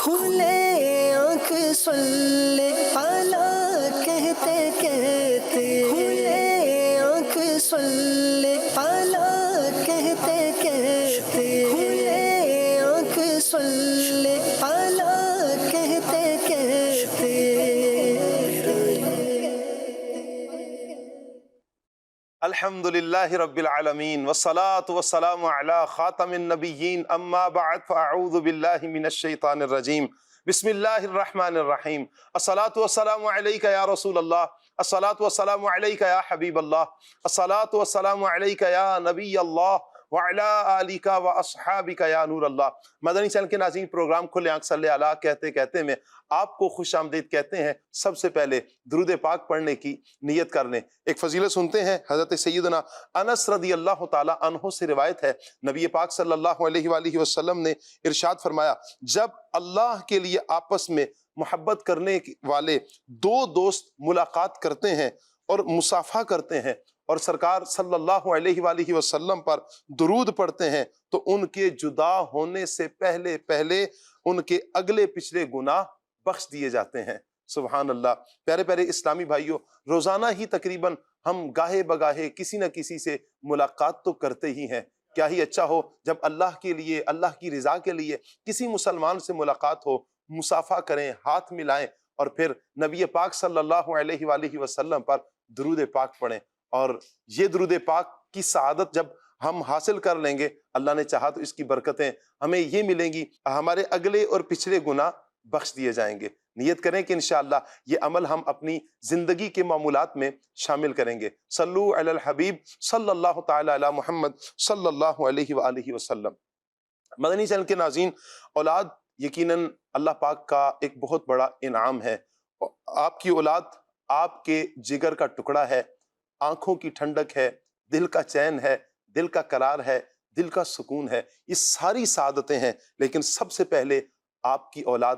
کھلے آنکھ سلے پالا کہتے کہتے، کھلے آنکھ سلے پالا کہتے کہتے، کھلے آنکھ سلے پالا کہتے کہتے۔ الحمدللہ رب العالمین والصلاة والسلام علی خاتم النبیین، اما بعد فاعوذ باللہ من الشیطان الرجیم، بسم اللہ الرحمن الرحیم۔ الصلاة والسلام علیک یا رسول اللہ، الصلاة والسلام علیک یا حبیب اللہ، الصلاة والسلام علیک یا نبی اللہ وعلا آلک و اصحابک یا نور اللہ۔ مدنی چینل کے ناظرین، پروگرام کھلے آنکھ صلی اللہ کہتے کہتے میں آپ کو خوش آمدید کہتے ہیں۔ سب سے پہلے درود پاک پڑھنے کی نیت کر لیں۔ ایک فضیلت سنتے ہیں، حضرت سیدنا انس رضی اللہ تعالی عنہ سے روایت ہے، نبی پاک صلی اللہ علیہ وآلہ وسلم نے ارشاد فرمایا، جب اللہ کے لیے آپس میں محبت کرنے والے دو دوست ملاقات کرتے ہیں اور مصافحہ کرتے ہیں اور سرکار صلی اللہ علیہ وآلہ وسلم پر درود پڑھتے ہیں تو ان کے جدا ہونے سے پہلے پہلے ان کے اگلے پچھلے گناہ بخش دیے جاتے ہیں۔ سبحان اللہ۔ پیارے پیارے اسلامی بھائیوں، روزانہ ہی تقریباً ہم گاہے بگاہے کسی نہ کسی سے ملاقات تو کرتے ہی ہیں۔ کیا ہی اچھا ہو جب اللہ کے لیے، اللہ کی رضا کے لیے کسی مسلمان سے ملاقات ہو، مصافحہ کریں، ہاتھ ملائیں اور پھر نبی پاک صلی اللہ علیہ وآلہ وسلم پر درود پاک پڑھیں۔ اور یہ درود پاک کی سعادت جب ہم حاصل کر لیں گے، اللہ نے چاہا تو اس کی برکتیں ہمیں یہ ملیں گی، ہمارے اگلے اور پچھلے گناہ بخش دیے جائیں گے۔ نیت کریں کہ انشاءاللہ یہ عمل ہم اپنی زندگی کے معمولات میں شامل کریں گے۔ صلو علی الحبیب صلی اللہ تعالی علی محمد صلی اللہ علیہ وآلہ وسلم۔ مدنی چینل کے ناظرین، اولاد یقیناً اللہ پاک کا ایک بہت بڑا انعام ہے۔ آپ کی اولاد آپ کے جگر کا ٹکڑا ہے، آنکھوں کی ٹھنڈک ہے، دل کا چین ہے، دل کا قرار ہے، دل کا سکون ہے، یہ ساری سعادتیں ہیں۔ لیکن سب سے پہلے آپ کی اولاد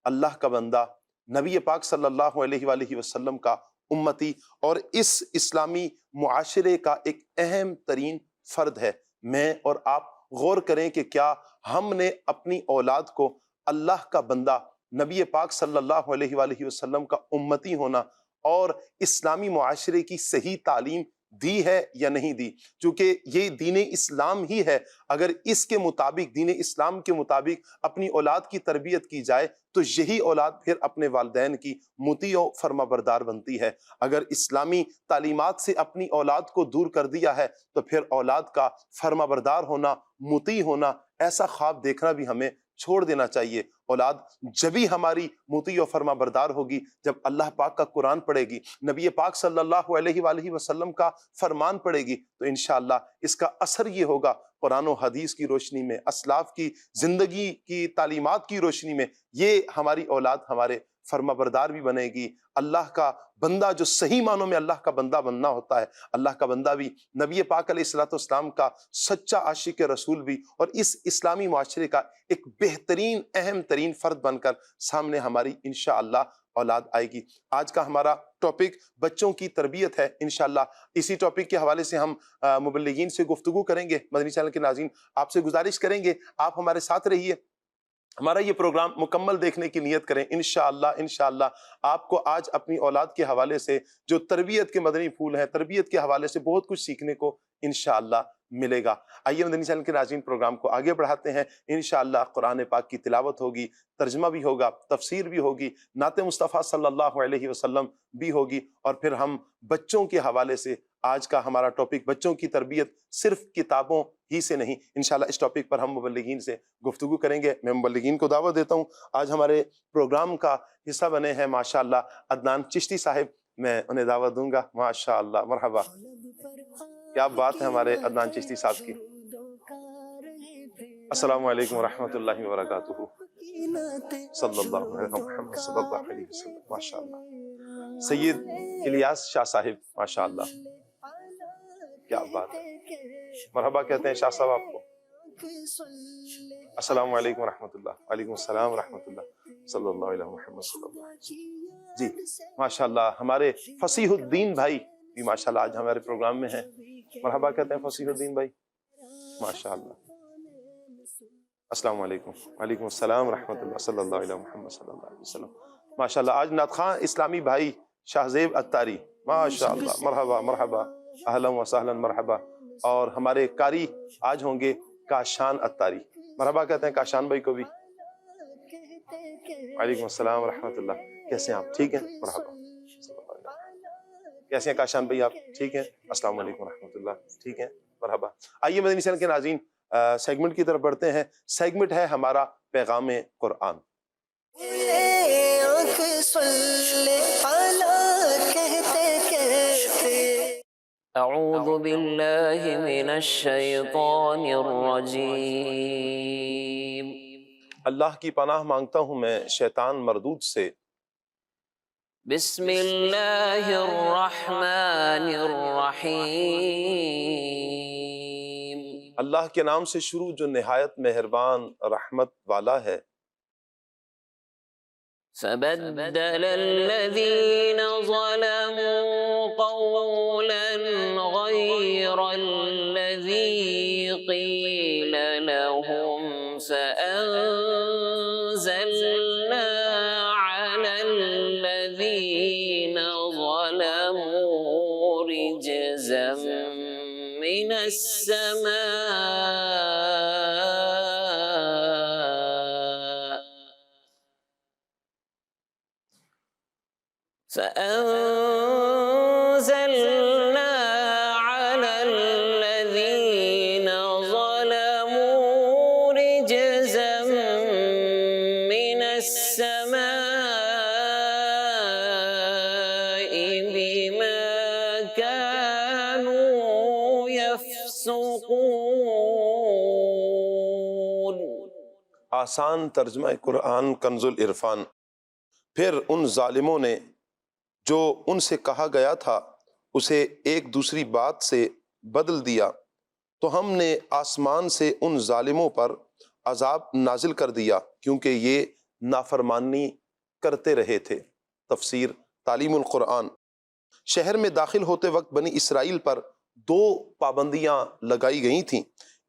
اللہ کا بندہ، نبی پاک صلی اللہ علیہ وآلہ وسلم کا امتی اور اس اسلامی معاشرے کا ایک اہم ترین فرد ہے۔ میں اور آپ غور کریں کہ کیا ہم نے اپنی اولاد کو اللہ کا بندہ، نبی پاک صلی اللہ علیہ وآلہ وسلم کا امتی ہونا اور اسلامی معاشرے کی صحیح تعلیم دی ہے یا نہیں دی؟ چونکہ یہ دین اسلام ہی ہے، اگر اس کے مطابق، دین اسلام کے مطابق اپنی اولاد کی تربیت کی جائے تو یہی اولاد پھر اپنے والدین کی مطیع و فرما بردار بنتی ہے۔ اگر اسلامی تعلیمات سے اپنی اولاد کو دور کر دیا ہے تو پھر اولاد کا فرما بردار ہونا، مطیع ہونا، ایسا خواب دیکھنا بھی ہمیں چھوڑ دینا چاہیے۔ اولاد جبھی ہماری مطیع و فرما بردار ہوگی جب اللہ پاک کا قرآن پڑھے گی، نبی پاک صلی اللہ علیہ وآلہ وسلم کا فرمان پڑھے گی، تو انشاءاللہ اس کا اثر یہ ہوگا قرآن و حدیث کی روشنی میں، اسلاف کی زندگی کی تعلیمات کی روشنی میں، یہ ہماری اولاد ہمارے فرما بردار بھی بنے گی۔ اللہ کا بندہ جو صحیح معنوں میں اللہ کا بندہ بننا ہوتا ہے، اللہ کا بندہ بھی، نبی پاک علیہ الصلوۃ والسلام کا سچا عاشق رسول بھی، اور اس اسلامی معاشرے کا ایک بہترین اہم ترین فرد بن کر سامنے ہماری انشاءاللہ اولاد آئے گی۔ آج کا ہمارا ٹاپک بچوں کی تربیت ہے۔ انشاءاللہ اسی ٹاپک کے حوالے سے ہم مبلغین سے گفتگو کریں گے۔ مدنی چینل کے ناظرین، آپ سے گزارش کریں گے آپ ہمارے ساتھ رہیے، ہمارا یہ پروگرام مکمل دیکھنے کی نیت کریں۔ انشاءاللہ آپ کو آج اپنی اولاد کے حوالے سے جو تربیت کے مدنی پھول ہیں، تربیت کے حوالے سے بہت کچھ سیکھنے کو انشاءاللہ ملے گا۔ آئیے مدنی چینل کے ناظرین، پروگرام کو آگے بڑھاتے ہیں۔ انشاءاللہ قرآن پاک کی تلاوت ہوگی، ترجمہ بھی ہوگا، تفسیر بھی ہوگی، نعت مصطفیٰ صلی اللہ علیہ وسلم بھی ہوگی، اور پھر ہم بچوں کے حوالے سے آج کا ہمارا ٹاپک بچوں کی تربیت صرف کتابوں ہی سے نہیں، انشاءاللہ اس ٹاپک پر ہم مبلغین سے گفتگو کریں گے۔ میں مبلغین کو دعوت دیتا ہوں، آج ہمارے پروگرام کا حصہ بنے ہیں ماشاءاللہ عدنان چشتی صاحب، میں انہیں دعوت دوں گا۔ ماشاءاللہ، مرحبا، کیا بات ہے ہمارے عدنان چشتی صاحب کی۔ السلام علیکم ورحمۃ اللہ وبرکاتہ۔ صلی اللہ علیہ محمد صلی اللہ علیہ وسلم۔ ماشاءاللہ سید الیاس شاہ صاحب، ماشاءاللہ، کیا بات ہے، مرحبا کہتے ہیں شاہ صاحب آپ کو۔ السلام علیکم ورحمۃ اللہ۔ وعلیکم السلام ورحمۃ اللہ۔ صلی اللہ علیہ محمد صلی اللہ علیہ وسلم۔ جی ماشاءاللہ ہمارے فصیح الدین بھائی بھی ماشاءاللہ آج ہمارے پروگرام میں ہیں۔ مرحبا کہتے ہیں فصیح الدین بھائی، ماشاءاللہ۔ السلام علیکم. وعلیکم السلام ورحمۃ اللہ. صلی اللہ علیہ محمد صلی اللہ علیہ وسلم. ماشاء اللہ آج نعت خواں اسلامی بھائی شاہزیب اتاری، ماشاء اللہ، مرحبا مرحبا، اہلا و سہلا مرحبا. اور ہمارے قاری آج ہوں گے کاشان اتاری. مرحبا کہتے ہیں کاشان بھائی کو بھی. وعلیکم السلام ورحمۃ اللہ. کیسے ہیں آپ؟ ٹھیک ہیں؟ مرحبا. کیسے ہیں کاشان بھائی آپ؟ ٹھیک ہیں؟ السلام علیکم ورحمۃ اللہ. ٹھیک ہیں؟ مرحبا. آئیے مدنی چینل کے ناظرین سیگمنٹ کی طرف بڑھتے ہیں. سیگمنٹ ہے ہمارا پیغام قرآن. اعوذ باللہ من الشیطان الرجیم. اللہ کی پناہ مانگتا ہوں میں شیطان مردود سے. بسم اللہ الرحمن الرحیم. اللہ کے نام سے شروع جو نہایت مہربان رحمت والا ہے. فبدل الذین ظلموا قولا غیر الذی قیل لهم فأنزلنا على الذین ظلموا رجزا من السماء فأنزلنا على الذين ظلموا رجزا من السماء بما كانوا يفسقون. آسان ترجمہ قرآن کنز العرفان. پھر ان ظالموں نے جو ان سے کہا گیا تھا اسے ایک دوسری بات سے بدل دیا تو ہم نے آسمان سے ان ظالموں پر عذاب نازل کر دیا کیونکہ یہ نافرمانی کرتے رہے تھے. تفسیر تعلیم القرآن. شہر میں داخل ہوتے وقت بنی اسرائیل پر دو پابندیاں لگائی گئی تھیں.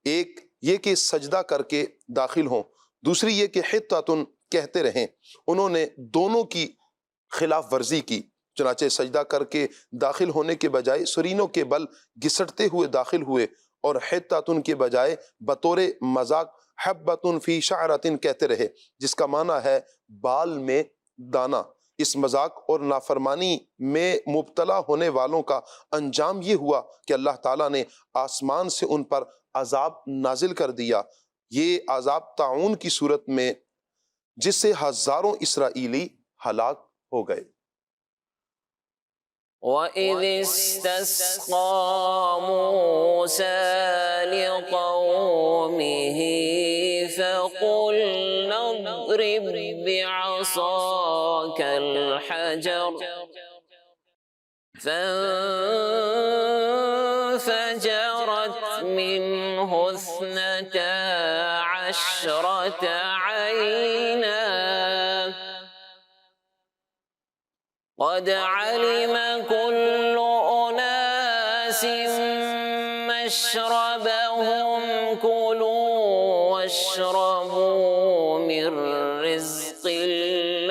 ایک یہ کہ سجدہ کر کے داخل ہوں، دوسری یہ کہ حطۃ کہتے رہیں. انہوں نے دونوں کی خلاف ورزی کی، چنانچہ سجدہ کر کے داخل ہونے کے بجائے سرینوں کے بل گھسٹتے ہوئے داخل ہوئے اور حطۃ کے بجائے بطور مذاق حبۃ فی شعرۃ کہتے رہے، جس کا معنی ہے بال میں دانہ. اس مذاق اور نافرمانی میں مبتلا ہونے والوں کا انجام یہ ہوا کہ اللہ تعالیٰ نے آسمان سے ان پر عذاب نازل کر دیا. یہ عذاب طاعون کی صورت میں جس سے ہزاروں اسرائیلی ہلاک ہو گئے. وَإِذِ اسْتَسْقَىٰ مُوسَىٰ لِقَوْمِهِ فَقُلْنَا اضْرِب بِّعَصَاكَ الْحَجَرَ فَانفَجَرَتْ مِنْهُ اثْنَتَا عَشْرَةَ عَيْنًا قد علم كل أناس مشربهم كلوا واشربوا من رزق الله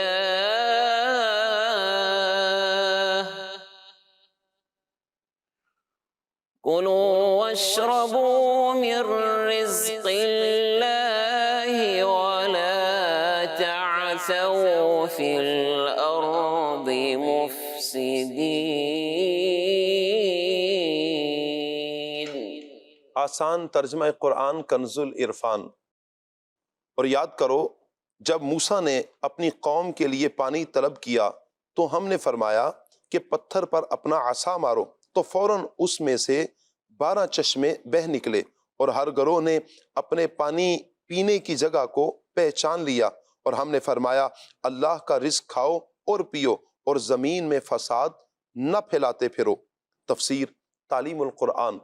كلوا واشربوا من رزق الله ولا تعثوا في الأرض مفسدين. آسان ترجمہ قرآن کنز العرفان. اور یاد کرو جب موسیٰ نے اپنی قوم کے لیے پانی طلب کیا تو ہم نے فرمایا کہ پتھر پر اپنا عصا مارو، تو فوراً اس میں سے 12 چشمے بہہ نکلے اور ہر گروہ نے اپنے پانی پینے کی جگہ کو پہچان لیا. اور ہم نے فرمایا اللہ کا رزق کھاؤ اور پیو اور زمین میں فساد نہ پھیلاتے پھرو. تفسیر تعلیم القرآن.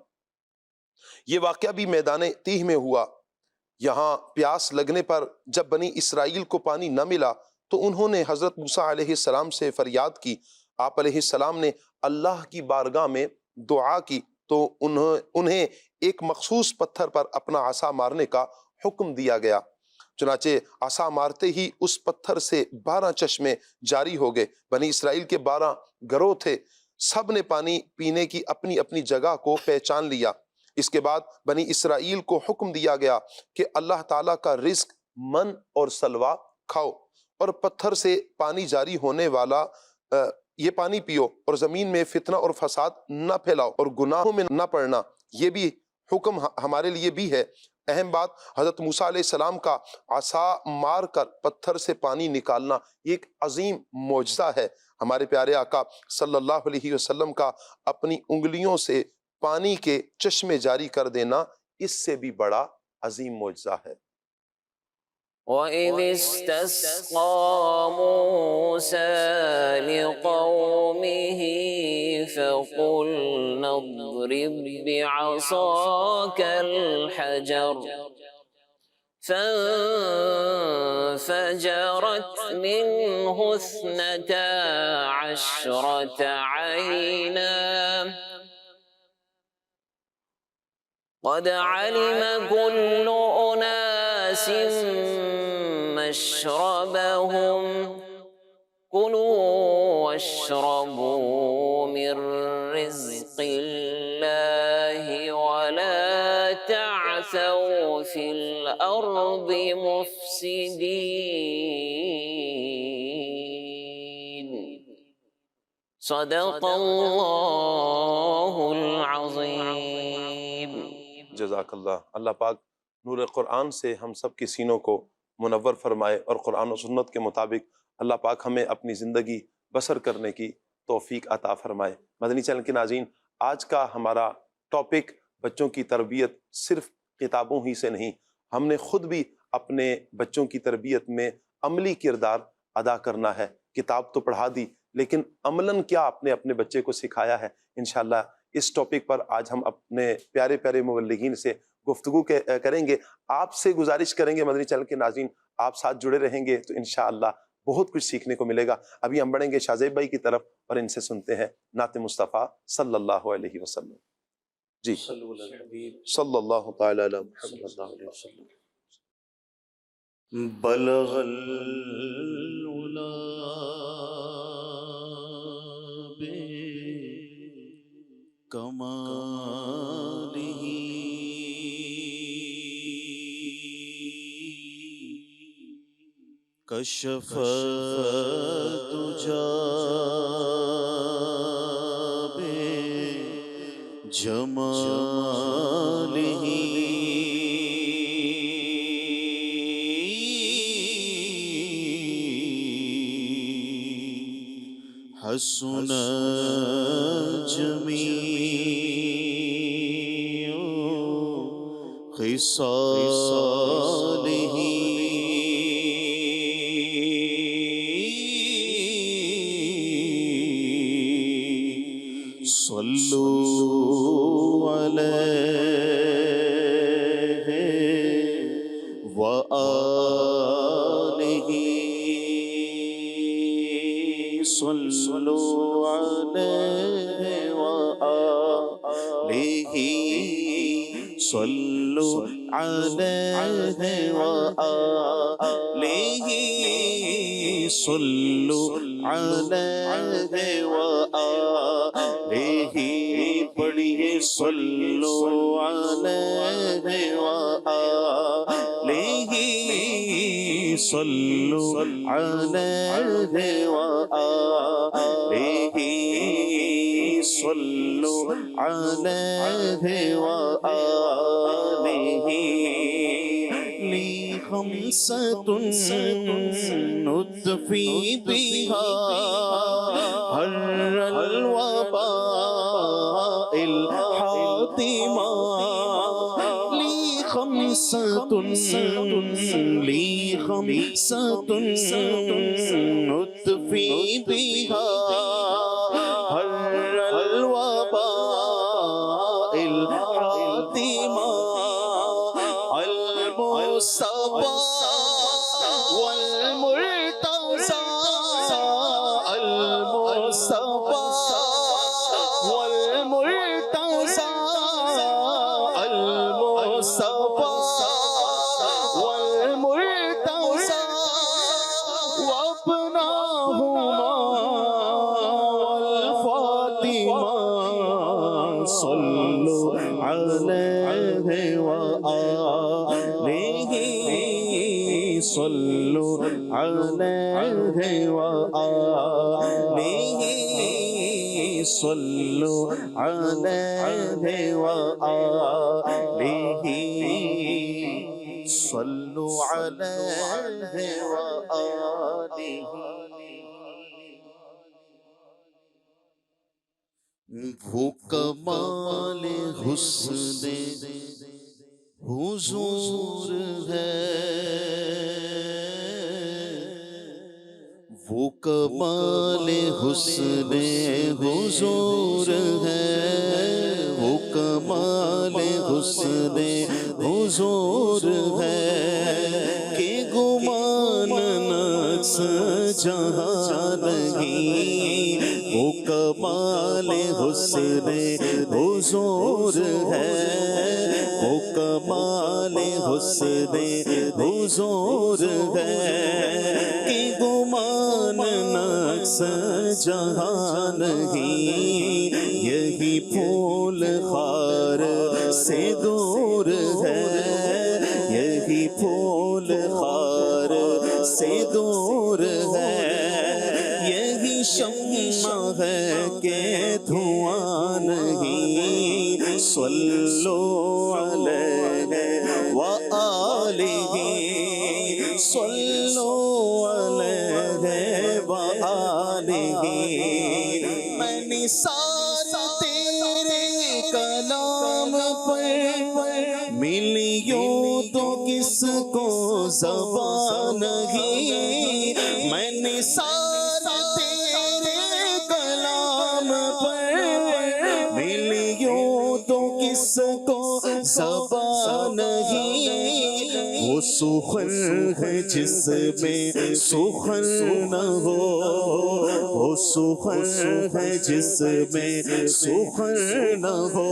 یہ واقعہ بھی میدان تیہ میں ہوا. یہاں پیاس لگنے پر جب بنی اسرائیل کو پانی نہ ملا تو انہوں نے حضرت موسیٰ علیہ السلام سے فریاد کی. آپ علیہ السلام نے اللہ کی بارگاہ میں دعا کی تو انہیں ایک مخصوص پتھر پر اپنا عصا مارنے کا حکم دیا گیا. چنانچہ عصا مارتے ہی اس پتھر سے 12 چشمے جاری ہو گئے۔ بنی اسرائیل کے 12 گروہ تھے، سب نے پانی پینے کی اپنی اپنی جگہ کو پہچان لیا۔ اس کے بعد بنی اسرائیل کو حکم دیا گیا کہ اللہ تعالیٰ کا رزق من اور سلوا کھاؤ، اور پتھر سے پانی جاری ہونے والا یہ پانی پیو، اور زمین میں فتنہ اور فساد نہ پھیلاؤ اور گناہوں میں نہ پڑنا۔ یہ بھی حکم ہمارے لیے بھی ہے۔ اہم بات، حضرت موسیٰ علیہ السلام کا عصا مار کر پتھر سے پانی نکالنا یہ ایک عظیم معجزہ ہے۔ ہمارے پیارے آقا صلی اللہ علیہ وسلم کا اپنی انگلیوں سے پانی کے چشمے جاری کر دینا اس سے بھی بڑا عظیم معجزہ ہے۔ وَإِذِ اسْتَسْقَىٰ مُوسَىٰ لِقَوْمِهِ فَقُلْنَا اضْرِب بِّعَصَاكَ الْحَجَرَ فَانفَجَرَتْ مِنْهُ 12 عَيْنًا قَدْ عَلِمَ كُلُّ أُنَاسٍ مَّشْرَبَهُمْ كُلُوا وَاشْرَبُوا مِن رِّزْقِ اللَّهِ وَلَا تَعْثَوْا فِي الْأَرْضِ مُفْسِدِينَ۔ صدق اللہ العظیم۔ جزاک اللہ۔ اللہ پاک نور قرآن سے ہم سب کی سینوں کو منور فرمائے، اور قرآن و سنت کے مطابق اللہ پاک ہمیں اپنی زندگی بسر کرنے کی توفیق عطا فرمائے۔ مدنی چینل کے ناظرین، آج کا ہمارا ٹاپک بچوں کی تربیت صرف کتابوں ہی سے نہیں، ہم نے خود بھی اپنے بچوں کی تربیت میں عملی کردار ادا کرنا ہے۔ کتاب تو پڑھا دی، لیکن عملاً کیا اپنے بچے کو سکھایا ہے؟ انشاءاللہ اس ٹاپک پر آج ہم اپنے پیارے پیارے مبلغین سے گفتگو کریں گے۔ آپ سے گزارش کریں گے مدنی چینل کے ناظرین، آپ ساتھ جڑے رہیں گے تو انشاءاللہ بہت کچھ سیکھنے کو ملے گا۔ ابھی ہم بڑھیں گے شاہ زیب بھائی کی طرف اور ان سے سنتے ہیں نعت مصطفیٰ صلی اللہ علیہ وسلم۔ جی صلی اللہ تعالی علیہ وسلم۔ بلغ العلا بکمالہ کشف الدجى بجمالہ حسن جمیع خصالہ صلوا علیہ وآلہ صلوا علیہ وآلہ صلوا علیہ وآلہ صلوا علیہ وآلہ پڑھیے صلوا علیہ وآلہ صلوا علیہ وآلہ صلوا علیہ وآلہ لی خمسۃ نطفی بہا حر الوباء الحاطمہ لی خمسۃ نطفی بہا حر الوباء الحاطمہ المصطفى والمرتضى المصطفى والمرتضى المصطفى والمرتضى صلوا علیہ وآلہ صلوا علیہ وآلہ صلوا علیہ وآلہ وہ کمال حسن حضور ہے وہ کمال حسن حضور ہے وہ کمال حسن حضور ہے کہ گمان نقص جہاں نہیں وہ کمال حسن حضور ہے وہ کمال حسن حضور ہے کہ گمان نقص جہاں نہیں یہی پھول خار سے دور ہے یہی پھول خار سے دور ہے یہی شمع ہے کہ دھواں نہیں صلوا علیہ وآلہ صلوا علیہ وآلہ میں نثار تیرے کلام پر ملیوں تو کس کو زبان نہیں میں نثار تیرے کلام پر ملیوں تو کس کو زبان نہیں وہ سخن ہے جس میں سخن نہ ہو وہ سخن ہے جس میں سخن نہ ہو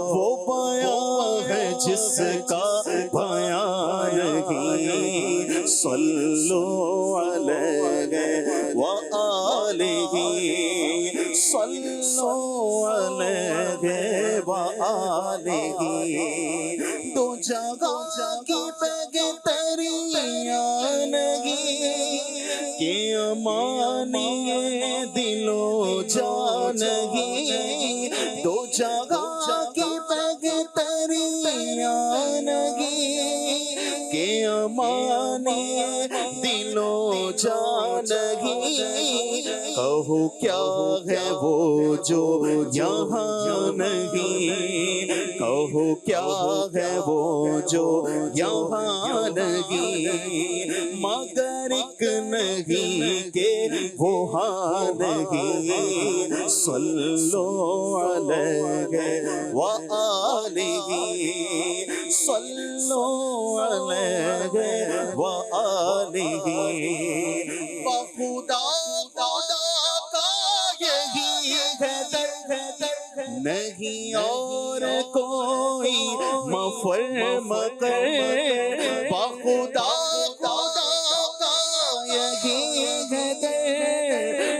وہ بیان ہے جس کا بیان نہیں صلوا علیہ وآلہ صلوا علیہ وآلہ دو جگہ کی بہتریاں نہیں کہ امانی دل و جان نہیں دو جگہ کی بہتریاں نہیں کہ امانی دل و جان نہیں کہو کیا ہے وہ جو یہاں نہیں کہو کیا ہے وہ جو یہاں نہیں مگر ایک نہیں کہ وہ ہاں نہیں صلوا علیہ وآلہ صلوا علیہ وآلہ بخدا نہیں اور کوئی مفر مکر بخدا خدا کا یہی ہے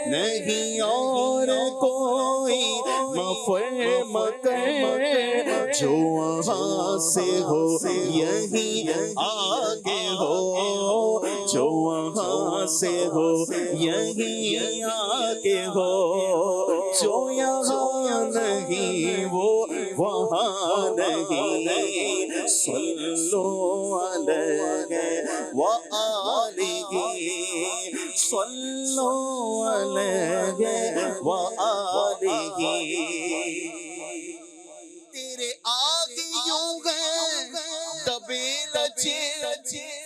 نہیں اور کوئی مفر مکر جو وہاں سے ہو یہی آگے ہو جو وہاں سے ہو یہی آگے ہو جو یہاں نہیں وہ وہاں نہیں صلوا علیہ وآلہ صلوا علیہ وآلہ تیرے آگے یوں گئے دبے رچے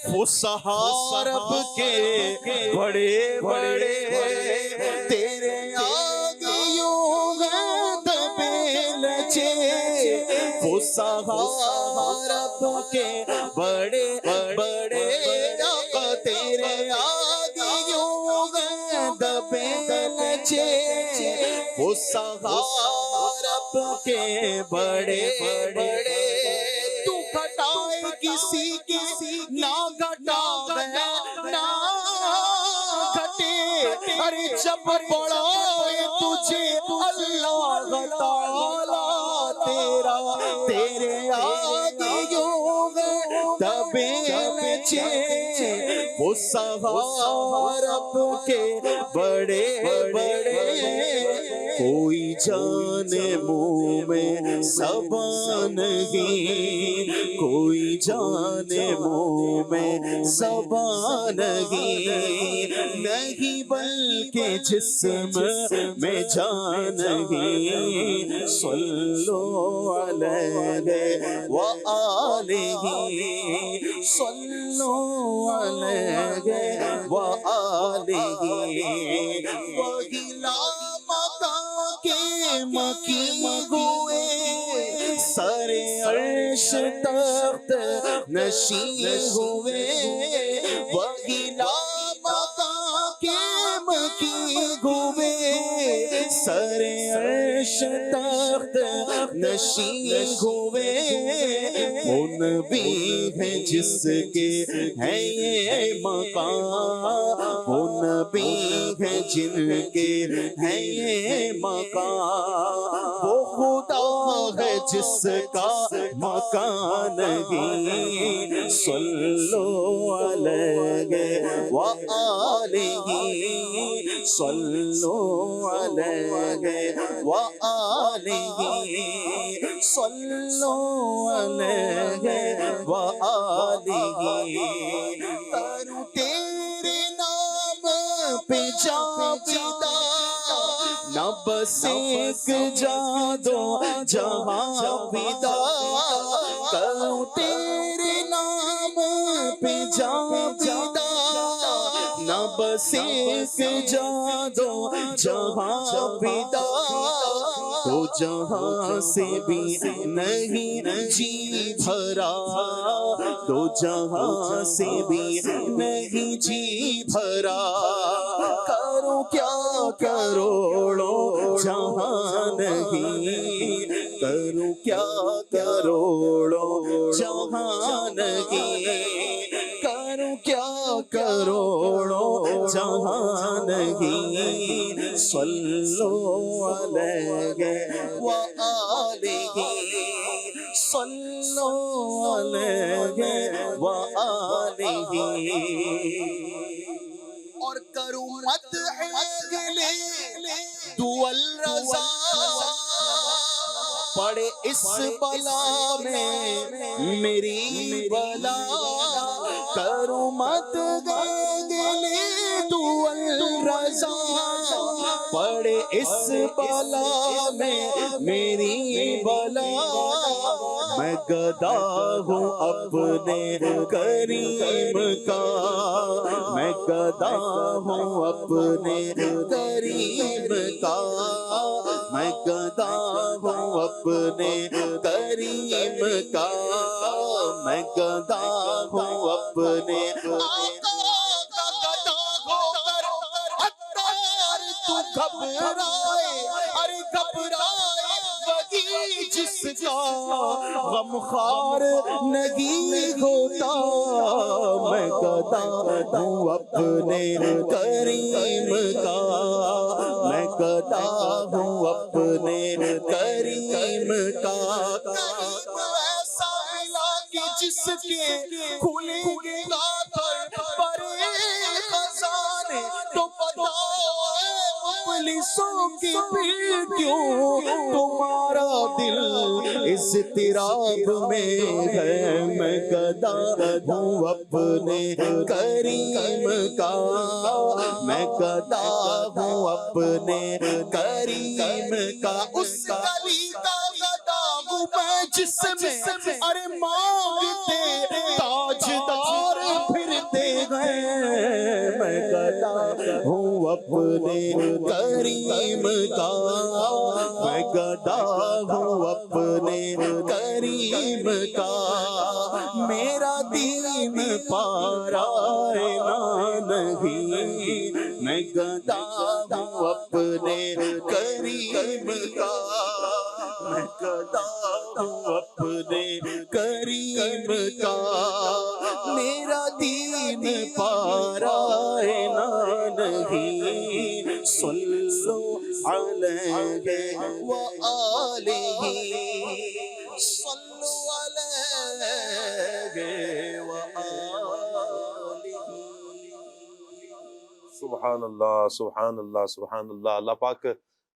فصحا عرب کے بڑے بڑے تیرے آگے یوں گئے دبے رچے فصحا عرب کے بڑے بڑے تیرے آگے یوں گئے دبے رچے فصحا عرب کے بڑے بڑے تو گھٹائے کسی نہ گھٹا گیا نہ گھٹے ارے جب بڑھائے تجھے اللہ تعالیٰ تیرا تیرے آگے یوں گئے دبے نچے سہارب کے بڑے بڑے کوئی جانے منہ میں زبان نہیں کوئی جانے منہ میں زبان نہیں بلکہ جسم میں جان نہیں صلو علیہ وآلہ صلو علیہ وآلہ وہی لامکاں کے مکی ہوئے سر عرش تخت نشین ہوئے وہی لامکاں کے مکی ہوئے سر عرش تخت نشین ہوئے ان بھی ہیں جس کے ہیں یہ مقام ان بھی ہیں جن کے ہیں یہ مقام وہ خدا ہے جس کا مکان نہیں صلو علیہ وآلہ صلو علیہ وآلہ صلو علیہ وآلہ کروں تیرے نام پہ جا فدا نہ بس ایک جادو جہاں فدا کروں تیرے نام پہ جا فدا نہ بس ایک جادو جہاں فدا تو جہاں سے بھی نہیں جی بھرا تو جہاں سے بھی نہیں جی بھرا کروں کیا کروڑوں جہاں نہیں کروں کیا کروڑوں جہاں نہیں کروں کیا کروڑوں جہاں نہیں صلو علیہ وآلہ صلو علیہ وآلہ اور کروں مدح گلے دول رضا پڑے اس بلا میں میری بلا کروں مدح گلے دول رضا پڑے اس بلا میں میری بلا میں گدا ہوں اپنے کریم کا میں گدا ہوں اپنے کریم کا میں گدا ہوں اپنے کریم کا میں گدا ہوں اپنے گھبرائے ارے گھبرائے وہی جس کا غم خوار نہیں ہوتا میں گدا ہوں اپنے کریم کا میں گدا ہوں اپنے کریم کا کریم ایسا ملا کہ جس کے کھلیں گے گاتر پرے خزانے تو بتاؤ مفلسوں کی پھر کیوں تمہارا دل اضطراب میں ہے میں گدا ہوں اپنے کریم کا میں گدا ہوں اپنے کریم کا اس گلی کا گدا ہوں میں جس میں ارے مانگتے تاجدار پھرتے گئے میں گدا ہوں اپنے کریم کا میں گدا ہوں اپنے کریم کا میرا دین پارائنا نہیں میں گدا ہوں اپنے کریم کا میں گدا ہوں اپنے کریم کا میرا دین پارائنا نہیں صلو علیہ وآلہ صلو علیہ وآلہ سبحان اللہ سبحان اللہ سبحان اللہ. اللہ پاک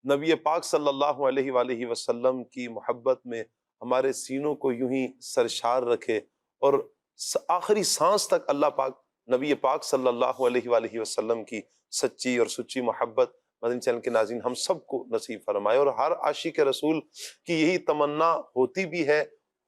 نبی پاک صلی اللہ علیہ وآلہ وسلم کی محبت میں ہمارے سینوں کو یوں ہی سرشار رکھے، اور آخری سانس تک اللہ پاک نبی پاک صلی اللہ علیہ وآلہ وسلم کی سچی اور سچی محبت مدنی چینل کے ناظرین ہم سب کو نصیب فرمائے. اور ہر عاشق رسول کی یہی تمنا ہوتی بھی ہے،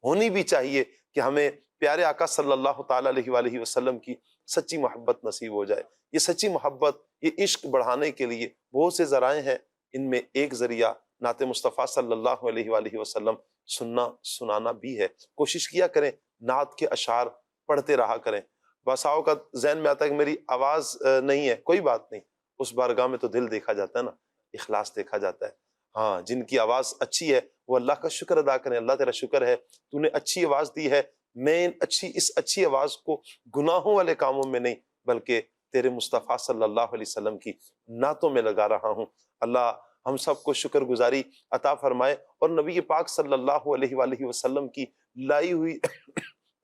ہونی بھی چاہیے کہ ہمیں پیارے آقا صلی اللہ تعالیٰ علیہ وآلہ وسلم کی سچی محبت نصیب ہو جائے. یہ سچی محبت، یہ عشق بڑھانے کے لیے بہت سے ذرائع ہیں. ان میں ایک ذریعہ نعت مصطفیٰ صلی اللہ علیہ وآلہ وسلم سننا سنانا بھی ہے. کوشش کیا کریں نعت کے اشعار پڑھتے رہا کریں. بساؤ کا ذہن میں آتا ہے کہ میری آواز نہیں ہے، کوئی بات نہیں، اس بارگاہ میں تو دل دیکھا جاتا ہے نا، اخلاص دیکھا جاتا ہے. ہاں، جن کی آواز اچھی ہے وہ اللہ کا شکر ادا کریں. اللہ تیرا شکر ہے تو نے اچھی آواز دی ہے، میں اس اچھی آواز کو گناہوں والے کاموں میں نہیں بلکہ تیرے مصطفیٰ صلی اللہ علیہ وسلم کی نعتوں میں لگا رہا ہوں. اللہ ہم سب کو شکر گزاری عطا فرمائے، اور نبی پاک صلی اللہ علیہ وآلہ وسلم کی لائی ہوئی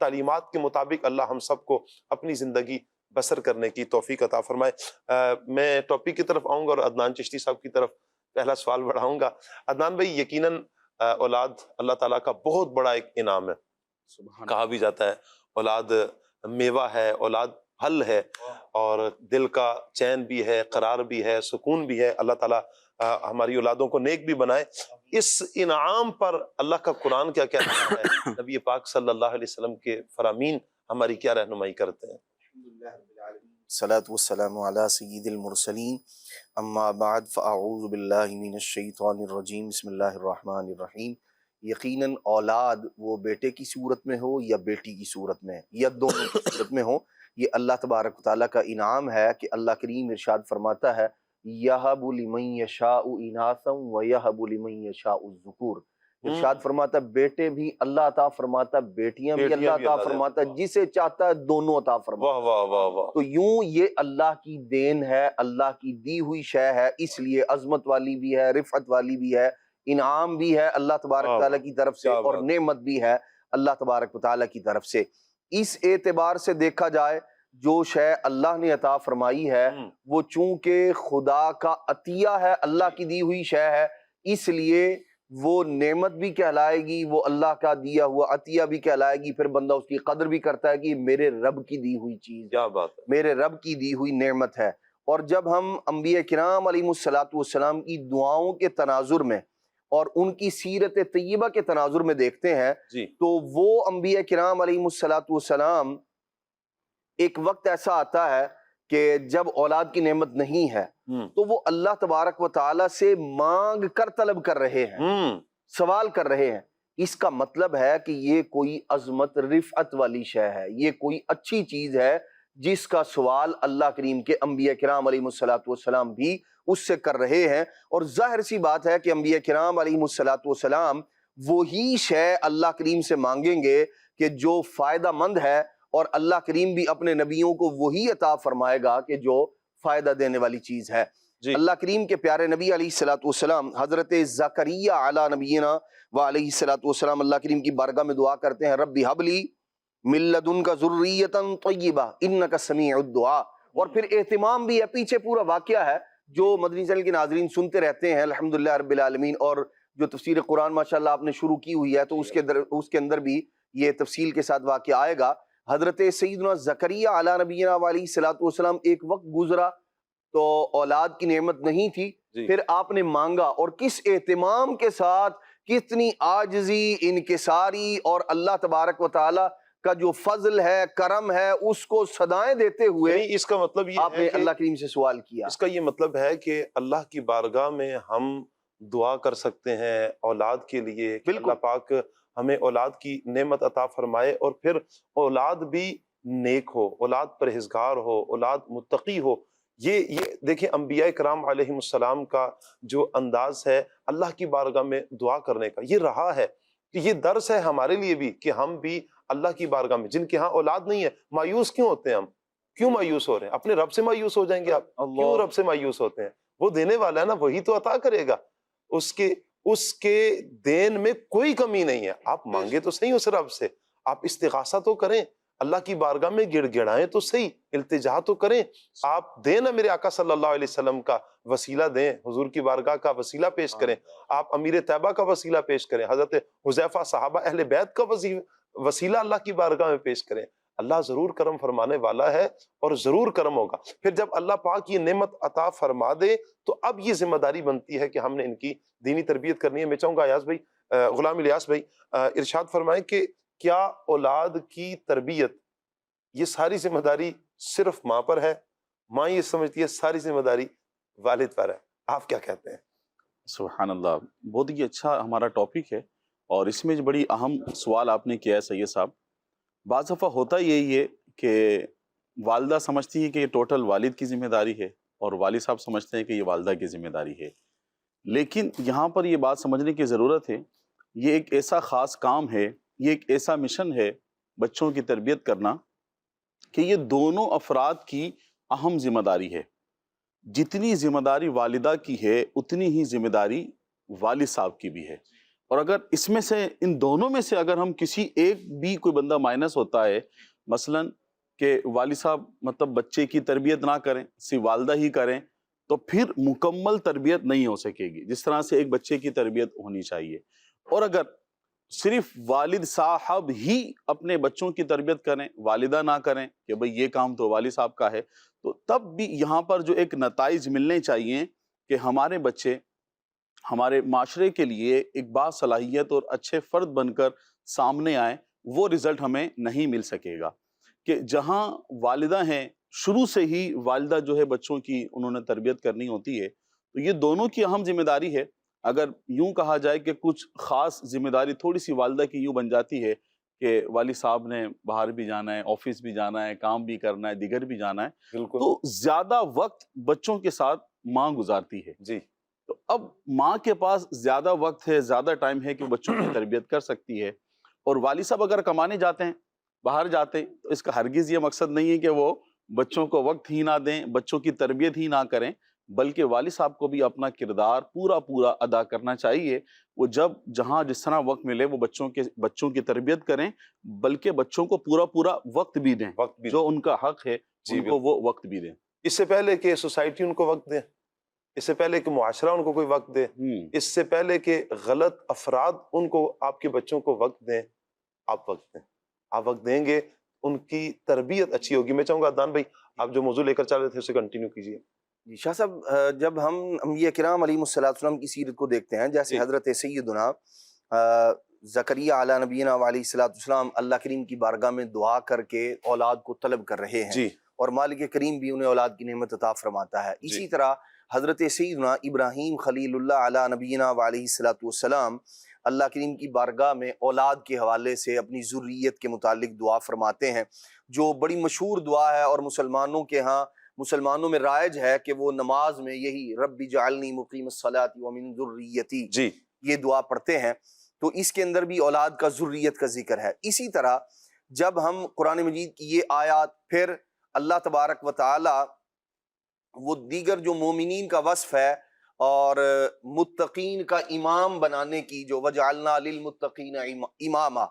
تعلیمات کے مطابق اللہ ہم سب کو اپنی زندگی بسر کرنے کی توفیق عطا فرمائے. میں ٹاپک کی طرف آؤں گا اور عدنان چشتی صاحب کی طرف پہلا سوال بڑھاؤں گا. عدنان بھائی، یقیناً اولاد اللہ تعالیٰ کا بہت بڑا ایک انعام ہے. کہا بھی جاتا ہے اولاد میوہ ہے، اولاد پھل ہے، اور دل کا چین بھی ہے، قرار بھی ہے، سکون بھی ہے. اللہ تعالیٰ ہماری اولادوں کو نیک بھی بنائے. اس انعام پر اللہ کا قرآن کیا کہتا ہے، نبی پاک صلی اللہ علیہ وسلم کے فرامین ہماری کیا رہنمائی کرتے ہیں؟ الصلاة والسلام علی سید المرسلین، اما بعد فاعوذ باللہ من الشیطان الرجیم، بسم اللہ الرحمن الرحیم. یقیناً اولاد وہ بیٹے کی صورت میں ہو یا بیٹی کی صورت میں یا دونوں کی صورت میں ہو، یہ اللہ تبارک و تعالیٰ کا انعام ہے کہ اللہ کریم ارشاد فرماتا ہے یَهَبُ لِمَن یَشَاءُ إِنَاثًا وَيَهَبُ لِمَن یَشَاءُ الذُّکُورَ. ارشاد فرماتا ہے بیٹے بھی اللہ عطا فرماتا، بیٹیاں بھی اللہ عطا فرماتا، جسے چاہتا ہے دونوں عطا فرماتا. واہ واہ واہ واہ. تو یوں یہ اللہ کی دین ہے، اللہ کی دی ہوئی شے ہے، اس لیے عظمت والی بھی ہے، رفعت والی بھی ہے، انعام بھی ہے اللہ تبارک تعالیٰ کی طرف سے، اور نعمت بھی ہے اللہ تبارک تعالیٰ کی طرف سے. اس اعتبار سے دیکھا جائے جو شے اللہ نے عطا فرمائی ہے وہ چونکہ خدا کا عطیہ ہے، اللہ کی دی ہوئی شے ہے، اس لیے وہ نعمت بھی کہلائے گی، وہ اللہ کا دیا ہوا عطیہ بھی کہلائے گی. پھر بندہ اس کی قدر بھی کرتا ہے کہ یہ میرے رب کی دی ہوئی چیز، کیا بات ہے، میرے رب کی دی ہوئی نعمت ہے. اور جب ہم انبیاء کرام علیہ الصلوۃ والسلام کی دعاؤں کے تناظر میں اور ان کی سیرت طیبہ کے تناظر میں دیکھتے ہیں تو وہ انبیاء کرام علیہ الصلوۃ والسلام ایک وقت ایسا آتا ہے کہ جب اولاد کی نعمت نہیں ہے تو وہ اللہ تبارک و تعالیٰ سے مانگ کر طلب کر رہے ہیں، سوال کر رہے ہیں. اس کا مطلب ہے کہ یہ کوئی عظمت رفعت والی شے ہے، یہ کوئی اچھی چیز ہے جس کا سوال اللہ کریم کے انبیاء کرام علیہ الصلوۃ والسلام بھی اس سے کر رہے ہیں. اور ظاہر سی بات ہے کہ انبیاء کرام علیہ الصلوۃ والسلام وہی شے اللہ کریم سے مانگیں گے کہ جو فائدہ مند ہے، اور اللہ کریم بھی اپنے نبیوں کو وہی عطا فرمائے گا کہ جو فائدہ دینے والی چیز ہے. اللہ کریم کے پیارے نبی علیہ الصلوۃ والسلام حضرت زکریا علی نبینا و علیہ الصلوۃ والسلام اللہ کریم کی بارگاہ میں دعا کرتے ہیں رب ھب لی من لدنک ذریۃ طیبہ انک سمیع الدعاء. اور پھر اہتمام بھی ہے، پیچھے پورا واقعہ ہے جو مدنی چینل کے ناظرین سنتے رہتے ہیں الحمدللہ رب العالمین. اور جو تفسیر قرآن ماشاءاللہ آپ نے شروع کی ہوئی ہے تو اس کے اندر بھی یہ تفصیل کے ساتھ واقعہ آئے گا. حضرت سیدنا زکریا علی نبینا علیہ الصلوۃ والسلام ایک وقت گزرا تو اولاد کی نعمت نہیں تھی، پھر آپ نے مانگا، اور کس اہتمام کے ساتھ، کتنی عاجزی، انکساری، اور اللہ تبارک و تعالی کا جو فضل ہے، کرم ہے، اس کو صدائیں دیتے ہوئے اس کا مطلب یہ آپ نے اللہ کریم سے سوال کیا. اس کا یہ مطلب ہے کہ اللہ کی بارگاہ میں ہم دعا کر سکتے ہیں اولاد کے لیے کہ اللہ پاک ہمیں اولاد کی نعمت عطا فرمائے، اور پھر اولاد بھی نیک ہو، اولاد پرہیزگار ہو، اولاد متقی ہو. یہ دیکھیں انبیاء کرام علیہ السلام کا جو انداز ہے اللہ کی بارگاہ میں دعا کرنے کا، یہ رہا ہے کہ یہ درس ہے ہمارے لیے بھی کہ ہم بھی اللہ کی بارگاہ میں، جن کے ہاں اولاد نہیں ہے، مایوس کیوں ہوتے ہیں ہم؟ کیوں مایوس ہو رہے ہیں؟ اپنے رب سے مایوس ہو جائیں گے آپ؟ کیوں رب سے مایوس ہوتے ہیں؟ وہ دینے والا ہے نا، وہی تو عطا کرے گا. اس کے دین میں کوئی کمی نہیں ہے. آپ مانگے تو صحیح اس رب سے، آپ استغاثہ تو کریں، اللہ کی بارگاہ میں گڑ گڑائیں تو صحیح، التجا تو کریں، آپ دیں نا میرے آقا صلی اللہ علیہ وسلم کا وسیلہ دیں، حضور کی بارگاہ کا وسیلہ پیش کریں، آپ امیر طیبہ کا وسیلہ پیش کریں، حضرت حذیفہ صحابہ اہل بیت کا وسیلہ اللہ کی بارگاہ میں پیش کریں، اللہ ضرور کرم فرمانے والا ہے اور ضرور کرم ہوگا۔ پھر جب اللہ پاک یہ نعمت عطا فرما دے تو اب یہ ذمہ داری بنتی ہے کہ ہم نے ان کی دینی تربیت کرنی ہے۔ میں چاہوں گا ایاز بھائی، غلام الیاس بھائی ارشاد فرمائیں کہ کیا اولاد کی تربیت یہ ساری ذمہ داری صرف ماں پر ہے؟ ماں یہ سمجھتی ہے ساری ذمہ داری والد پر ہے، آپ کیا کہتے ہیں؟ سبحان اللہ، بہت ہی اچھا ہمارا ٹاپک ہے اور اس میں جو بڑی اہم سوال آپ نے کیا ہے سید صاحب، بعض دفعہ ہوتا یہی ہے کہ والدہ سمجھتی ہے کہ یہ ٹوٹل والد کی ذمہ داری ہے اور والد صاحب سمجھتے ہیں کہ یہ والدہ کی ذمہ داری ہے، لیکن یہاں پر یہ بات سمجھنے کی ضرورت ہے، یہ ایک ایسا خاص کام ہے، یہ ایک ایسا مشن ہے بچوں کی تربیت کرنا کہ یہ دونوں افراد کی اہم ذمہ داری ہے۔ جتنی ذمہ داری والدہ کی ہے اتنی ہی ذمہ داری والد صاحب کی بھی ہے، اور اگر اس میں سے ان دونوں میں سے اگر ہم کسی ایک بھی کوئی بندہ مائنس ہوتا ہے، مثلاً کہ والد صاحب مطلب بچے کی تربیت نہ کریں، صرف والدہ ہی کریں، تو پھر مکمل تربیت نہیں ہو سکے گی جس طرح سے ایک بچے کی تربیت ہونی چاہیے۔ اور اگر صرف والد صاحب ہی اپنے بچوں کی تربیت کریں، والدہ نہ کریں کہ بھئی یہ کام تو والد صاحب کا ہے، تو تب بھی یہاں پر جو ایک نتائج ملنے چاہیے کہ ہمارے بچے ہمارے معاشرے کے لیے ایک باصلاحیت اور اچھے فرد بن کر سامنے آئیں، وہ رزلٹ ہمیں نہیں مل سکے گا۔ کہ جہاں والدہ ہیں، شروع سے ہی والدہ جو ہے بچوں کی انہوں نے تربیت کرنی ہوتی ہے، تو یہ دونوں کی اہم ذمہ داری ہے۔ اگر یوں کہا جائے کہ کچھ خاص ذمہ داری تھوڑی سی والدہ کی یوں بن جاتی ہے کہ والد صاحب نے باہر بھی جانا ہے، آفس بھی جانا ہے، کام بھی کرنا ہے، دیگر بھی جانا ہے، بالکل تو زیادہ وقت بچوں کے ساتھ ماں گزارتی ہے۔ جی، تو اب ماں کے پاس زیادہ وقت ہے، زیادہ ٹائم ہے کہ وہ بچوں کی تربیت کر سکتی ہے، اور والد صاحب اگر کمانے جاتے ہیں، باہر جاتے ہیں، تو اس کا ہرگز یہ مقصد نہیں ہے کہ وہ بچوں کو وقت ہی نہ دیں، بچوں کی تربیت ہی نہ کریں، بلکہ والد صاحب کو بھی اپنا کردار پورا ادا کرنا چاہیے۔ وہ جب جہاں جس طرح وقت ملے وہ بچوں کی تربیت کریں، بلکہ بچوں کو پورا وقت بھی دیں، وقت بھی جو ان کا حق ہے جی ان کو وہ وقت بھی دیں۔ اس سے پہلے کہ سوسائٹی ان کو وقت دے، اس سے پہلے کہ معاشرہ ان کو کوئی وقت دے، اس سے پہلے کہ غلط افراد ان کو آپ کے بچوں کو وقت دیں، آپ وقت دیں۔ آپ وقت دیں گے ان کی تربیت اچھی ہوگی۔ میں چاہوں گا عدنان بھائی آپ جو موضوع لے کر چل رہے تھے اسے کنٹینیو کیجیے۔ جی شاہ صاحب، جب ہم انبیاء کرام علیہ السلام کی سیرت کو دیکھتے ہیں، جیسے حضرت سیدنا زکریا علیہ نبینا علیہ السلام اللہ کریم کی بارگاہ میں دعا کر کے اولاد کو طلب کر رہے ہیں، اور مالک کریم بھی انہیں اولاد کی نعمت عطا فرماتا ہے۔ اسی طرح حضرت سیدنا ابراہیم خلیل اللہ علیہ نبینا علیہ السلام اللہ کریم کی بارگاہ میں اولاد کے حوالے سے اپنی ذریت کے متعلق دعا فرماتے ہیں، جو بڑی مشہور دعا ہے، اور مسلمانوں میں رائج ہے کہ وہ نماز میں یہی رب اجعلنی مقیم الصلاۃ ومن ذریتی یہ دعا پڑھتے ہیں۔ تو اس کے اندر بھی اولاد کا ذریت کا ذکر ہے۔ اسی طرح جب ہم قرآن مجید کی یہ آیات، پھر اللہ تبارک و تعالی وہ دیگر جو مومنین کا وصف ہے اور متقین کا امام بنانے کی جو وجعلنا للمتقین اماما،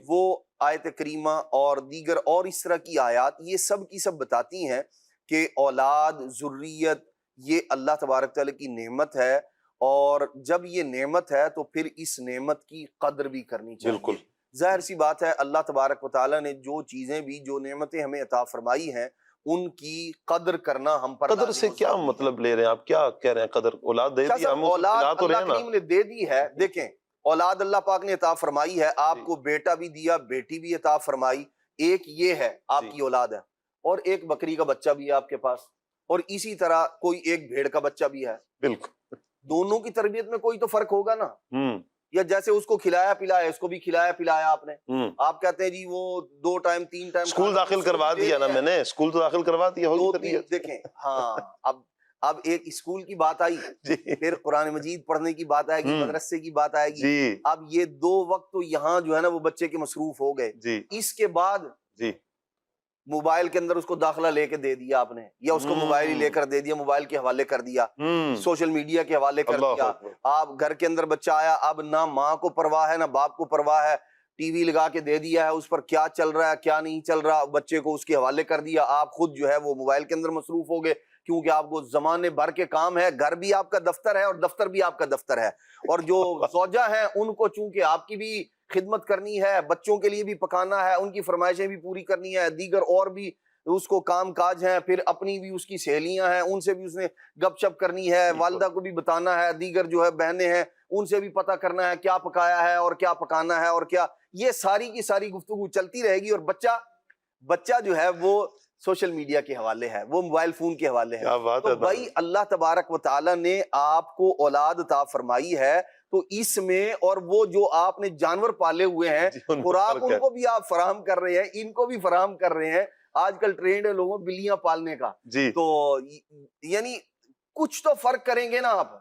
وہ آیت کریمہ اور دیگر اور اس طرح کی آیات، یہ سب کی سب بتاتی ہیں کہ اولاد، ذریت، یہ اللہ تبارک تعالیٰ کی نعمت ہے، اور جب یہ نعمت ہے تو پھر اس نعمت کی قدر بھی کرنی چاہیے۔ بالکل ظاہر سی بات ہے، اللہ تبارک و تعالیٰ نے جو چیزیں بھی، جو نعمتیں ہمیں عطا فرمائی ہیں، ان کی قدر کرنا ہم پر قدر سے کیا مطلب لے رہے ہیں آپ؟ کیا کہہ رہے ہیں؟ قدر اولاد دے دی، ہم اولاد اللہ کریم نے دے دی ہے۔ دیکھیں، اولاد اللہ پاک نے عطا فرمائی ہے، آپ کو بیٹا بھی دیا، بیٹی بھی عطا فرمائی، ایک یہ ہے آپ کی اولاد ہے، اور ایک بکری کا بچہ بھی ہے آپ کے پاس، اور اسی طرح کوئی ایک بھیڑ کا بچہ بھی ہے۔ بالکل، دونوں کی تربیت میں کوئی تو فرق ہوگا نا، یا جیسے اس کو کھلایا پلایا، اس کو بھی کھلایا پلایا آپ نے، آپ کہتے ہیں جی وہ 2 ٹائم 3 ٹائم اسکول داخل کروا دیا نا میں نے، اسکول تو داخل کروا دیا ہوگی۔ دیکھیں ہاں، اب ایک اسکول کی بات آئی، پھر قرآن مجید پڑھنے کی بات آئے گی، مدرسے کی بات آئے گی، اب یہ 2 وقت تو یہاں جو ہے نا وہ بچے کے مصروف ہو گئے۔ اس کے بعد موبائل کے اندر اس کو داخلہ لے کے دے دیا آپ نے، یا اس کو موبائل ہی لے کر دے دیا، موبائل کے حوالے کر دیا، سوشل میڈیا کے حوالے کر دیا۔ آپ گھر کے اندر بچہ آیا، اب نہ ماں کو پرواہ ہے نہ باپ کو پرواہ ہے، ٹی وی لگا کے دے دیا ہے، اس پر کیا چل رہا ہے کیا نہیں چل رہا بچے کو اس کے حوالے کر دیا، آپ خود جو ہے وہ موبائل کے اندر مصروف ہو گئے، کیونکہ آپ کو زمانے بھر کے کام ہے، گھر بھی آپ کا دفتر ہے اور دفتر بھی آپ کا دفتر ہے، اور جو زوجہ ہیں ان کو چونکہ آپ کی بھی خدمت کرنی ہے، بچوں کے لیے بھی پکانا ہے، ان کی فرمائشیں بھی پوری کرنی ہے، دیگر اور بھی اس کو کام کاج ہیں، پھر اپنی بھی اس کی سہیلیاں ہیں ان سے بھی اس نے گپ شپ کرنی ہے، والدہ کو بھی بتانا ہے، دیگر جو ہے بہنیں ہیں ان سے بھی پتہ کرنا ہے کیا پکایا ہے اور کیا پکانا ہے اور کیا، یہ ساری کی ساری گفتگو چلتی رہے گی، اور بچہ جو ہے وہ سوشل میڈیا کے حوالے ہے، وہ موبائل فون کے حوالے ہے۔ تو بھائی اللہ تبارک و تعالی نے آپ کو اولاد عطا فرمائی ہے، تو اس میں اور وہ جو آپ نے جانور پالے ہوئے ہیں خوراک ان کو بھی آپ فراہم کر رہے ہیں، ان کو بھی فراہم کر رہے ہیں، آج کل ٹرینڈ ہے لوگوں بلیاں پالنے کا، تو یعنی کچھ تو فرق کریں گے نا آپ۔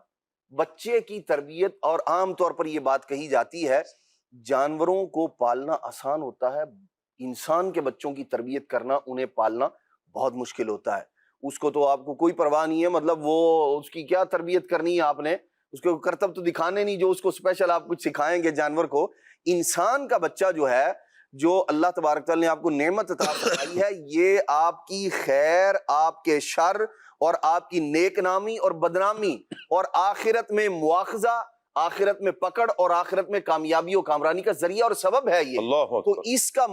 بچے کی تربیت، اور عام طور پر یہ بات کہی جاتی ہے جانوروں کو پالنا آسان ہوتا ہے، انسان کے بچوں کی تربیت کرنا انہیں پالنا بہت مشکل ہوتا ہے۔ اس کو تو آپ کو کوئی پرواہ نہیں ہے، مطلب وہ اس کی کیا تربیت کرنی ہے آپ نے، اس کو کرتب تو دکھانے نہیں جو اس کو اسپیشل آپ کچھ سکھائیں گے جانور کو۔ انسان کا بچہ جو ہے، جو اللہ تبارک تعالیٰ نے آپ کو نعمت عطا فرمائی ہے، یہ آپ کی خیر، آپ کے شر اور آپ کی نیک نامی اور بدنامی اور آخرت میں مواخذہ، آخرت میں پکڑ اور آخرت میں کامیابی و کامرانی کا ذریعہ اور سبب ہے یہ۔ تو اس کا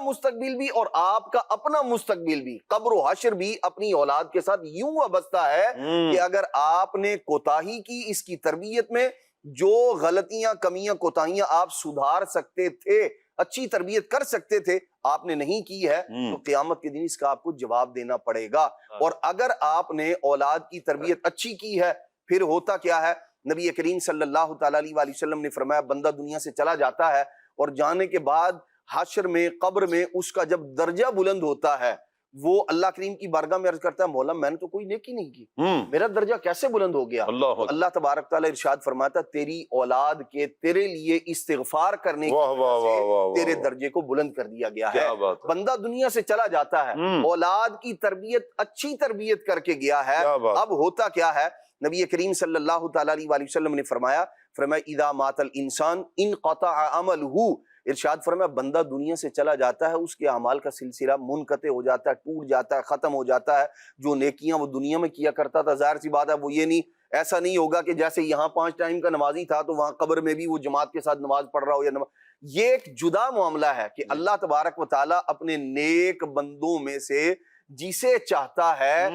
مستقبل بھی اور آپ کا اپنا مستقبل بھی، قبر و حشر بھی اپنی اولاد کے ساتھ یوں وابستہ ہے کہ اگر آپ نے کوتاہی کی اس کی تربیت میں، جو غلطیاں کمیاں کوتاہیاں آپ سدھار سکتے تھے، اچھی تربیت کر سکتے تھے، آپ نے نہیں کی ہے، تو قیامت کے دن اس کا آپ کو جواب دینا پڑے گا۔ اور اگر آپ نے اولاد کی تربیت اچھی کی ہے، پھر ہوتا کیا ہے، نبی کریم صلی اللہ تعالیٰ علیہ وآلہ وسلم نے فرمایا بندہ دنیا سے چلا جاتا ہے اور جانے کے بعد حشر میں، قبر میں اس کا جب درجہ بلند ہوتا ہے، وہ اللہ کریم کی بارگاہ میں عرض کرتا ہے مولا میں نے تو کوئی نیکی نہیں کی، میرا درجہ کیسے بلند ہو گیا؟ تو اللہ تبارک تعالیٰ ارشاد فرماتا تیری اولاد کے تیرے لیے استغفار کرنے کی وجہ سے تیرے درجے کو بلند کر دیا گیا ہے۔ بندہ دنیا سے چلا جاتا ہے، اولاد کی تربیت اچھی تربیت کر کے گیا ہے، اب ہوتا کیا ہے، نبی کریم صلی اللہ تعالیٰ علیہ وآلہ وسلم نے فرمایا اذا مات الانسان انقطع عملہ، ارشاد فرمایا بندہ دنیا سے چلا جاتا ہے، اس کے اعمال کا سلسلہ منقطع ہو جاتا ہے، ٹوٹ جاتا ہے، ختم ہو جاتا ہے۔ جو نیکیاں وہ دنیا میں کیا کرتا تھا، ظاہر سی بات ہے وہ یہ نہیں، ایسا نہیں ہوگا کہ جیسے یہاں 5 ٹائم کا نمازی تھا تو وہاں قبر میں بھی وہ جماعت کے ساتھ نماز پڑھ رہا ہو، یا یہ ایک جدا معاملہ ہے کہ اللہ تبارک و تعالیٰ اپنے نیک بندوں میں سے جسے چاہتا ہے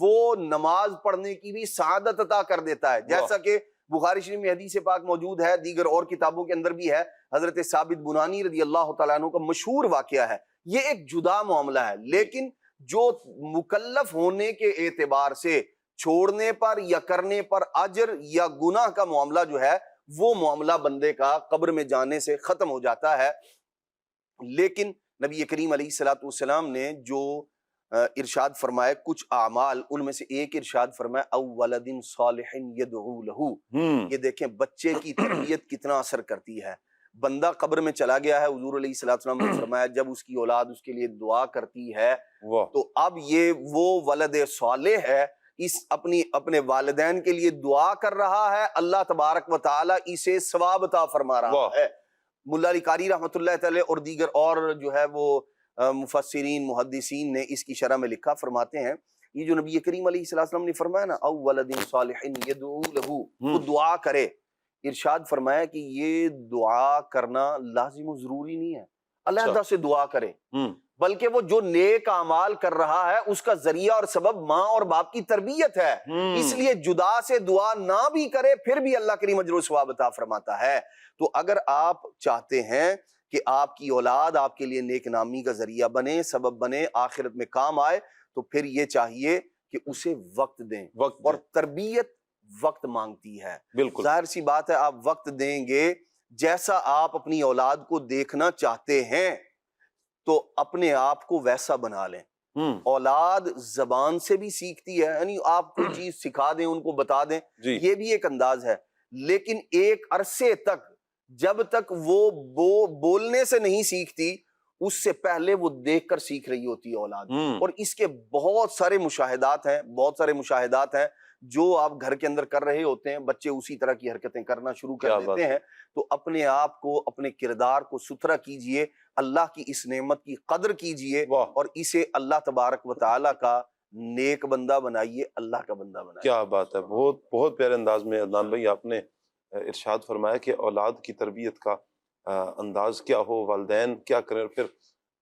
وہ نماز پڑھنے کی بھی سعادت عطا کر دیتا ہے، جیسا کہ بخاری شریف میں حدیث پاک موجود ہے، دیگر اور کتابوں کے اندر بھی ہے، حضرت ثابت بنانی رضی اللہ تعالیٰ عنہ کا مشہور واقعہ ہے۔ یہ ایک جدا معاملہ ہے، لیکن جو مکلف ہونے کے اعتبار سے چھوڑنے پر یا کرنے پر اجر یا گناہ کا معاملہ جو ہے، وہ معاملہ بندے کا قبر میں جانے سے ختم ہو جاتا ہے۔ لیکن نبی کریم علیہ الصلوۃ والسلام نے جو ارشاد فرمائے کچھ اعمال، ان میں سے ایک ارشاد فرمائے او ولد صالح یدعو لہ، یہ دیکھیں بچے کی تربیت کتنا اثر کرتی ہے۔ بندہ قبر میں چلا گیا ہے، حضور علیہ الصلوۃ والسلام نے فرمایا جب اس کی اولاد اس کے لیے دعا کرتی ہے تو اب یہ وہ ولد صالح ہے، اس اپنے والدین کے لیے دعا کر رہا ہے، اللہ تبارک و تعالی اسے ثواب عطا فرما رہا ہے۔ ملا علی قاری رحمۃ اللہ تعالی اور دیگر اور جو ہے وہ مفسرین محدثین نے اس کی شرح میں لکھا، فرماتے ہیں یہ جو نبی کریم علیہ الصلوۃ والسلام نے فرمایا نا او ولد صالح یدعو لہ، وہ دعا کرے، ارشاد فرمایا کہ یہ دعا کرنا لازم و ضروری نہیں ہے علیحدہ سے دعا کرے، بلکہ وہ جو نیک اعمال کر رہا ہے اس کا ذریعہ اور سبب ماں اور باپ کی تربیت ہے، اس لیے جدا سے دعا نہ بھی کرے پھر بھی اللہ کریم اجر و ثواب عطا فرماتا ہے۔ تو اگر آپ چاہتے ہیں کہ آپ کی اولاد آپ کے لیے نیک نامی کا ذریعہ بنے، سبب بنے، آخرت میں کام آئے، تو پھر یہ چاہیے کہ اسے وقت دیں، اور تربیت وقت مانگتی ہے۔ بالکل ظاہر سی بات ہے، آپ وقت دیں گے، جیسا آپ اپنی اولاد کو دیکھنا چاہتے ہیں تو اپنے آپ کو ویسا بنا لیں۔ اولاد زبان سے بھی سیکھتی ہے، یعنی آپ کوئی چیز سکھا دیں، ان کو بتا دیں، یہ بھی ایک انداز ہے، لیکن ایک عرصے تک جب تک وہ بولنے سے نہیں سیکھتی، اس سے پہلے وہ دیکھ کر سیکھ رہی ہوتی ہے اولاد. ہوں، اور اس کے بہت سارے مشاہدات ہیں جو آپ گھر کے اندر کر رہے ہوتے ہیں، بچے اسی طرح کی حرکتیں کرنا شروع کیا کر بات دیتے ہیں. تو اپنے آپ کو، اپنے کردار کو ستھرا کیجئے، اللہ کی اس نعمت کی قدر کیجئے واہ، اور اسے اللہ تبارک و تعالیٰ کا نیک بندہ بنائیے، اللہ کا بندہ بنائیے. کیا بات ہے. بہت بہت پیارے انداز میں عدنان بھائی آپ نے ارشاد فرمایا کہ اولاد کی تربیت کا انداز کیا ہو، والدین کیا کریں. اور پھر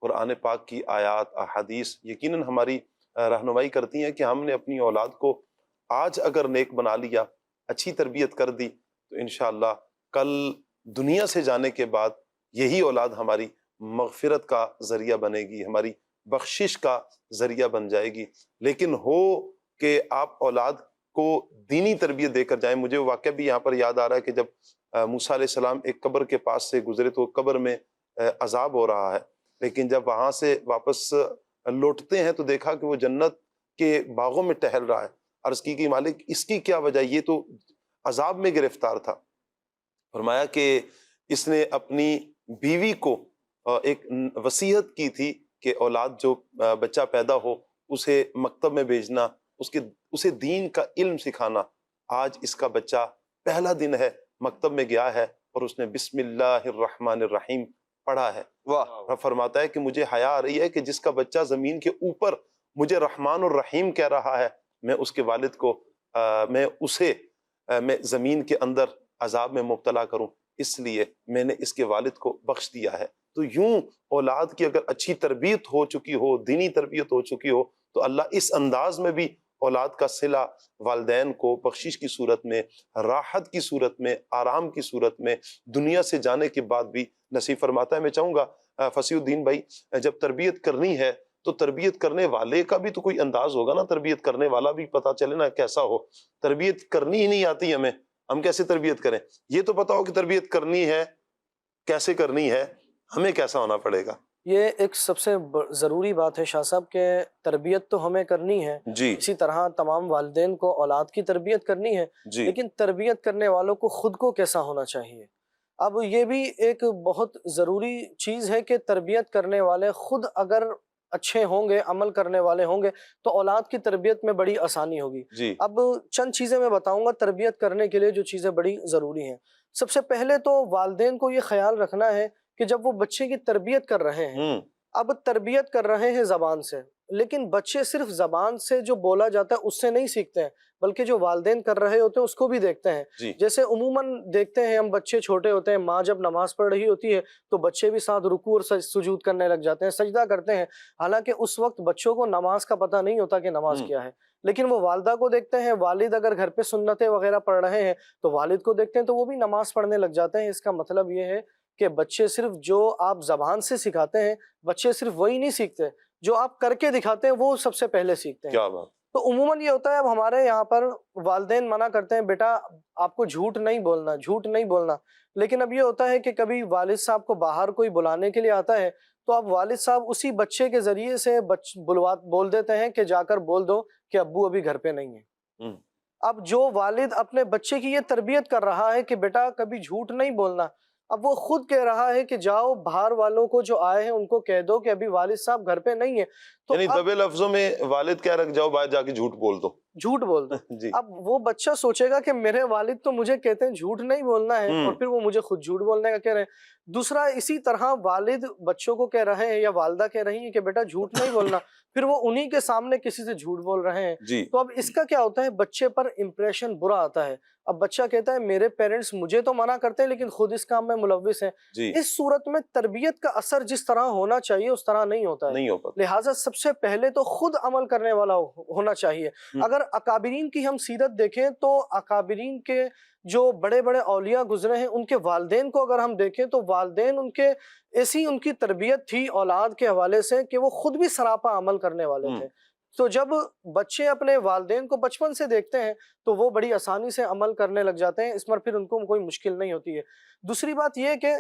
قرآن پاک کی آیات، احادیث یقیناً ہماری رہنمائی کرتی ہیں کہ ہم نے اپنی اولاد کو آج اگر نیک بنا لیا، اچھی تربیت کر دی، تو انشاءاللہ کل دنیا سے جانے کے بعد یہی اولاد ہماری مغفرت کا ذریعہ بنے گی، ہماری بخشش کا ذریعہ بن جائے گی. لیکن ہو کہ آپ اولاد کو دینی تربیت دے کر جائیں. مجھے واقعہ بھی یہاں پر یاد آ رہا ہے کہ جب موسیٰ علیہ السلام ایک قبر کے پاس سے گزرے تو قبر میں عذاب ہو رہا ہے، لیکن جب وہاں سے واپس لوٹتے ہیں تو دیکھا کہ وہ جنت کے باغوں میں ٹہل رہا ہے. عرض کی کہ مالک اس کی کیا وجہ، یہ تو عذاب میں گرفتار تھا. فرمایا کہ اس نے اپنی بیوی کو ایک وصیت کی تھی کہ اولاد جو بچہ پیدا ہو اسے مکتب میں بھیجنا، اسے دین کا علم سکھانا. آج اس کا بچہ پہلا دن ہے، مکتب میں گیا ہے اور اس نے بسم اللہ الرحمن الرحیم پڑھا ہے. واہ، فرماتا ہے کہ مجھے حیا آ رہی ہے کہ جس کا بچہ زمین کے اوپر مجھے رحمان الرحیم کہہ رہا ہے، میں اس کے والد کو میں زمین کے اندر عذاب میں مبتلا کروں، اس لیے میں نے اس کے والد کو بخش دیا ہے. تو یوں اولاد کی اگر اچھی تربیت ہو چکی ہو، دینی تربیت ہو چکی ہو، تو اللہ اس انداز میں بھی اولاد کا صلہ والدین کو بخشش کی صورت میں، راحت کی صورت میں، آرام کی صورت میں، دنیا سے جانے کے بعد بھی نصیب فرماتا ہے. میں چاہوں گا فصیح الدین بھائی، جب تربیت کرنی ہے تو تربیت کرنے والے کا بھی تو کوئی انداز ہوگا نا، تربیت کرنے والا بھی پتا چلے نا کیسا ہو. تربیت کرنی ہی نہیں آتی ہم کیسے تربیت کریں؟ یہ تو پتا ہو کہ تربیت کرنی ہے، کیسے کرنی ہے، ہمیں کیسا ہونا پڑے گا. یہ ایک سب سے ضروری بات ہے شاہ صاحب کہ تربیت تو ہمیں کرنی ہے، جی اسی طرح تمام والدین کو اولاد کی تربیت کرنی ہے، جی لیکن تربیت کرنے والوں کو خود کو کیسا ہونا چاہیے. اب یہ بھی ایک بہت ضروری چیز ہے کہ تربیت کرنے والے خود اگر اچھے ہوں گے، عمل کرنے والے ہوں گے، تو اولاد کی تربیت میں بڑی آسانی ہوگی. جی اب چند چیزیں میں بتاؤں گا تربیت کرنے کے لیے جو چیزیں بڑی ضروری ہیں. سب سے پہلے تو والدین کو یہ خیال رکھنا ہے کہ جب وہ بچے کی تربیت کر رہے ہیں، ہوں اب تربیت کر رہے ہیں زبان سے، لیکن بچے صرف زبان سے جو بولا جاتا ہے اس سے نہیں سیکھتے ہیں، بلکہ جو والدین کر رہے ہوتے ہیں اس کو بھی دیکھتے ہیں. جی جیسے عموماً دیکھتے ہیں ہم، بچے چھوٹے ہوتے ہیں، ماں جب نماز پڑھ رہی ہوتی ہے تو بچے بھی ساتھ رکوع اور سجود کرنے لگ جاتے ہیں، سجدہ کرتے ہیں، حالانکہ اس وقت بچوں کو نماز کا پتہ نہیں ہوتا کہ نماز کیا ہے. لیکن وہ والدہ کو دیکھتے ہیں، والد اگر گھر پہ سنتیں وغیرہ پڑھ رہے ہیں تو والد کو دیکھتے ہیں تو وہ بھی نماز پڑھنے لگ جاتے ہیں. اس کا مطلب یہ ہے کہ بچے صرف جو آپ زبان سے سکھاتے ہیں، بچے صرف وہی نہیں سیکھتے، جو آپ کر کے دکھاتے ہیں وہ سب سے پہلے سیکھتے ہیں. کیا بات. تو عموماً یہ ہوتا ہے، اب ہمارے یہاں پر والدین منع کرتے ہیں بیٹا آپ کو جھوٹ نہیں بولنا، جھوٹ نہیں بولنا. لیکن اب یہ ہوتا ہے کہ کبھی والد صاحب کو باہر کوئی بلانے کے لیے آتا ہے تو اب والد صاحب اسی بچے کے ذریعے سے بول دیتے ہیں کہ جا کر بول دو کہ ابو ابھی گھر پہ نہیں ہے. اب جو والد اپنے بچے کی یہ تربیت کر رہا ہے کہ بیٹا کبھی جھوٹ نہیں بولنا، اب وہ خود کہہ رہا ہے کہ جاؤ باہر والوں کو جو آئے ہیں ان کو کہہ دو کہ ابھی والد صاحب گھر پہ نہیں ہے. تو یعنی دبے لفظوں میں والد کہہ رکھ جاؤ باہر جا کے جھوٹ بول دو، جھوٹ بول دو. جی اب وہ بچہ سوچے گا کہ میرے والد تو مجھے کہتے ہیں جھوٹ نہیں بولنا ہے، اور پھر وہ مجھے خود جھوٹ بولنے کا کہہ رہے ہیں. دوسرا، اسی طرح والد بچوں کو کہہ رہے ہیں یا والدہ کہہ رہی ہیں کہ بیٹا جھوٹ نہیں بولنا، پھر وہ انہی کے سامنے کسی سے جھوٹ بول رہے ہیں. جی تو اب اس کا کیا ہوتا ہے، بچے پر امپریشن برا آتا ہے. اب بچہ کہتا ہے میرے پیرنٹس مجھے تو منع کرتے ہیں لیکن خود اس کام میں ملوث ہیں. جی اس صورت میں تربیت کا اثر جس طرح ہونا چاہیے اس طرح نہیں ہوتا ہے. نہیں ہو پاتا. لہٰذا سب سے پہلے تو خود عمل کرنے والا ہونا چاہیے. اگر اکابرین کی ہم سیرت دیکھیں تو اکابرین کے جو بڑے بڑے اولیاء گزرے ہیں ان کے والدین کو اگر ہم دیکھیں تو والدین ان کے ایسی ان کی تربیت تھی اولاد کے حوالے سے کہ وہ خود بھی سراپا عمل کرنے والے تھے. تو جب بچے اپنے والدین کو بچپن سے دیکھتے ہیں تو وہ بڑی آسانی سے عمل کرنے لگ جاتے ہیں، اس پر پھر ان کو کوئی مشکل نہیں ہوتی ہے. دوسری بات یہ کہ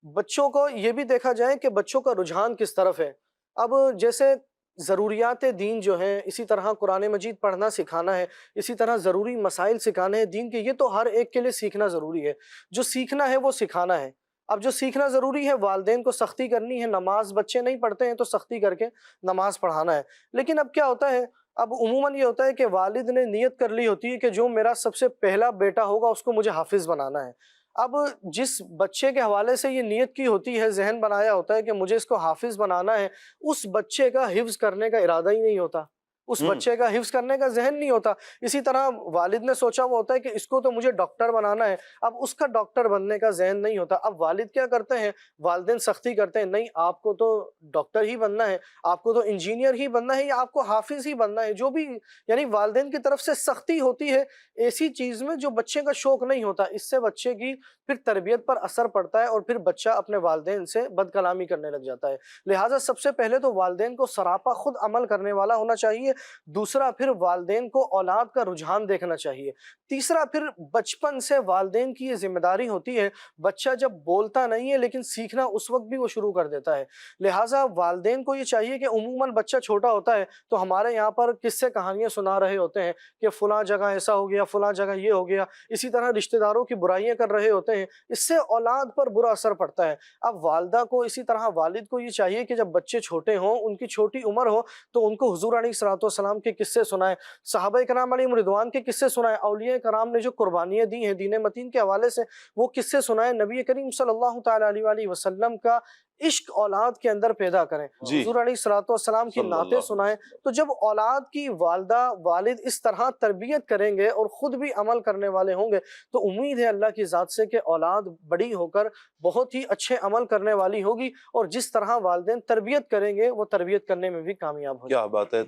بچوں کو یہ بھی دیکھا جائے کہ بچوں کا رجحان کس طرف ہے. اب جیسے ضروریات دین جو ہیں، اسی طرح قرآن مجید پڑھنا سکھانا ہے، اسی طرح ضروری مسائل سکھانے ہیں دین کے، یہ تو ہر ایک کے لیے سیکھنا ضروری ہے. جو سیکھنا ہے وہ سکھانا ہے. اب جو سیکھنا ضروری ہے، والدین کو سختی کرنی ہے، نماز بچے نہیں پڑھتے ہیں تو سختی کر کے نماز پڑھانا ہے۔ لیکن اب کیا ہوتا ہے، اب عموماً یہ ہوتا ہے کہ والد نے نیت کر لی ہوتی ہے کہ جو میرا سب سے پہلا بیٹا ہوگا اس کو مجھے حافظ بنانا ہے۔ اب جس بچے کے حوالے سے یہ نیت کی ہوتی ہے، ذہن بنایا ہوتا ہے کہ مجھے اس کو حافظ بنانا ہے، اس بچے کا حفظ کرنے کا ارادہ ہی نہیں ہوتا، اس بچے کا حفظ کرنے کا ذہن نہیں ہوتا۔ اسی طرح والد نے سوچا ہوا ہوتا ہے کہ اس کو تو مجھے ڈاکٹر بنانا ہے، اب اس کا ڈاکٹر بننے کا ذہن نہیں ہوتا۔ اب والد کیا کرتے ہیں، والدین سختی کرتے ہیں، نہیں آپ کو تو ڈاکٹر ہی بننا ہے، آپ کو تو انجینئر ہی بننا ہے، یا آپ کو حافظ ہی بننا ہے، جو بھی یعنی والدین کی طرف سے سختی ہوتی ہے ایسی چیز میں جو بچے کا شوق نہیں ہوتا۔ اس سے بچے کی پھر تربیت پر اثر پڑتا ہے اور پھر بچہ اپنے والدین سے بد کلامی کرنے لگ جاتا ہے۔ لہٰذا سب سے پہلے تو والدین کو سراپا خود عمل کرنے والا ہونا چاہیے، دوسرا پھر والدین کو اولاد کا رجحان دیکھنا چاہیے، تیسرا پھر بچپن سے والدین کی یہ ذمہ داری ہوتی ہے، بچہ جب بولتا نہیں ہے لیکن سیکھنا اس وقت بھی وہ شروع کر دیتا ہے۔ لہٰذا والدین کو یہ چاہیے کہ عموماً بچہ چھوٹا ہوتا ہے تو ہمارے یہاں پر قصے کہانیاں سنا رہے ہوتے ہیں کہ فلاں جگہ ایسا ہو گیا، فلاں جگہ یہ ہو گیا، اسی طرح رشتہ داروں کی برائیاں کر رہے ہوتے ہیں، اس سے اولاد پر برا اثر پڑتا ہے۔ اب والدہ کو اسی طرح والد کو یہ چاہیے کہ جب بچے چھوٹے ہوں، ان کی چھوٹی عمر ہو، تو ان کو حضور علیہ الصلوۃ والسلام کے قصے سنائیں، صحابہ کرام علیہم رضوان کے قصے سنائیں، اولیاء کرام نے جو قربانیاں دی ہیں دین متین کے حوالے سے وہ قصے سنائیں، نبی کریم صلی اللہ تعالیٰ علیہ وآلہ وسلم کا عشق اولاد کے اندر پیدا کریں، جی حضور علیہ الصلوۃ والسلام کی صلی نعتیں اللہ سنائیں۔ تو جب اولاد کی والدہ والد اس طرح تربیت کریں گے اور خود بھی عمل کرنے والے ہوں گے تو امید ہے اللہ کی ذات سے کہ اولاد بڑی ہو کر بہت ہی اچھے عمل کرنے والی ہوگی، اور جس طرح والدین تربیت کریں گے وہ تربیت کرنے میں بھی کامیاب ہو جائیں کیا بات ہے،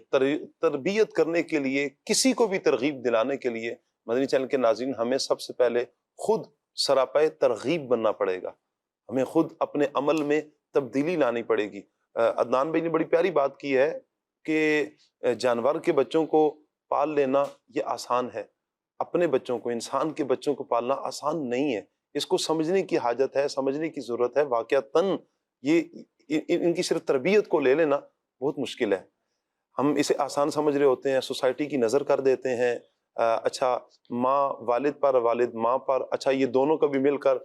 تربیت کرنے کے لیے، کسی کو بھی ترغیب دلانے کے لیے مدنی چینل کے ناظرین ہمیں سب سے پہلے خود سراپے ترغیب بننا پڑے گا، ہمیں خود اپنے عمل میں تبدیلی لانی پڑے گی۔ عدنان بھائی نے بڑی پیاری بات کی ہے کہ جانور کے بچوں کو پال لینا یہ آسان ہے، اپنے بچوں کو، انسان کے بچوں کو پالنا آسان نہیں ہے، اس کو سمجھنے کی حاجت ہے، سمجھنے کی ضرورت ہے۔ واقعتاً یہ ان کی صرف تربیت کو لے لینا بہت مشکل ہے، ہم اسے آسان سمجھ رہے ہوتے ہیں، سوسائٹی کی نظر کر دیتے ہیں، اچھا ماں والد پر، والد ماں پر، اچھا یہ دونوں کا بھی مل کر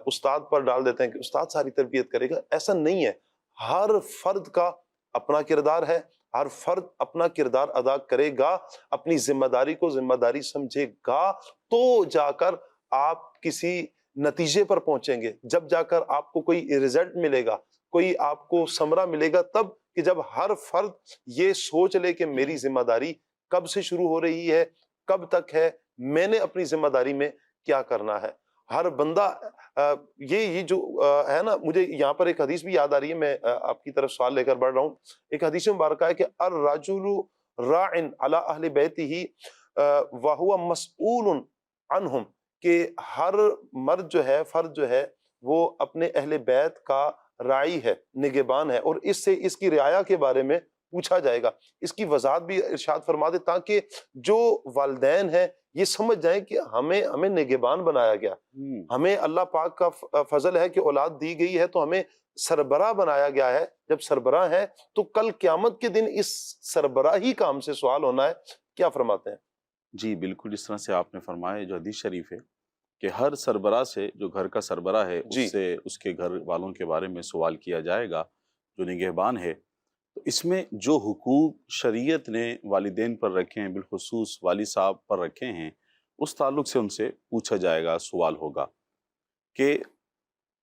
استاد پر ڈال دیتے ہیں کہ استاد ساری تربیت کرے گا۔ ایسا نہیں ہے، ہر فرد کا اپنا کردار ہے، ہر فرد اپنا کردار ادا کرے گا، اپنی ذمہ داری کو ذمہ داری سمجھے گا تو جا کر آپ کسی نتیجے پر پہنچیں گے، جب جا کر آپ کو کوئی رزلٹ ملے گا، کوئی آپ کو ثمرہ ملے گا، تب کہ جب ہر فرد یہ سوچ لے کہ میری ذمہ داری کب سے شروع ہو رہی ہے، کب تک ہے، میں نے اپنی ذمہ داری میں کیا کرنا ہے۔ ہر بندہ یہ جو ہے نا، مجھے یہاں پر ایک حدیث بھی یاد آ رہی ہے، میں آپ کی طرف سوال لے کر بڑھ رہا ہوں۔ ایک حدیث مبارکہ ہے کہ الرجل راع علی اہل بیتہ وہو مسئول عنہم، کہ ہر مرد جو ہے، فرد جو ہے، وہ اپنے اہل بیت کا راعی ہے، نگہبان ہے، اور اس سے اس کی رعایا کے بارے میں پوچھا جائے گا۔ اس کی وضاحت بھی ارشاد فرما دے تاکہ جو والدین ہیں یہ سمجھ جائیں کہ ہمیں نگہبان بنایا گیا، ہمیں اللہ پاک کا فضل ہے کہ اولاد دی گئی ہے تو ہمیں سربراہ بنایا گیا ہے۔ جب سربراہ ہے تو کل قیامت کے دن اس سربراہی کام سے سوال ہونا ہے۔ کیا فرماتے ہیں؟ جی بالکل اس طرح سے آپ نے فرمایا، جو حدیث شریف ہے کہ ہر سربراہ سے، جو گھر کا سربراہ ہے، جی اس سے اس کے گھر والوں کے بارے میں سوال کیا جائے گا، جو نگہبان ہے۔ تو اس میں جو حقوق شریعت نے والدین پر رکھے ہیں، بالخصوص والد صاحب پر رکھے ہیں، اس تعلق سے ان سے پوچھا جائے گا، سوال ہوگا کہ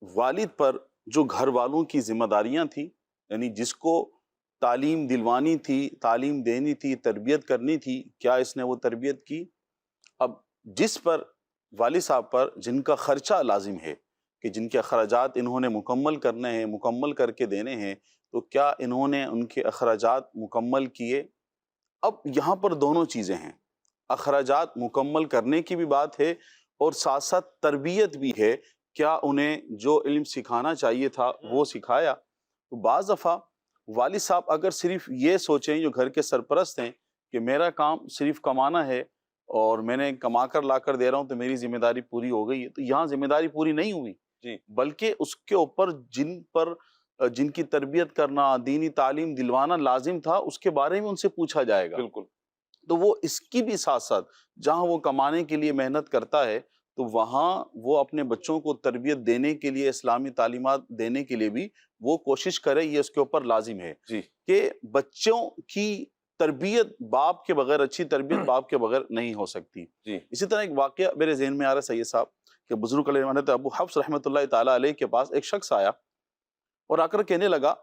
والد پر جو گھر والوں کی ذمہ داریاں تھیں، یعنی جس کو تعلیم دلوانی تھی، تعلیم دینی تھی، تربیت کرنی تھی، کیا اس نے وہ تربیت کی؟ اب جس پر والد صاحب پر جن کا خرچہ لازم ہے، کہ جن کے اخراجات انہوں نے مکمل کرنے ہیں، مکمل کر کے دینے ہیں، تو کیا انہوں نے ان کے اخراجات مکمل کیے؟ اب یہاں پر دونوں چیزیں ہیں، اخراجات مکمل کرنے کی بھی بات ہے اور ساتھ ساتھ تربیت بھی ہے، کیا انہیں جو علم سکھانا چاہیے تھا وہ سکھایا؟ تو بعض دفعہ والد صاحب اگر صرف یہ سوچیں، جو گھر کے سرپرست ہیں، کہ میرا کام صرف کمانا ہے اور میں نے کما کر لا کر دے رہا ہوں تو میری ذمہ داری پوری ہو گئی ہے، تو یہاں ذمہ داری پوری نہیں ہوئی، جی بلکہ اس کے اوپر جن کی تربیت کرنا، دینی تعلیم دلوانا لازم تھا، اس کے بارے میں ان سے پوچھا جائے گا۔ بالکل۔ تو وہ اس کی بھی ساتھ ساتھ جہاں وہ کمانے کے لیے محنت کرتا ہے تو وہاں وہ اپنے بچوں کو تربیت دینے کے لیے، اسلامی تعلیمات دینے کے لیے بھی وہ کوشش کرے، یہ اس کے اوپر لازم ہے جی کہ بچوں کی تربیت باپ کے بغیر، اچھی تربیت باپ کے بغیر نہیں ہو سکتی. جی اسی طرح ایک واقعہ میرے ذہن میں آ رہا ہے سید صاحب کہ بزرگ علیہ رحمت ابو حفص رحمۃ اللہ تعالیٰ علیہ کے پاس ایک شخص آیا اور آ کر کہنے لگا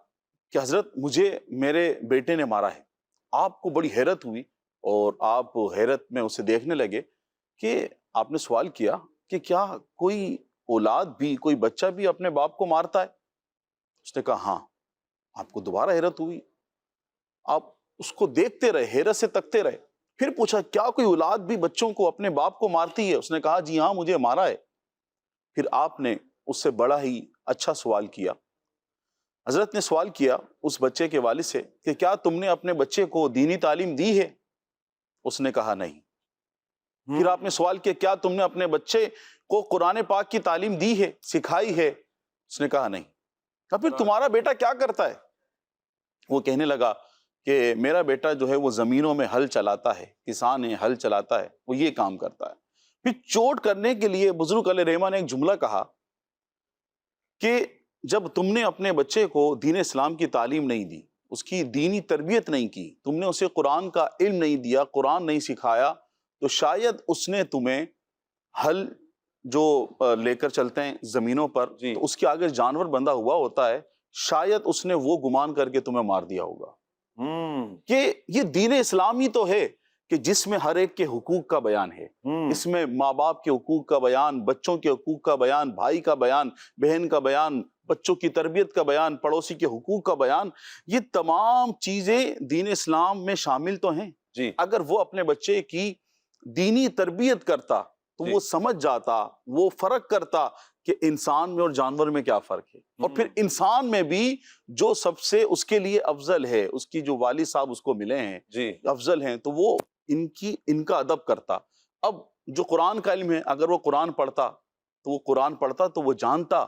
کہ حضرت مجھے میرے بیٹے نے مارا ہے. آپ کو بڑی حیرت ہوئی اور آپ حیرت میں اسے دیکھنے لگے کہ آپ نے سوال کیا کہ کیا کوئی اولاد بھی، کوئی بچہ بھی اپنے باپ کو مارتا ہے؟ اس نے کہا ہاں. آپ کو دوبارہ حیرت ہوئی، آپ اس کو دیکھتے رہے، حیرت سے تکتے رہے. پھر پوچھا کیا کوئی اولاد بھی بچوں کو، اپنے باپ کو مارتی ہے؟ اس نے کہا جی ہاں مجھے مارا ہے. پھر آپ نے اس سے بڑا ہی اچھا سوال کیا. حضرت نے سوال کیا اس بچے کے والد سے کہ کیا تم نے اپنے بچے کو دینی تعلیم دی ہے؟ اس نے کہا نہیں. پھر آپ نے سوال کیا کیا تم نے اپنے بچے کو قرآن پاک کی تعلیم دی ہے، سکھائی ہے؟ اس نے کہا نہیں. کہا پھر تمہارا بیٹا کیا کرتا ہے؟ وہ کہنے لگا کہ میرا بیٹا جو ہے وہ زمینوں میں ہل چلاتا ہے، کسان ہے، ہل چلاتا ہے، وہ یہ کام کرتا ہے. پھر چوٹ کرنے کے لیے بزرگ علیہ رحمہ نے ایک جملہ کہا کہ جب تم نے اپنے بچے کو دین اسلام کی تعلیم نہیں دی، اس کی دینی تربیت نہیں کی، تم نے اسے قرآن کا علم نہیں دیا، قرآن نہیں سکھایا، تو شاید اس نے تمہیں ہل جو لے کر چلتے ہیں زمینوں پر، جی تو اس کے آگے جانور بندھا ہوا ہوتا ہے، شاید اس نے وہ گمان کر کے تمہیں مار دیا ہوگا. کہ یہ دین اسلامی تو ہے کہ جس میں ہر ایک کے حقوق کا بیان ہے، اس میں ماں باپ کے حقوق کا بیان، بچوں کے حقوق کا بیان، بھائی کا بیان، بہن کا بیان، بچوں کی تربیت کا بیان، پڑوسی کے حقوق کا بیان، یہ تمام چیزیں دین اسلام میں شامل تو ہیں. جی اگر وہ اپنے بچے کی دینی تربیت کرتا تو جی وہ سمجھ جاتا، وہ فرق کرتا کہ انسان میں اور جانور میں کیا فرق ہے. اور پھر انسان میں بھی جو سب سے اس کے لیے افضل ہے، اس کی جو والد صاحب اس کو ملے ہیں جی افضل ہیں، تو وہ ان کا ادب کرتا. اب جو قرآن کا علم ہے، اگر وہ قرآن پڑھتا تو وہ جانتا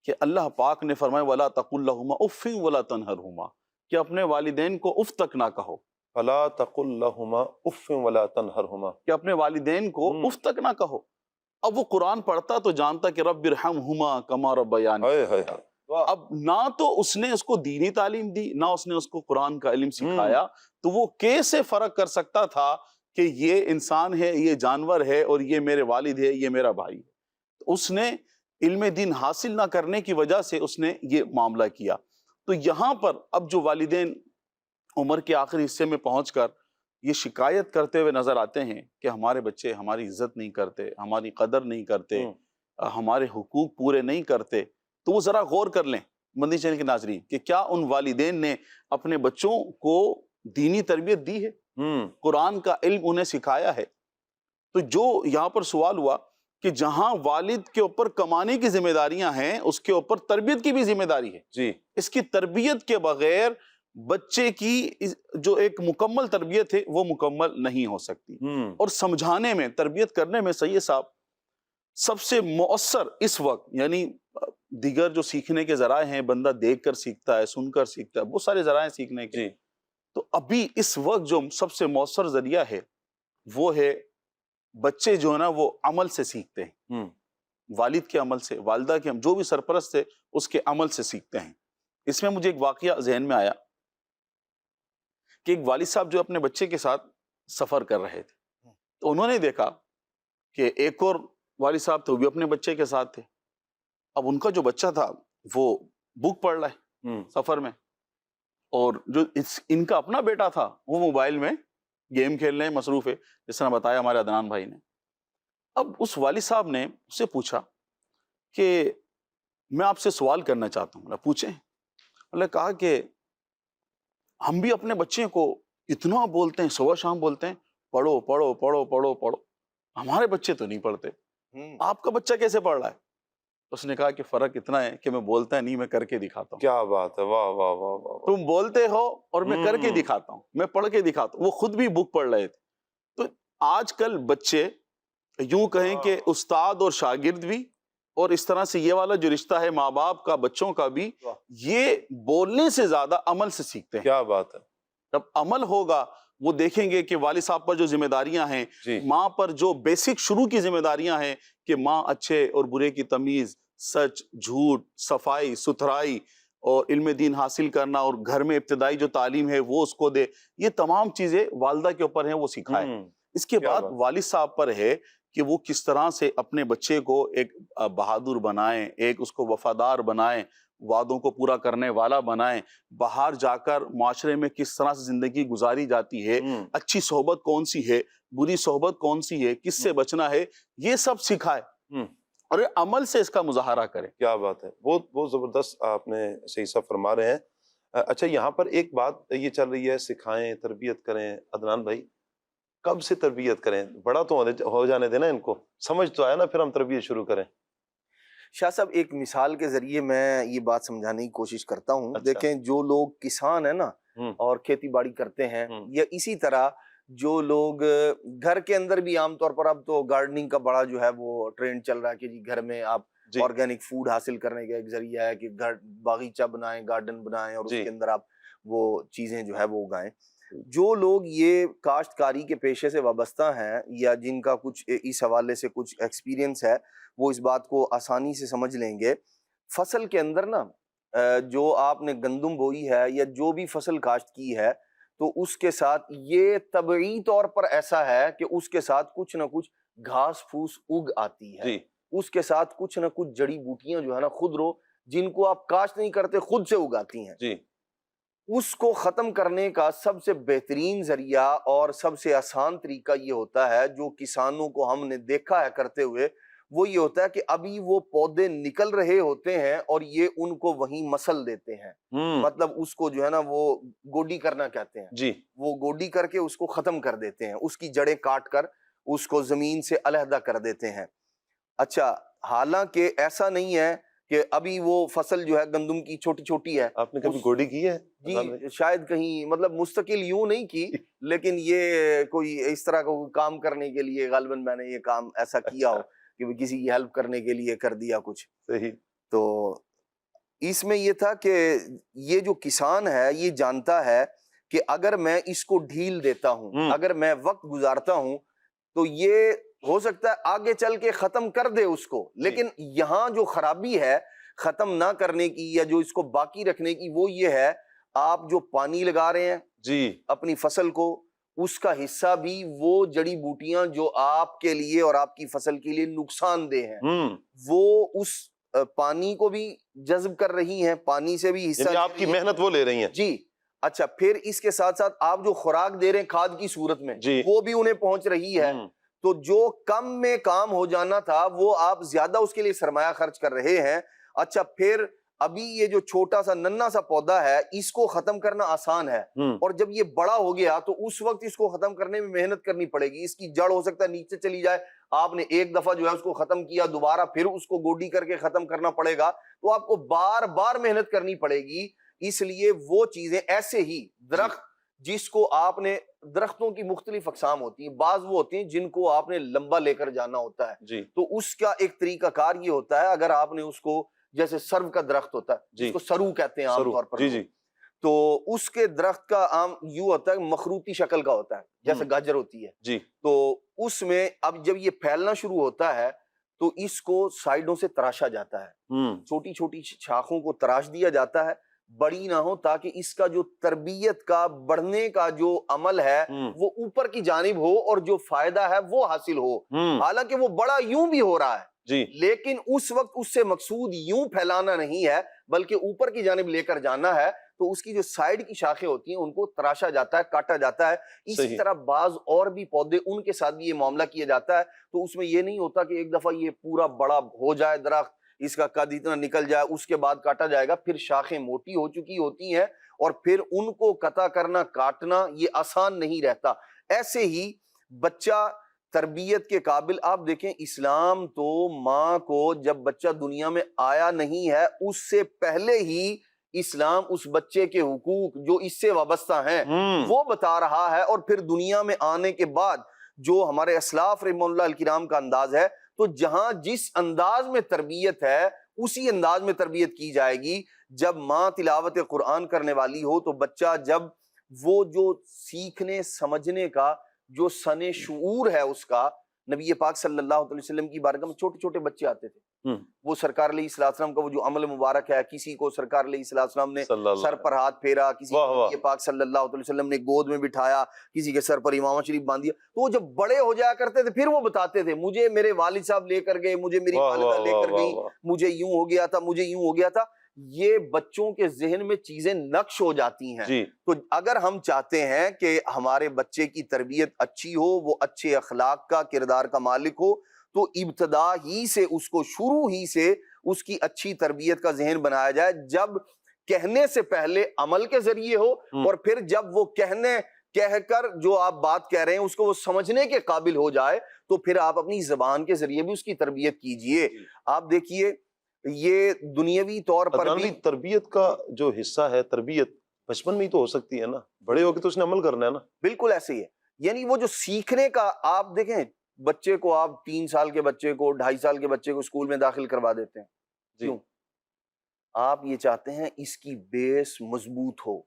کہ اللہ پاک نے فرمایا وَلَا تَقُلْ لَهُمَا اُفٍّ وَلَا تَنْهَرْهُمَا، کہ اپنے والدین کو اف تک نہ کہو، فَلَا تَقُلْ لَهُمَا اُفٍّ وَلَا تَنْهَرْهُمَا، کہ اپنے والدین کو اف تک نہ کہو. اب وہ قرآن پڑھتا تو جانتا کہ رب ارحمہما کما ربیانی. ہائے ہائے ہائے. اب نہ تو اس نے اس کو دینی تعلیم دی، نہ اس نے اس کو قرآن کا علم سکھایا، تو وہ کیسے فرق کر سکتا تھا کہ یہ انسان ہے، یہ جانور ہے، اور یہ میرے والد ہے، یہ میرا بھائی ہے. اس نے علم دین حاصل نہ کرنے کی وجہ سے اس نے یہ معاملہ کیا. تو یہاں پر اب جو والدین عمر کے آخری حصے میں پہنچ کر یہ شکایت کرتے ہوئے نظر آتے ہیں کہ ہمارے بچے ہماری عزت نہیں کرتے، ہماری قدر نہیں کرتے، ہمارے حقوق پورے نہیں کرتے، تو وہ ذرا غور کر لیں مدنی چینل کے ناظرین کہ کیا ان والدین نے اپنے بچوں کو دینی تربیت دی ہے، قرآن کا علم انہیں سکھایا ہے. تو جو یہاں پر سوال ہوا کہ جہاں والد کے اوپر کمانے کی ذمہ داریاں ہیں، اس کے اوپر تربیت کی بھی ذمہ داری ہے. جی اس کی تربیت کے بغیر بچے کی جو ایک مکمل تربیت ہے وہ مکمل نہیں ہو سکتی. اور سمجھانے میں، تربیت کرنے میں سید صاحب سب سے مؤثر اس وقت، یعنی دیگر جو سیکھنے کے ذرائع ہیں، بندہ دیکھ کر سیکھتا ہے، سن کر سیکھتا ہے، بہت سارے ذرائع سیکھنے کے، تو ابھی اس وقت جو سب سے مؤثر ذریعہ ہے وہ ہے بچے جو ہے نا وہ عمل سے سیکھتے ہیں، والد کے عمل سے، والدہ کے، جو بھی سرپرست ہے اس کے عمل سے سیکھتے ہیں. اس میں مجھے ایک واقعہ ذہن میں آیا کہ ایک والد صاحب جو اپنے بچے کے ساتھ سفر کر رہے تھے، تو انہوں نے دیکھا کہ ایک اور والد صاحب تو بھی اپنے بچے کے ساتھ تھے. اب ان کا جو بچہ تھا وہ بک پڑھ رہا ہے سفر میں، اور جو ان کا اپنا بیٹا تھا وہ موبائل میں گیم کھیلنے میں مصروف ہے، جس طرح بتایا ہمارے عدنان بھائی نے. اب اس والد صاحب نے اس سے پوچھا کہ میں آپ سے سوال کرنا چاہتا ہوں. پوچھیں. انہوں نے کہا کہ ہم بھی اپنے بچے کو اتنا بولتے ہیں، صبح شام بولتے ہیں پڑھو پڑھو پڑھو پڑھو پڑھو، ہمارے بچے تو نہیں پڑھتے، آپ کا بچہ کیسے پڑھ رہا ہے؟ اس نے کہا کہ فرق اتنا ہے کہ میں بولتا نہیں، میں کر کے دکھاتا ہوں. کیا بات ہے، واہ واہ واہ واہ. تم بولتے ہو اور میں کر کے دکھاتا ہوں، میں پڑھ کے دکھاتا ہوں. وہ خود بھی بک پڑھ رہے تھے. تو آج کل بچے یوں کہیں کہ استاد اور شاگرد بھی، اور اس طرح سے یہ والا جو رشتہ ہے ماں باپ کا بچوں کا بھی، یہ بولنے سے زیادہ عمل سے سیکھتے ہیں. کیا بات ہے. جب عمل ہوگا وہ دیکھیں گے کہ والد صاحب پر جو ذمہ داریاں ہیں، جی ماں پر جو بیسک شروع کی ذمہ داریاں ہیں کہ ماں اچھے اور برے کی تمیز، سچ جھوٹ، صفائی ستھرائی اور علم دین حاصل کرنا، اور گھر میں ابتدائی جو تعلیم ہے وہ اس کو دے، یہ تمام چیزیں والدہ کے اوپر ہیں، وہ سکھائے۔ ہوں، اس کے کیا بعد بات۔ والد صاحب پر ہے کہ وہ کس طرح سے اپنے بچے کو ایک بہادر بنائیں، ایک اس کو وفادار بنائیں، وعدوں کو پورا کرنے والا بنائیں، باہر جا کر معاشرے میں کس طرح سے زندگی گزاری جاتی ہے، ہوں، اچھی صحبت کون سی ہے، بری صحبت کون سی ہے، کس سے بچنا ہے، یہ سب سکھائے ہوں، اور عمل سے اس کا مظاہرہ کرے۔ کیا بات ہے، بہت بہت زبردست آپ نے صحیح سا فرما رہے ہیں۔ اچھا، یہاں پر ایک بات یہ چل رہی ہے، سکھائیں، تربیت کریں۔ عدنان بھائی، کب سے تربیت کریں؟ بڑا تو ہو جانے دینا ان کو، سمجھ تو آیا نا، پھر ہم تربیت شروع کریں۔ شاہ صاحب ایک مثال کے ذریعے میں یہ بات سمجھانے کی کوشش کرتا ہوں۔ اچھا۔ دیکھیں، جو لوگ کسان ہیں نا ہوں، اور کھیتی باڑی کرتے ہیں، ہوں، یا اسی طرح جو لوگ گھر کے اندر بھی عام طور پر، اب تو گارڈننگ کا بڑا جو ہے وہ ٹرینڈ چل رہا ہے کہ جی گھر میں آپ جی آرگینک فوڈ حاصل کرنے کا ایک ذریعہ ہے کہ گھر باغیچہ بنائیں، گارڈن بنائیں اور اس جی کے اندر آپ وہ چیزیں جو ہے وہ اگائیں۔ جو لوگ یہ کاشتکاری کے پیشے سے وابستہ ہیں یا جن کا کچھ اس حوالے سے کچھ ایکسپیرینس ہے، وہ اس بات کو آسانی سے سمجھ لیں گے۔ فصل کے اندر نا جو آپ نے گندم بوئی ہے یا جو بھی فصل کاشت کی ہے، تو اس کے ساتھ یہ طبعی طور پر ایسا ہے کہ اس کے ساتھ کچھ نہ کچھ گھاس پھوس اگ آتی ہے، جی اس کے ساتھ کچھ نہ کچھ جڑی بوٹیاں جو ہے نا خود رو، جن کو آپ کاشت نہیں کرتے خود سے اگاتی ہیں۔ جی اس کو ختم کرنے کا سب سے بہترین ذریعہ اور سب سے آسان طریقہ یہ ہوتا ہے، جو کسانوں کو ہم نے دیکھا ہے کرتے ہوئے، وہ یہ ہوتا ہے کہ ابھی وہ پودے نکل رہے ہوتے ہیں اور یہ ان کو وہیں مسل دیتے ہیں۔ ہوں، مطلب اس کو جو ہے نا وہ گوڈی کرنا کہتے ہیں، جی وہ گوڈی کر کے اس کو ختم کر دیتے ہیں، اس کی جڑیں کاٹ کر اس کو زمین سے علیحدہ کر دیتے ہیں۔ اچھا، حالانکہ ایسا نہیں ہے کہ ابھی وہ فصل جو ہے گندم کی چھوٹی چھوٹی ہے۔ آپ نے کبھی گوڈی کی ہے؟ جی شاید کہیں مطلب مستقل یوں نہیں کی، لیکن یہ کوئی اس طرح کا کام کرنے کے لیے غالباً میں نے یہ کام ایسا کیا ہو کہ کسی کی ہیلپ کرنے کے لیے کر دیا کچھ۔ صحیح۔ تو اس میں یہ تھا کہ یہ جو کسان ہے یہ جانتا ہے کہ اگر میں اس کو ڈھیل دیتا ہوں، اگر میں وقت گزارتا ہوں، تو یہ ہو سکتا ہے آگے چل کے ختم کر دے اس کو، لیکن یہاں جو خرابی ہے ختم نہ کرنے کی یا جو اس کو باقی رکھنے کی، وہ یہ ہے آپ جو پانی لگا رہے ہیں جی اپنی فصل کو، اس کا حصہ بھی وہ جڑی بوٹیاں جو آپ کے لیے اور آپ کی فصل کے لیے نقصان دہ ہیں، ہوں، وہ اس پانی کو بھی جذب کر رہی ہیں، پانی سے بھی حصہ یعنی آپ کی محنت وہ لے رہی ہیں۔ جی۔ اچھا، پھر اس کے ساتھ ساتھ آپ جو خوراک دے رہے ہیں کھاد کی صورت میں، جی وہ بھی انہیں پہنچ رہی ہے۔ تو جو کم میں کام ہو جانا تھا وہ آپ زیادہ اس کے لیے سرمایہ خرچ کر رہے ہیں۔ اچھا، پھر ابھی یہ جو چھوٹا سا ننھا سا پودا ہے اس کو ختم کرنا آسان ہے، اور جب یہ بڑا ہو گیا تو اس وقت اس کو ختم کرنے میں محنت کرنی پڑے گی۔ اس کی جڑ ہو سکتا ہے نیچے چلی جائے، آپ نے ایک دفعہ جو ہے اس کو ختم کیا، دوبارہ پھر اس کو گوڈی کر کے ختم کرنا پڑے گا، تو آپ کو بار بار محنت کرنی پڑے گی۔ اس لیے وہ چیزیں ایسے ہی درخت جس کو آپ نے، درختوں کی مختلف اقسام ہوتی ہیں، بعض وہ ہوتی ہیں جن کو آپ نے لمبا لے کر جانا ہوتا ہے، جی تو اس کا ایک طریقہ کار یہ ہوتا ہے، اگر آپ نے اس کو، جیسے سرو کا درخت ہوتا ہے جس کو سرو کہتے ہیں عام طور پر، جی جی تو اس کے درخت کا عام یوں ہوتا ہے مخروطی شکل کا ہوتا ہے، جیسے گاجر ہوتی ہے، جی تو اس میں اب جب یہ پھیلنا شروع ہوتا ہے تو اس کو سائیڈوں سے تراشا جاتا ہے، چھوٹی چھوٹی شاخوں کو تراش دیا جاتا ہے، بڑی نہ ہو، تاکہ اس کا جو تربیت کا بڑھنے کا جو عمل ہے وہ اوپر کی جانب ہو اور جو فائدہ ہے وہ حاصل ہو۔ حالانکہ وہ بڑا یوں بھی ہو رہا ہے، جی لیکن اس وقت اس سے مقصود یوں پھیلانا نہیں ہے بلکہ اوپر کی جانب لے کر جانا ہے، تو اس کی جو سائیڈ کی شاخیں ہوتی ہیں ان کو تراشا جاتا ہے، کاٹا جاتا ہے۔ اسی طرح بعض اور بھی پودے ان کے ساتھ بھی یہ معاملہ کیا جاتا ہے، تو اس میں یہ نہیں ہوتا کہ ایک دفعہ یہ پورا بڑا ہو جائے درخت، اس کا قد اتنا نکل جائے، اس کے بعد کاٹا جائے گا، پھر شاخیں موٹی ہو چکی ہوتی ہیں اور پھر ان کو قطع کرنا، کاٹنا یہ آسان نہیں رہتا۔ ایسے ہی بچہ تربیت کے قابل، آپ دیکھیں اسلام تو ماں کو جب بچہ دنیا میں آیا نہیں ہے اس سے پہلے ہی اسلام اس بچے کے حقوق جو اس سے وابستہ ہیں وہ بتا رہا ہے، اور پھر دنیا میں آنے کے بعد جو ہمارے اسلاف رحمہ اللہ الکرام کا انداز ہے، تو جہاں جس انداز میں تربیت ہے اسی انداز میں تربیت کی جائے گی۔ جب ماں تلاوت قرآن کرنے والی ہو تو بچہ جب وہ جو سیکھنے سمجھنے کا جو سن شعور ہے اس کا، نبی پاک صلی اللہ علیہ وسلم کی بارگاہ میں چھوٹے چھوٹے بچے آتے تھے، وہ سرکار علیہ السلام کا وہ جو عمل مبارک ہے، کسی کو سرکار علیہ السلام نے سر پر ہاتھ پھیرا، کسی کو نبی پاک صلی اللہ علیہ وسلم نے گود میں بٹھایا، کسی کے سر پر امامہ شریف باندھ دیا، تو وہ جب بڑے ہو جایا کرتے تھے پھر وہ بتاتے تھے مجھے میرے والد صاحب لے کر گئے، مجھے میری والدہ لے کر گئی، مجھے یوں ہو گیا تھا، مجھے یوں ہو گیا تھا۔ یہ بچوں کے ذہن میں چیزیں نقش ہو جاتی ہیں۔ تو اگر ہم چاہتے ہیں کہ ہمارے بچے کی تربیت اچھی ہو، وہ اچھے اخلاق کا، کردار کا مالک ہو، تو ابتدا ہی سے اس کو، شروع ہی سے اس کی اچھی تربیت کا ذہن بنایا جائے، جب کہنے سے پہلے عمل کے ذریعے ہو، اور پھر جب وہ کہہ کر جو آپ بات کہہ رہے ہیں اس کو وہ سمجھنے کے قابل ہو جائے، تو پھر آپ اپنی زبان کے ذریعے بھی اس کی تربیت کیجئے۔ آپ دیکھیے یہ دنیاوی طور پر بھی تربیت کا جو حصہ ہے، تربیت بچپن میں ہی تو ہو سکتی ہے نا، بڑے ہو کے تو اس نے عمل کرنا ہے نا۔ بالکل ایسے ہی ہے، یعنی وہ جو سیکھنے کا، آپ دیکھیں بچے کو، آپ 3 سال کے بچے کو، 2.5 سال کے بچے کو اسکول میں داخل کروا دیتے ہیں، کیوں؟ آپ یہ چاہتے ہیں اس کی بیس مضبوط ہو،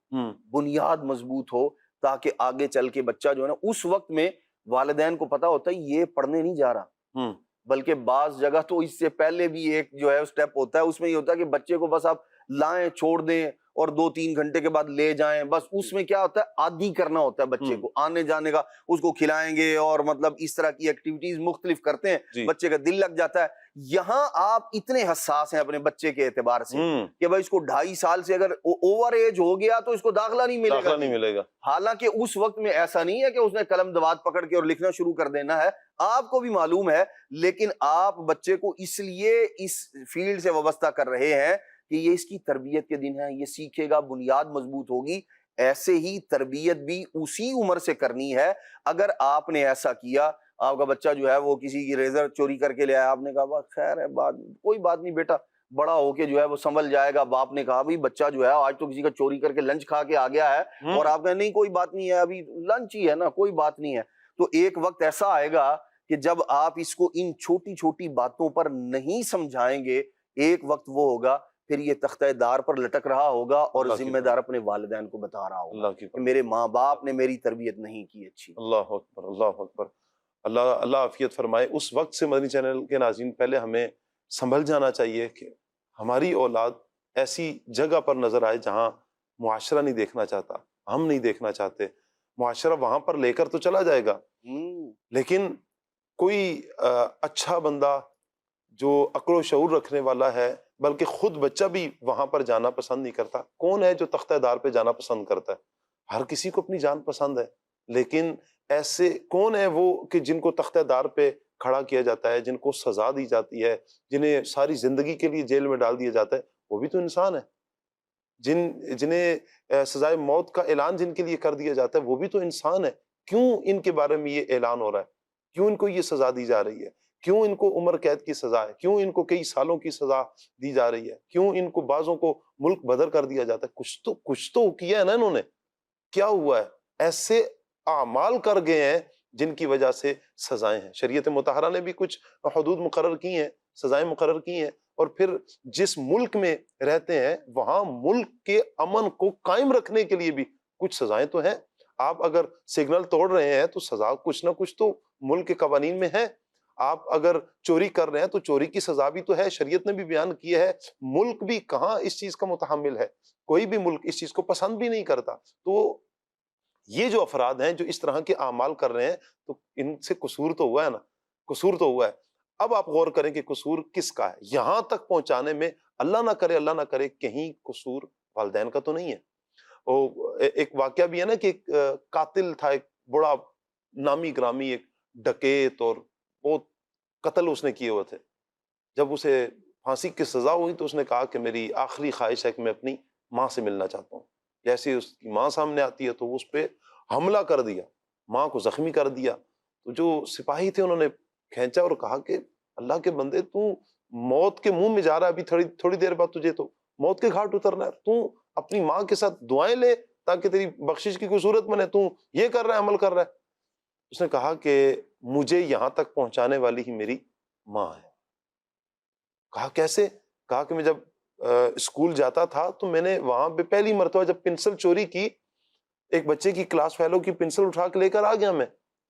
بنیاد مضبوط ہو، تاکہ آگے چل کے بچہ جو ہے نا، اس وقت میں والدین کو پتا ہوتا ہے یہ پڑھنے نہیں جا رہا، بلکہ بعض جگہ تو اس سے پہلے بھی ایک جو ہے اسٹیپ ہوتا ہے، اس میں یہ ہوتا ہے کہ بچے کو بس آپ لائیں، چھوڑ دیں اور 2-3 گھنٹے کے بعد لے جائیں، بس اس میں کیا ہوتا ہے، عادی کرنا ہوتا ہے بچے کو آنے جانے کا، اس کو کھلائیں گے اور مطلب اس طرح کی ایکٹیویٹیز مختلف کرتے ہیں، بچے کا دل لگ جاتا ہے۔ یہاں آپ اتنے حساس ہیں اپنے بچے کے اعتبار سے کہ بھائی اس کو 2.5 سال سے اگر اوور ایج ہو گیا تو اس کو داخلہ نہیں ملے گا۔ حالانکہ اس وقت میں ایسا نہیں ہے کہ اس نے قلم دوات پکڑ کے اور لکھنا شروع کر دینا ہے، آپ کو بھی معلوم ہے، لیکن آپ بچے کو اس لیے اس فیلڈ سے وابستہ کر رہے ہیں کہ یہ اس کی تربیت کے دن ہے، یہ سیکھے گا، بنیاد مضبوط ہوگی۔ ایسے ہی تربیت بھی اسی عمر سے کرنی ہے۔ اگر آپ نے ایسا کیا، آپ کا بچہ جو ہے وہ کسی کی ریزر چوری کر کے لے آیا، آپ نے کہا بس خیر ہے، کوئی بات نہیں بیٹا، بڑا ہو کے جو ہے وہ سنبھل جائے گا۔ باپ نے کہا بھائی بچہ جو ہے آج تو کسی کا چوری کر کے لنچ کھا کے آ گیا ہے، اور آپ کہیں نہیں کوئی بات نہیں ہے، ابھی لنچ ہی ہے نا، کوئی بات نہیں ہے۔ تو ایک وقت ایسا آئے گا کہ جب آپ اس کو ان چھوٹی چھوٹی باتوں پر نہیں سمجھائیں گے، ایک وقت وہ ہوگا پھر یہ تختہ دار پر لٹک رہا ہوگا اور ذمہ دار اپنے والدین کو بتا رہا ہوگا کہ میرے ماں باپ نے میری تربیت نہیں کی اچھی۔ اللہ اکبر، اللہ اکبر، اللہ عافیت فرمائے۔ اس وقت سے مدنی چینل کے ناظرین پہلے ہمیں سنبھل جانا چاہیے کہ ہماری اولاد ایسی جگہ پر نظر آئے جہاں معاشرہ نہیں دیکھنا چاہتا، ہم نہیں دیکھنا چاہتے۔ معاشرہ وہاں پر لے کر تو چلا جائے گا، لیکن کوئی اچھا بندہ جو عقل و شعور رکھنے والا ہے، بلکہ خود بچہ بھی وہاں پر جانا پسند نہیں کرتا۔ کون ہے جو تختہ دار پہ جانا پسند کرتا ہے؟ ہر کسی کو اپنی جان پسند ہے، لیکن ایسے کون ہے وہ کہ جن کو تختہ دار پہ کھڑا کیا جاتا ہے، جن کو سزا دی جاتی ہے، جنہیں ساری زندگی کے لیے جیل میں ڈال دیا جاتا ہے؟ وہ بھی تو انسان ہے۔ جنہیں سزائے موت کا اعلان جن کے لیے کر دیا جاتا ہے، وہ بھی تو انسان ہے۔ کیوں ان کے بارے میں یہ اعلان ہو رہا ہے؟ کیوں ان کو یہ سزا دی جا رہی ہے؟ کیوں ان کو عمر قید کی سزا ہے؟ کیوں ان کو کئی سالوں کی سزا دی جا رہی ہے؟ کیوں ان کو بعضوں کو ملک بدر کر دیا جاتا ہے؟ کچھ تو کیا ہے نا انہوں نے۔ کیا ہوا ہے؟ ایسے اعمال کر گئے ہیں جن کی وجہ سے سزائیں ہیں۔ شریعت مطہرہ نے بھی کچھ حدود مقرر کی ہیں، سزائیں مقرر کی ہیں، اور پھر جس ملک میں رہتے ہیں وہاں ملک کے امن کو قائم رکھنے کے لیے بھی کچھ سزائیں تو ہیں۔ آپ اگر سگنل توڑ رہے ہیں تو سزا کچھ نہ کچھ تو ملک کے قوانین میں ہے۔ آپ اگر چوری کر رہے ہیں تو چوری کی سزا بھی تو ہے، شریعت نے بھی بیان کیا ہے۔ ملک بھی کہاں اس چیز کا متحمل ہے؟ کوئی بھی ملک اس چیز کو پسند بھی نہیں کرتا۔ تو یہ جو افراد ہیں جو اس طرح کے اعمال کر رہے ہیں، تو ان سے قصور تو ہوا ہے نا، قصور تو ہوا ہے۔ اب آپ غور کریں کہ قصور کس کا ہے؟ یہاں تک پہنچانے میں اللہ نہ کرے کہیں قصور والدین کا تو نہیں ہے۔ ایک واقعہ بھی ہے نا کہ ایک قاتل تھا، ایک بڑا نامی گرامی ایک ڈکیت، اور بہت قتل اس نے کیے ہوئے تھے۔ جب اسے پھانسی کی سزا ہوئی تو اس نے کہا کہ میری آخری خواہش ہے کہ میں اپنی ماں سے ملنا چاہتا ہوں۔ جیسے اس کی ماں سامنے آتی ہے تو وہ اس پہ حملہ کر دیا، ماں کو زخمی کر دیا۔ تو جو سپاہی تھے انہوں نے کھینچا اور کہا کہ اللہ کے بندے، تو موت کے منہ میں جا رہا ہے، ابھی تھوڑی دیر بعد تجھے تو موت کے گھاٹ اترنا ہے، تو اپنی ماں کے ساتھ دعائیں لے تاکہ تیری بخشش کی کوئی صورت بنے، تو یہ کر رہا ہے، عمل کر رہا ہے۔ اس نے کہا کہ مجھے یہاں تک پہنچانے والی ہی میری ماں ہے۔ کہا کیسے؟ کہا کہ میں جب اسکول جاتا تھا تو میں نے وہاں پہ پہلی مرتبہ جب پنسل چوری کی ایک بچے کی کلاس فیلو کی پنسل اٹھا کے لے کر آ گیا میں،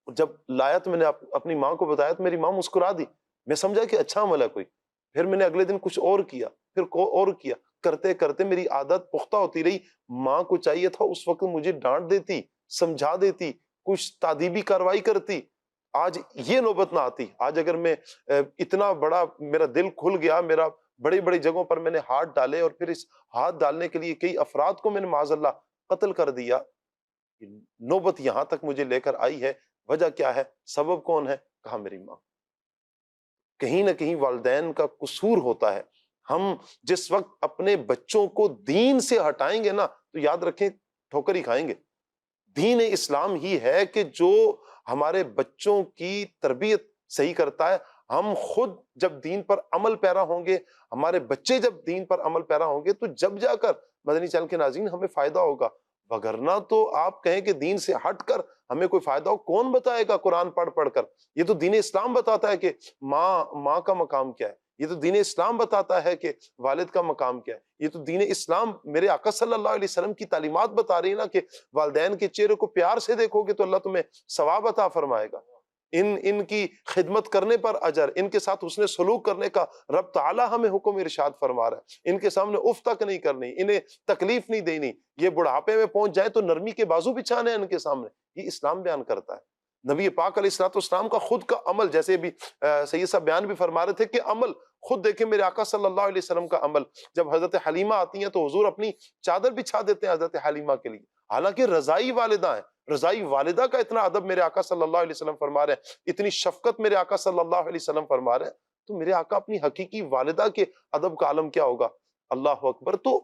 جب لایا تو میں نے اپنی ماں کو بتایا تو میری ماں مسکرا دی، میں سمجھا کہ اچھا عمل ہے کوئی، پھر میں نے اگلے دن کچھ اور کیا، پھر اور کیا، کرتے کرتے میری عادت پختہ ہوتی رہی۔ ماں کو چاہیے تھا اس وقت مجھے ڈانٹ دیتی، سمجھا دیتی، کچھ تادیبی کاروائی کرتی، آج یہ نوبت نہ آتی۔ آج اگر میں اتنا بڑا میرا دل کھل گیا، میرا بڑی بڑی جگہوں پر میں نے ہاتھ ڈالے اور پھر اس ہاتھ ڈالنے کے لیے کئی افراد کو میں نے معاذ اللہ قتل کر دیا، نوبت یہاں تک مجھے لے کر آئی ہے، وجہ کیا ہے؟ سبب کون ہے؟ کہا میری ماں۔ کہیں نہ کہیں والدین کا قصور ہوتا ہے۔ ہم جس وقت اپنے بچوں کو دین سے ہٹائیں گے نا تو یاد رکھیں ٹھوکر ہی کھائیں گے۔ دین اسلام ہی ہے کہ جو ہمارے بچوں کی تربیت صحیح کرتا ہے۔ ہم خود جب دین پر عمل پیرا ہوں گے، ہمارے بچے جب دین پر عمل پیرا ہوں گے تو جب جا کر مدنی چینل کے ناظرین ہمیں فائدہ ہوگا، وگرنہ تو آپ کہیں کہ دین سے ہٹ کر ہمیں کوئی فائدہ ہو، کون بتائے گا قرآن پڑھ پڑھ کر؟ یہ تو دین اسلام بتاتا ہے کہ ماں کا مقام کیا ہے، یہ تو دین اسلام بتاتا ہے کہ والد کا مقام کیا ہے، یہ تو دین اسلام میرے آقا صلی اللہ علیہ وسلم کی تعلیمات بتا رہی ہے نا کہ والدین کے چہرے کو پیار سے دیکھو گے تو اللہ تمہیں ثواب عطا فرمائے گا، ان کی خدمت کرنے پر اجر، ان کے ساتھ حسن سلوک کرنے کا رب تعالی ہمیں حکم ارشاد فرما رہا ہے، ان کے سامنے اف تک نہیں کرنی، انہیں تکلیف نہیں دینی، یہ بڑھاپے میں پہنچ جائے تو نرمی کے بازو بچھانے ہیں ان کے سامنے، یہ اسلام بیان کرتا ہے۔ نبی پاک علیہ الصلوۃ والسلام کا خود کا عمل، جیسے بھی سید صاحب بیان بھی فرما رہے تھے کہ عمل خود دیکھیں میرے آقا صلی اللہ علیہ وسلم کا عمل، جب حضرت حلیمہ آتی ہیں تو حضور اپنی چادر بچھا دیتے ہیں حضرت حلیمہ کے لیے، حالانکہ رضائی والدہ ہیں، رضائی والدہ کا اتنا ادب میرے آقا صلی اللہ علیہ وسلم فرما رہے ہیں، اتنی شفقت میرے آقا صلی اللہ علیہ وسلم فرما رہے ہیں، تو میرے آقا اپنی حقیقی والدہ کے ادب کا عالم کیا ہوگا؟ اللہ اکبر۔ تو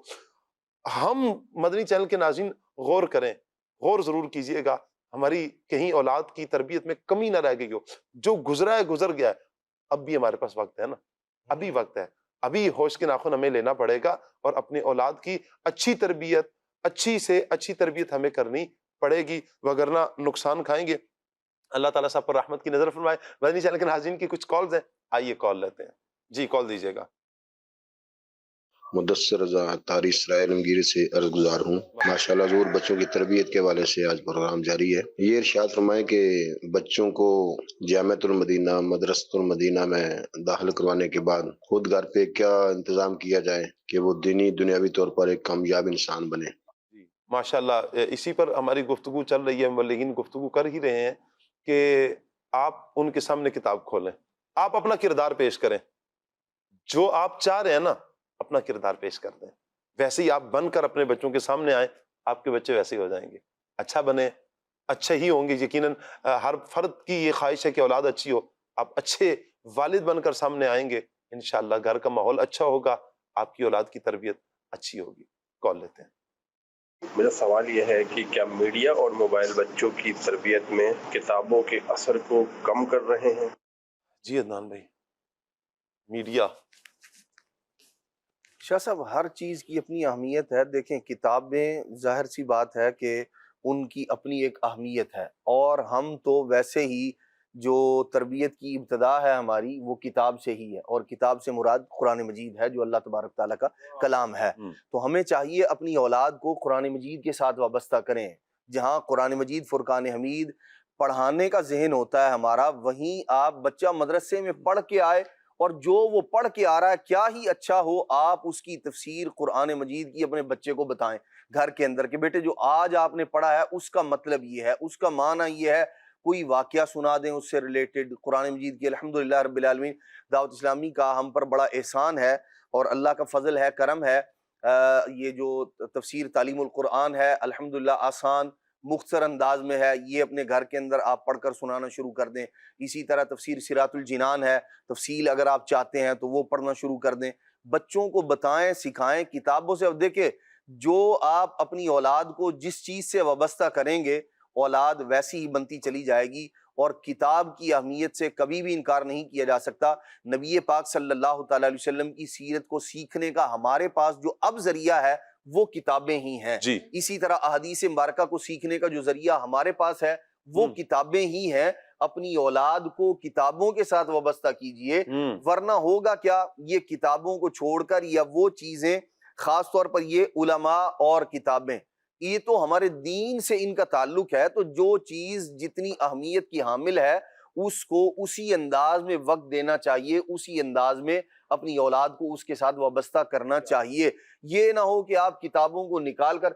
ہم مدنی چینل کے ناظرین غور کریں، غور ضرور کیجئے گا، ہماری کہیں اولاد کی تربیت میں کمی نہ رہ گئی ہو، جو گزرا ہے گزر گیا ہے، اب بھی ہمارے پاس وقت ہے نا، ابھی وقت ہے، ابھی ہوش کے ناخن ہمیں لینا پڑے گا اور اپنے اولاد کی اچھی تربیت، اچھی سے اچھی تربیت ہمیں کرنی پڑے گی، وگرنہ نقصان کھائیں گے۔ اللہ تعالیٰ صاحب پر رحمت کی نظر فرمائے۔ مدنی چینل کے ناظرین کی کچھ کالز ہیں، آئیے کال لیتے ہیں۔ جی کال دیجیے گا۔ مدثر رضا تاری اسرائیل امگیری سے عرض گزار ہوں۔ ماشاءاللہ حضور بچوں کی تربیت کے حوالے سے آج پروگرام جاری ہے۔ یہ ارشاد فرمائیں کہ بچوں کو جامعۃ المدینہ، مدرسۃ المدینہ میں داخل کروانے کے بعد خود گھر پہ کیا انتظام کیا جائے کہ وہ دینی دنیاوی طور پر ایک کامیاب انسان بنے؟ ماشاءاللہ اسی پر ہماری گفتگو چل رہی ہے، مبلغین گفتگو کر ہی رہے ہیں کہ آپ ان کے سامنے کتاب کھولیں، آپ اپنا کردار پیش کریں، جو آپ چاہ رہے ہیں نا اپنا کردار پیش کر دیں، ویسے ہی آپ بن کر اپنے بچوں کے سامنے آئیں، آپ کے بچے ویسے ہی ہو جائیں گے، اچھا بنے، اچھے ہی ہوں گے۔ یقیناً ہر فرد کی یہ خواہش ہے کہ اولاد اچھی ہو، آپ اچھے والد بن کر سامنے آئیں گے، انشاءاللہ گھر کا ماحول اچھا ہوگا، آپ کی اولاد کی تربیت اچھی ہوگی۔ کال لیتے ہیں۔ میرا سوال یہ ہے کہ کیا میڈیا اور موبائل بچوں کی تربیت میں کتابوں کے اثر کو کم کر رہے ہیں؟ جی عدنان بھائی۔ میڈیا، شاہ صاحب ہر چیز کی اپنی اہمیت ہے۔ دیکھیں کتابیں ظاہر سی بات ہے کہ ان کی اپنی ایک اہمیت ہے، اور ہم تو ویسے ہی جو تربیت کی ابتدا ہے ہماری وہ کتاب سے ہی ہے، اور کتاب سے مراد قرآن مجید ہے جو اللہ تبارک تعالیٰ کا کلام ہے۔ تو ہمیں چاہیے اپنی اولاد کو قرآن مجید کے ساتھ وابستہ کریں۔ جہاں قرآن مجید فرقان حمید پڑھانے کا ذہن ہوتا ہے ہمارا، وہیں آپ بچہ مدرسے میں پڑھ کے آئے اور جو وہ پڑھ کے آ رہا ہے کیا ہی اچھا ہو، آپ اس کی تفسیر قرآن مجید کی اپنے بچے کو بتائیں گھر کے اندر کہ بیٹے جو آج آپ نے پڑھا ہے اس کا مطلب یہ ہے، اس کا معنی یہ ہے، کوئی واقعہ سنا دیں اس سے ریلیٹڈ قرآن مجید کی۔ الحمدللہ رب العالمین دعوت اسلامی کا ہم پر بڑا احسان ہے اور اللہ کا فضل ہے، کرم ہے۔ یہ جو تفسیر تعلیم القرآن ہے الحمدللہ آسان مختصر انداز میں ہے، یہ اپنے گھر کے اندر آپ پڑھ کر سنانا شروع کر دیں۔ اسی طرح تفسیر صراط الجنان ہے، تفصیل اگر آپ چاہتے ہیں تو وہ پڑھنا شروع کر دیں، بچوں کو بتائیں، سکھائیں کتابوں سے۔ اب دیکھیں جو آپ اپنی اولاد کو جس چیز سے وابستہ کریں گے اولاد ویسی ہی بنتی چلی جائے گی، اور کتاب کی اہمیت سے کبھی بھی انکار نہیں کیا جا سکتا۔ نبی پاک صلی اللہ تعالیٰ علیہ وسلم کی سیرت کو سیکھنے کا ہمارے پاس جو اب ذریعہ ہے وہ کتابیں ہی ہیں۔ جی اسی طرح احادیث مبارکہ کو سیکھنے کا جو ذریعہ ہمارے پاس ہے وہ کتابیں ہی ہیں۔ اپنی اولاد کو کتابوں کے ساتھ وابستہ کیجئے، ورنہ ہوگا کیا، یہ کتابوں کو چھوڑ کر یا وہ چیزیں، خاص طور پر یہ علماء اور کتابیں، یہ تو ہمارے دین سے ان کا تعلق ہے، تو جو چیز جتنی اہمیت کی حامل ہے اس کو اسی انداز میں وقت دینا چاہیے، اسی انداز میں اپنی اولاد کو اس کے ساتھ وابستہ کرنا چاہیے۔ یہ نہ ہو کہ آپ کتابوں کو نکال کر،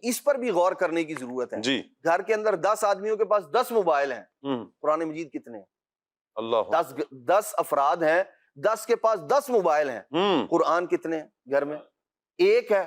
اس پر بھی غور کرنے کی ضرورت ہے۔ جی گھر کے اندر 10 آدمیوں کے پاس 10 موبائل ہیں، قرآن مجید کتنے ہیں؟ اللہ 10 افراد ہیں، 10 کے پاس 10 موبائل ہیں، قرآن کتنے ہیں گھر میں؟ ایک ہے،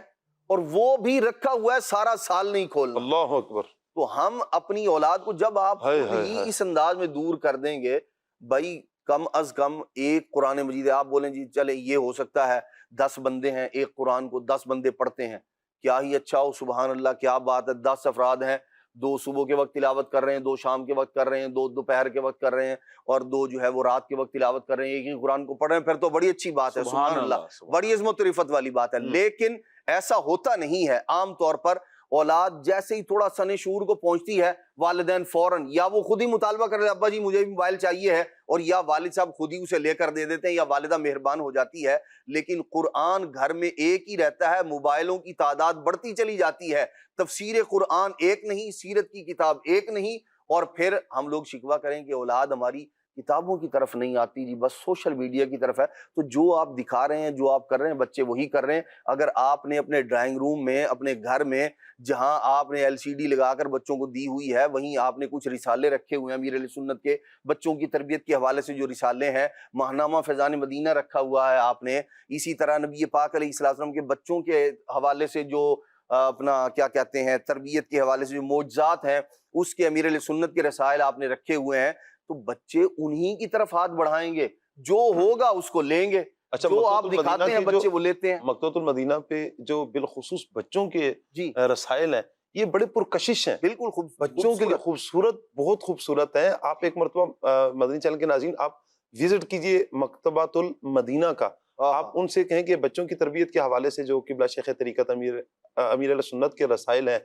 اور وہ بھی رکھا ہوا ہے، سارا سال نہیں کھولنا۔ اللہ اکبر۔ تو ہم اپنی اولاد کو جب آپ ہائے خود ہائے ہی ہائے۔ اس انداز میں دور کر دیں گے، بھائی کم از کم ایک قرآن مجید ہے، آپ بولیں جی چلے یہ ہو سکتا ہے 10 بندے ہیں، ایک قرآن کو 10 بندے پڑھتے ہیں، کیا ہی اچھا ہو، سبحان اللہ، کیا بات ہے۔ 10 افراد ہیں، 2 صبح کے وقت تلاوت کر رہے ہیں، 2 شام کے وقت کر رہے ہیں، 2 دوپہر کے وقت کر رہے ہیں، اور 2 جو ہے وہ رات کے وقت تلاوت کر رہے ہیں، ایک ہی قرآن کو پڑھ رہے ہیں، پھر تو بڑی اچھی بات ہے، سبحان اللہ، بڑی عظمت و رفعت والی بات ہے۔ لیکن ایسا ہوتا نہیں ہے۔ عام طور پر اولاد جیسے ہی تھوڑا سن شعور کو پہنچتی ہے، والدین فوراً یا وہ خود ہی مطالبہ کر رہے ہیں، ابا جی مجھے بھی موبائل چاہیے ہے، اور یا والد صاحب خود ہی اسے لے کر دے دیتے ہیں، یا والدہ مہربان ہو جاتی ہے۔ لیکن قرآن گھر میں ایک ہی رہتا ہے، موبائلوں کی تعداد بڑھتی چلی جاتی ہے، تفسیر قرآن ایک نہیں، سیرت کی کتاب ایک نہیں، اور پھر ہم لوگ شکوہ کریں کہ اولاد ہماری کتابوں کی طرف نہیں آتی جی، بس سوشل میڈیا کی طرف ہے۔ تو جو آپ دکھا رہے ہیں، جو آپ کر رہے ہیں، بچے وہی کر رہے ہیں۔ اگر آپ نے اپنے ڈرائنگ روم میں، اپنے گھر میں، جہاں آپ نے LCD لگا کر بچوں کو دی ہوئی ہے، وہیں آپ نے کچھ رسالے رکھے ہوئے ہیں امیر علیہ سنت کے، بچوں کی تربیت کے حوالے سے جو رسالے ہیں، ماہنامہ فیضان مدینہ رکھا ہوا ہے آپ نے، اسی طرح نبی پاک علیہ الصلوۃ والسلام کے بچوں کے حوالے سے جو اپنا کیا کہتے ہیں تربیت کے حوالے سے جو معجزات ہیں، اس کے امیر علیہ سنت کے رسائل آپ نے رکھے ہوئے ہیں، تو بچے انہی کی طرف ہاتھ بڑھائیں گے، جو ہوگا اس کو لیں گے۔ اچھا، جو آپ دکھاتے ہیں بچے وہ لیتے ہیں۔ مکتبۃ المدینہ پہ جو بالخصوص بچوں کے جی رسائل ہیں، یہ بڑے پرکشش ہیں، بالکل بچوں کے لیے خوبصورت، بہت خوبصورت ہیں۔ آپ ایک مرتبہ مدنی چینل کے ناظرین آپ وزٹ کیجئے مکتبۃ المدینہ کا، آپ ان سے کہیں کہ بچوں کی تربیت کے حوالے سے جو قبلہ شیخ طریقت امیر علیہ سنت کے رسائل ہیں،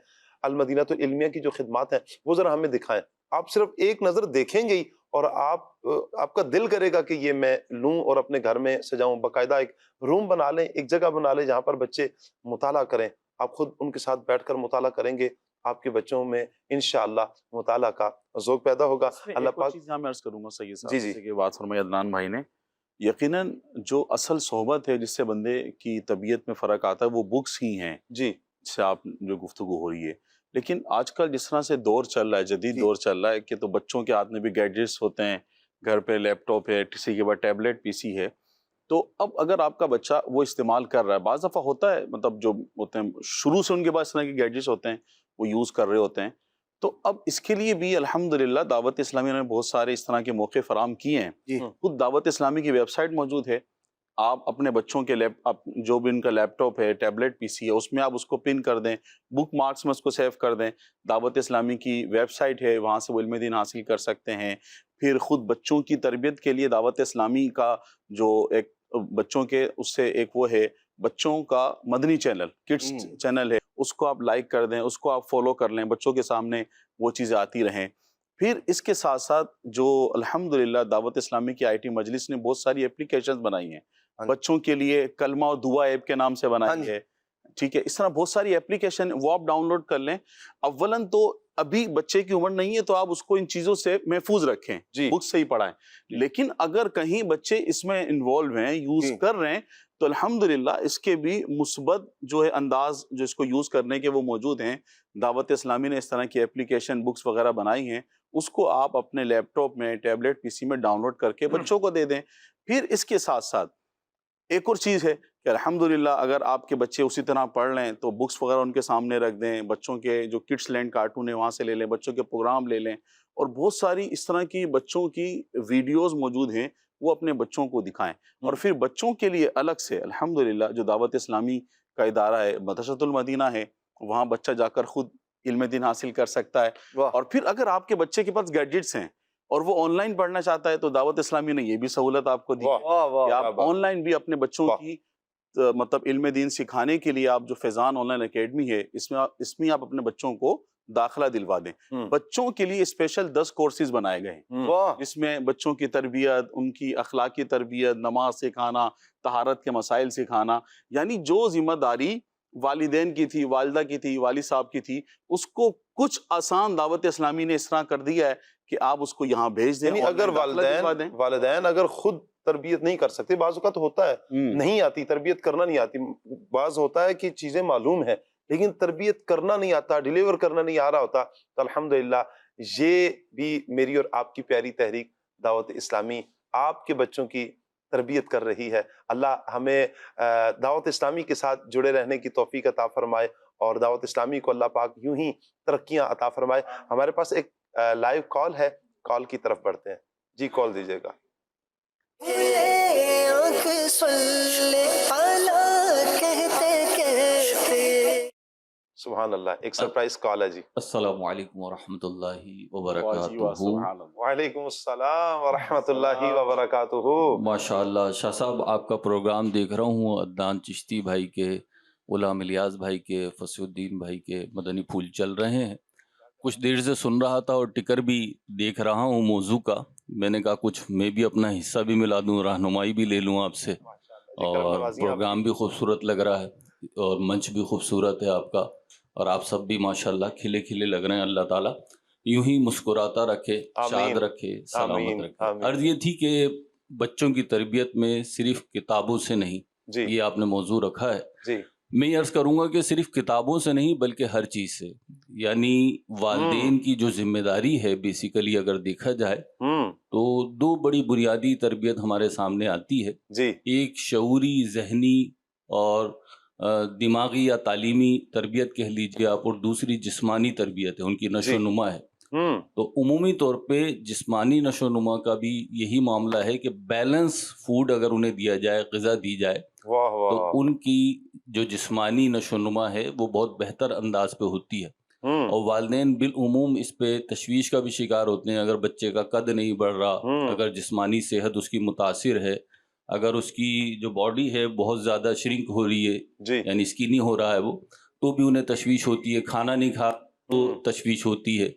المدینہ العلمیہ کی جو خدمات ہیں، وہ ذرا ہمیں دکھائیں۔ آپ صرف ایک نظر دیکھیں گے ہی اور آپ کا دل کرے گا کہ یہ میں لوں اور اپنے گھر میں سجاؤں، باقاعدہ ایک روم بنا لیں، ایک جگہ بنا لیں جہاں پر بچے مطالعہ کریں، آپ خود ان کے ساتھ بیٹھ کر مطالعہ کریں گے، آپ کے بچوں میں انشاءاللہ مطالعہ کا ذوق پیدا ہوگا۔ اللہ پاک چیز یہاں میں عرض کروں گا سید صاحب، جی جی جیسے کہ بات فرمائی عدنان بھائی نے، یقیناً جو اصل صحبت ہے جس سے بندے کی طبیعت میں فرق آتا ہے وہ بکس ہی ہیں، جی جس سے آپ جو گفتگو ہو رہی ہے۔ لیکن آج کل جس طرح سے دور چل رہا ہے، جدید دور چل رہا ہے کہ تو بچوں کے ہاتھ میں بھی گیجٹس ہوتے ہیں، گھر پہ لیپ ٹاپ ہے، کسی کے پاس ٹیبلٹ PC ہے، تو اب اگر آپ کا بچہ وہ استعمال کر رہا ہے، بعض دفعہ ہوتا ہے مطلب جو ہوتے ہیں شروع سے ان کے پاس اس طرح کے گیجٹس ہوتے ہیں وہ یوز کر رہے ہوتے ہیں، تو اب اس کے لیے بھی الحمدللہ دعوت اسلامی نے بہت سارے اس طرح کے موقع فراہم کیے ہیں۔ خود دعوت اسلامی کی ویب سائٹ موجود ہے، آپ اپنے بچوں کے جو بھی ان کا لیپ ٹاپ ہے، ٹیبلٹ PC ہے، اس میں آپ اس کو پن کر دیں، بک مارکس میں اس کو سیو کر دیں۔ دعوت اسلامی کی ویب سائٹ ہے، وہاں سے وہ علم دین حاصل کر سکتے ہیں۔ پھر خود بچوں کی تربیت کے لیے دعوت اسلامی کا جو ایک بچوں کے اس سے ایک وہ ہے بچوں کا مدنی چینل، کڈس چینل ہے، اس کو آپ لائک کر دیں، اس کو آپ فالو کر لیں، بچوں کے سامنے وہ چیزیں آتی رہیں۔ پھر اس کے ساتھ ساتھ جو الحمدللہ دعوت اسلامی کی IT مجلس نے بہت ساری اپلیکیشنز بنائی ہیں بچوں کے لیے، کلمہ اور دعا ایپ کے نام سے بنائی ہے، ٹھیک ہے، اس طرح بہت ساری اپلیکیشن وہ آپ ڈاؤن لوڈ کر لیں۔ اولاً تو ابھی بچے کی عمر نہیں ہے تو آپ اس کو ان چیزوں سے محفوظ رکھیں، بک سے ہی پڑھائیں، لیکن اگر کہیں بچے اس میں انوالو ہیں، یوز کر رہے ہیں، تو الحمدللہ اس کے بھی مثبت جو ہے انداز جو اس کو یوز کرنے کے وہ موجود ہیں۔ دعوت اسلامی نے اس طرح کی اپلیکیشن بکس وغیرہ بنائی ہیں، اس کو آپ اپنے لیپ ٹاپ میں، ٹیبلٹ PC میں ڈاؤن لوڈ کر کے بچوں کو دے دیں۔ پھر اس کے ساتھ ساتھ ایک اور چیز ہے کہ الحمدللہ اگر آپ کے بچے اسی طرح پڑھ لیں تو بکس وغیرہ ان کے سامنے رکھ دیں، بچوں کے جو کڈس لینڈ کارٹون ہے وہاں سے لے لیں، بچوں کے پروگرام لے لیں، اور بہت ساری اس طرح کی بچوں کی ویڈیوز موجود ہیں، وہ اپنے بچوں کو دکھائیں۔ اور پھر بچوں کے لیے الگ سے الحمدللہ جو دعوت اسلامی کا ادارہ ہے، مدرسۃ المدینہ ہے، وہاں بچہ جا کر خود علم دین حاصل کر سکتا ہے۔ اور پھر اگر آپ کے بچے کے پاس گیجٹس ہیں اور وہ آن لائن پڑھنا چاہتا ہے تو دعوت اسلامی نے یہ بھی سہولت آپ کو دی کہ آپ آن لائن بھی اپنے بچوں کی مطلب علم دین سکھانے کے لیے آپ جو فیضان آن لائن اکیڈمی ہے اس میں آپ اپنے بچوں کو داخلہ دلوا دیں۔ بچوں کے لیے اسپیشل 10 کورسز بنائے گئے ہیں جس میں بچوں کی تربیت، ان کی اخلاقی تربیت، نماز سکھانا، طہارت کے مسائل سکھانا، یعنی جو ذمہ داری والدین کی تھی، والدہ کی تھی، والد صاحب کی تھی، اس کو کچھ آسان دعوت اسلامی نے اس طرح کر دیا ہے کہ آپ اس کو یہاں بھیج دیں. یعنی اگر والدین اگر خود تربیت نہیں کر سکتے، بعض اوقات ہوتا ہے نہیں آتی تربیت کرنا، نہیں آتی، بعض ہوتا ہے کہ چیزیں معلوم ہیں لیکن تربیت کرنا نہیں آتا، ڈیلیور کرنا نہیں آ رہا ہوتا، تو الحمدللہ یہ بھی میری اور آپ کی پیاری تحریک دعوت اسلامی آپ کے بچوں کی تربیت کر رہی ہے. اللہ ہمیں دعوت اسلامی کے ساتھ جڑے رہنے کی توفیق عطا فرمائے اور دعوت اسلامی کو اللہ پاک یوں ہی ترقیاں عطا فرمائے. ہمارے پاس ایک لائیو کال ہے، کال کی طرف بڑھتے ہیں. جی کال دیجیے گا. سبحان اللہ، ایک سرپرائز کال ہے. جی السلام علیکم ورحمۃ اللہ وبرکاتہ. وعلیکم السلام ورحمۃ اللہ وبرکاتہ. ماشاء اللہ شاہ صاحب، آپ کا پروگرام دیکھ رہا ہوں، عدنان چشتی بھائی کے، غلام الیاس بھائی کے، فصیح الدین بھائی کے مدنی پھول چل رہے ہیں. کچھ دیر سے سن رہا تھا اور ٹکر بھی دیکھ رہا ہوں موضوع کا. میں نے کہا کچھ میں بھی اپنا حصہ بھی ملا دوں، رہنمائی بھی لے لوں آپ سے. اور پروگرام بھی خوبصورت لگ رہا ہے اور منچ بھی خوبصورت ہے آپ کا، اور آپ سب بھی ماشاءاللہ کھلے کھلے لگ رہے ہیں. اللہ تعالیٰ یوں ہی مسکراتا رکھے، شاد رکھے، سلامت رکھے. عرض یہ تھی کہ بچوں کی تربیت میں صرف کتابوں سے نہیں، یہ آپ نے موضوع رکھا ہے. میں یہ عرض کروں گا کہ صرف کتابوں سے نہیں بلکہ ہر چیز سے، یعنی والدین کی جو ذمہ داری ہے بیسیکلی اگر دیکھا جائے تو دو بڑی بنیادی تربیت ہمارے سامنے آتی ہے. ایک شعوری، ذہنی اور دماغی یا تعلیمی تربیت کہہ لیجیے آپ، اور دوسری جسمانی تربیت ہے، ان کی نشو و نما ہے. تو عمومی طور پہ جسمانی نشو و نما کا بھی یہی معاملہ ہے کہ بیلنس فوڈ اگر انہیں دیا جائے، غذا دی جائے، تو ان کی جو جسمانی نشو و نما ہے وہ بہت بہتر انداز پہ ہوتی ہے. اور والدین بالعموم اس پہ تشویش کا بھی شکار ہوتے ہیں. اگر بچے کا قد نہیں بڑھ رہا، اگر جسمانی صحت اس کی متاثر ہے، اگر اس کی جو باڈی ہے بہت زیادہ شرنک ہو رہی ہے، یعنی اسکینی ہو رہا ہے وہ، تو بھی انہیں تشویش ہوتی ہے. کھانا نہیں کھا تو تشویش ہوتی ہے.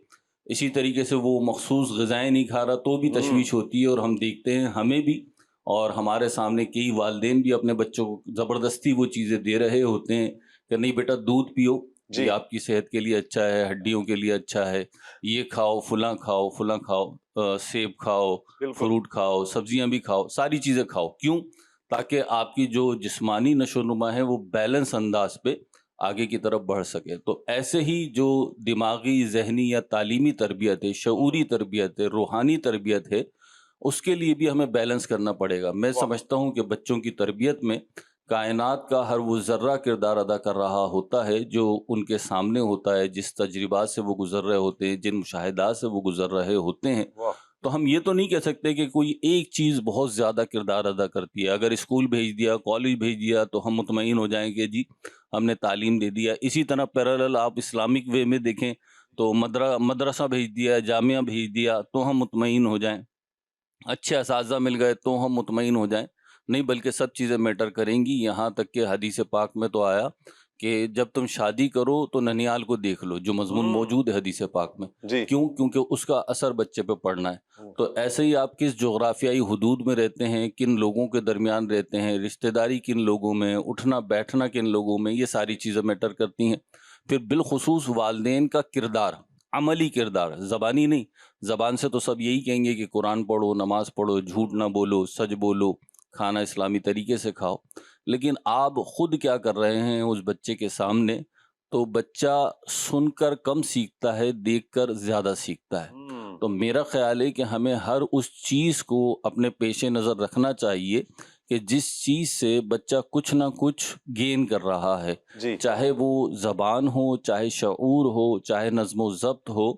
اسی طریقے سے وہ مخصوص غذائیں نہیں کھا رہا تو بھی تشویش ہوتی ہے. اور ہم دیکھتے ہیں ہمیں بھی اور ہمارے سامنے کئی والدین بھی اپنے بچوں کو زبردستی وہ چیزیں دے رہے ہوتے ہیں کہ نہیں بیٹا دودھ پیو، یہ آپ کی صحت کے لیے اچھا ہے، ہڈیوں کے لیے اچھا ہے، یہ کھاؤ، فلاں کھاؤ، فلاں کھاؤ، سیب کھاؤ، فروٹ کھاؤ، سبزیاں بھی کھاؤ، ساری چیزیں کھاؤ. کیوں؟ تاکہ آپ کی جو جسمانی نشو و نما ہے وہ بیلنس انداز پہ آگے کی طرف بڑھ سکے. تو ایسے ہی جو دماغی، ذہنی یا تعلیمی تربیت ہے، شعوری تربیت ہے، روحانی تربیت ہے، اس کے لیے بھی ہمیں بیلنس کرنا پڑے گا. میں سمجھتا ہوں کہ بچوں کی تربیت میں کائنات کا ہر وہ ذرہ کردار ادا کر رہا ہوتا ہے جو ان کے سامنے ہوتا ہے، جس تجربات سے وہ گزر رہے ہوتے ہیں، جن مشاہدات سے وہ گزر رہے ہوتے ہیں. تو ہم یہ تو نہیں کہہ سکتے کہ کوئی ایک چیز بہت زیادہ کردار ادا کرتی ہے. اگر اسکول بھیج دیا، کالج بھیج دیا تو ہم مطمئن ہو جائیں کہ جی ہم نے تعلیم دے دیا. اسی طرح پیرالل آپ اسلامک وے میں دیکھیں تو مدرسہ بھیج دیا، جامعہ بھیج دیا تو ہم مطمئن ہو جائیں، اچھے اساتذہ مل گئے تو ہم مطمئن ہو جائیں. نہیں، بلکہ سب چیزیں میٹر کریں گی. یہاں تک کہ حدیث پاک میں تو آیا کہ جب تم شادی کرو تو ننیال کو دیکھ لو، جو مضمون موجود ہے حدیث پاک میں. کیوں؟ کیونکہ اس کا اثر بچے پہ پڑنا ہے. تو ایسے ہی آپ کس جغرافیائی حدود میں رہتے ہیں، کن لوگوں کے درمیان رہتے ہیں، رشتہ داری کن لوگوں میں، اٹھنا بیٹھنا کن لوگوں میں، یہ ساری چیزیں میٹر کرتی ہیں. پھر بالخصوص والدین کا کردار، عملی کردار، زبانی نہیں. زبان سے تو سب یہی کہیں گے کہ قرآن پڑھو، نماز پڑھو، جھوٹ نہ بولو، سچ بولو، کھانا اسلامی طریقے سے کھاؤ. لیکن آپ خود کیا کر رہے ہیں اس بچے کے سامنے؟ تو بچہ سن کر کم سیکھتا ہے، دیکھ کر زیادہ سیکھتا ہے. تو میرا خیال ہے کہ ہمیں ہر اس چیز کو اپنے پیش نظر رکھنا چاہیے کہ جس چیز سے بچہ کچھ نہ کچھ گین کر رہا ہے، چاہے وہ زبان ہو، چاہے شعور ہو، چاہے نظم و ضبط ہو،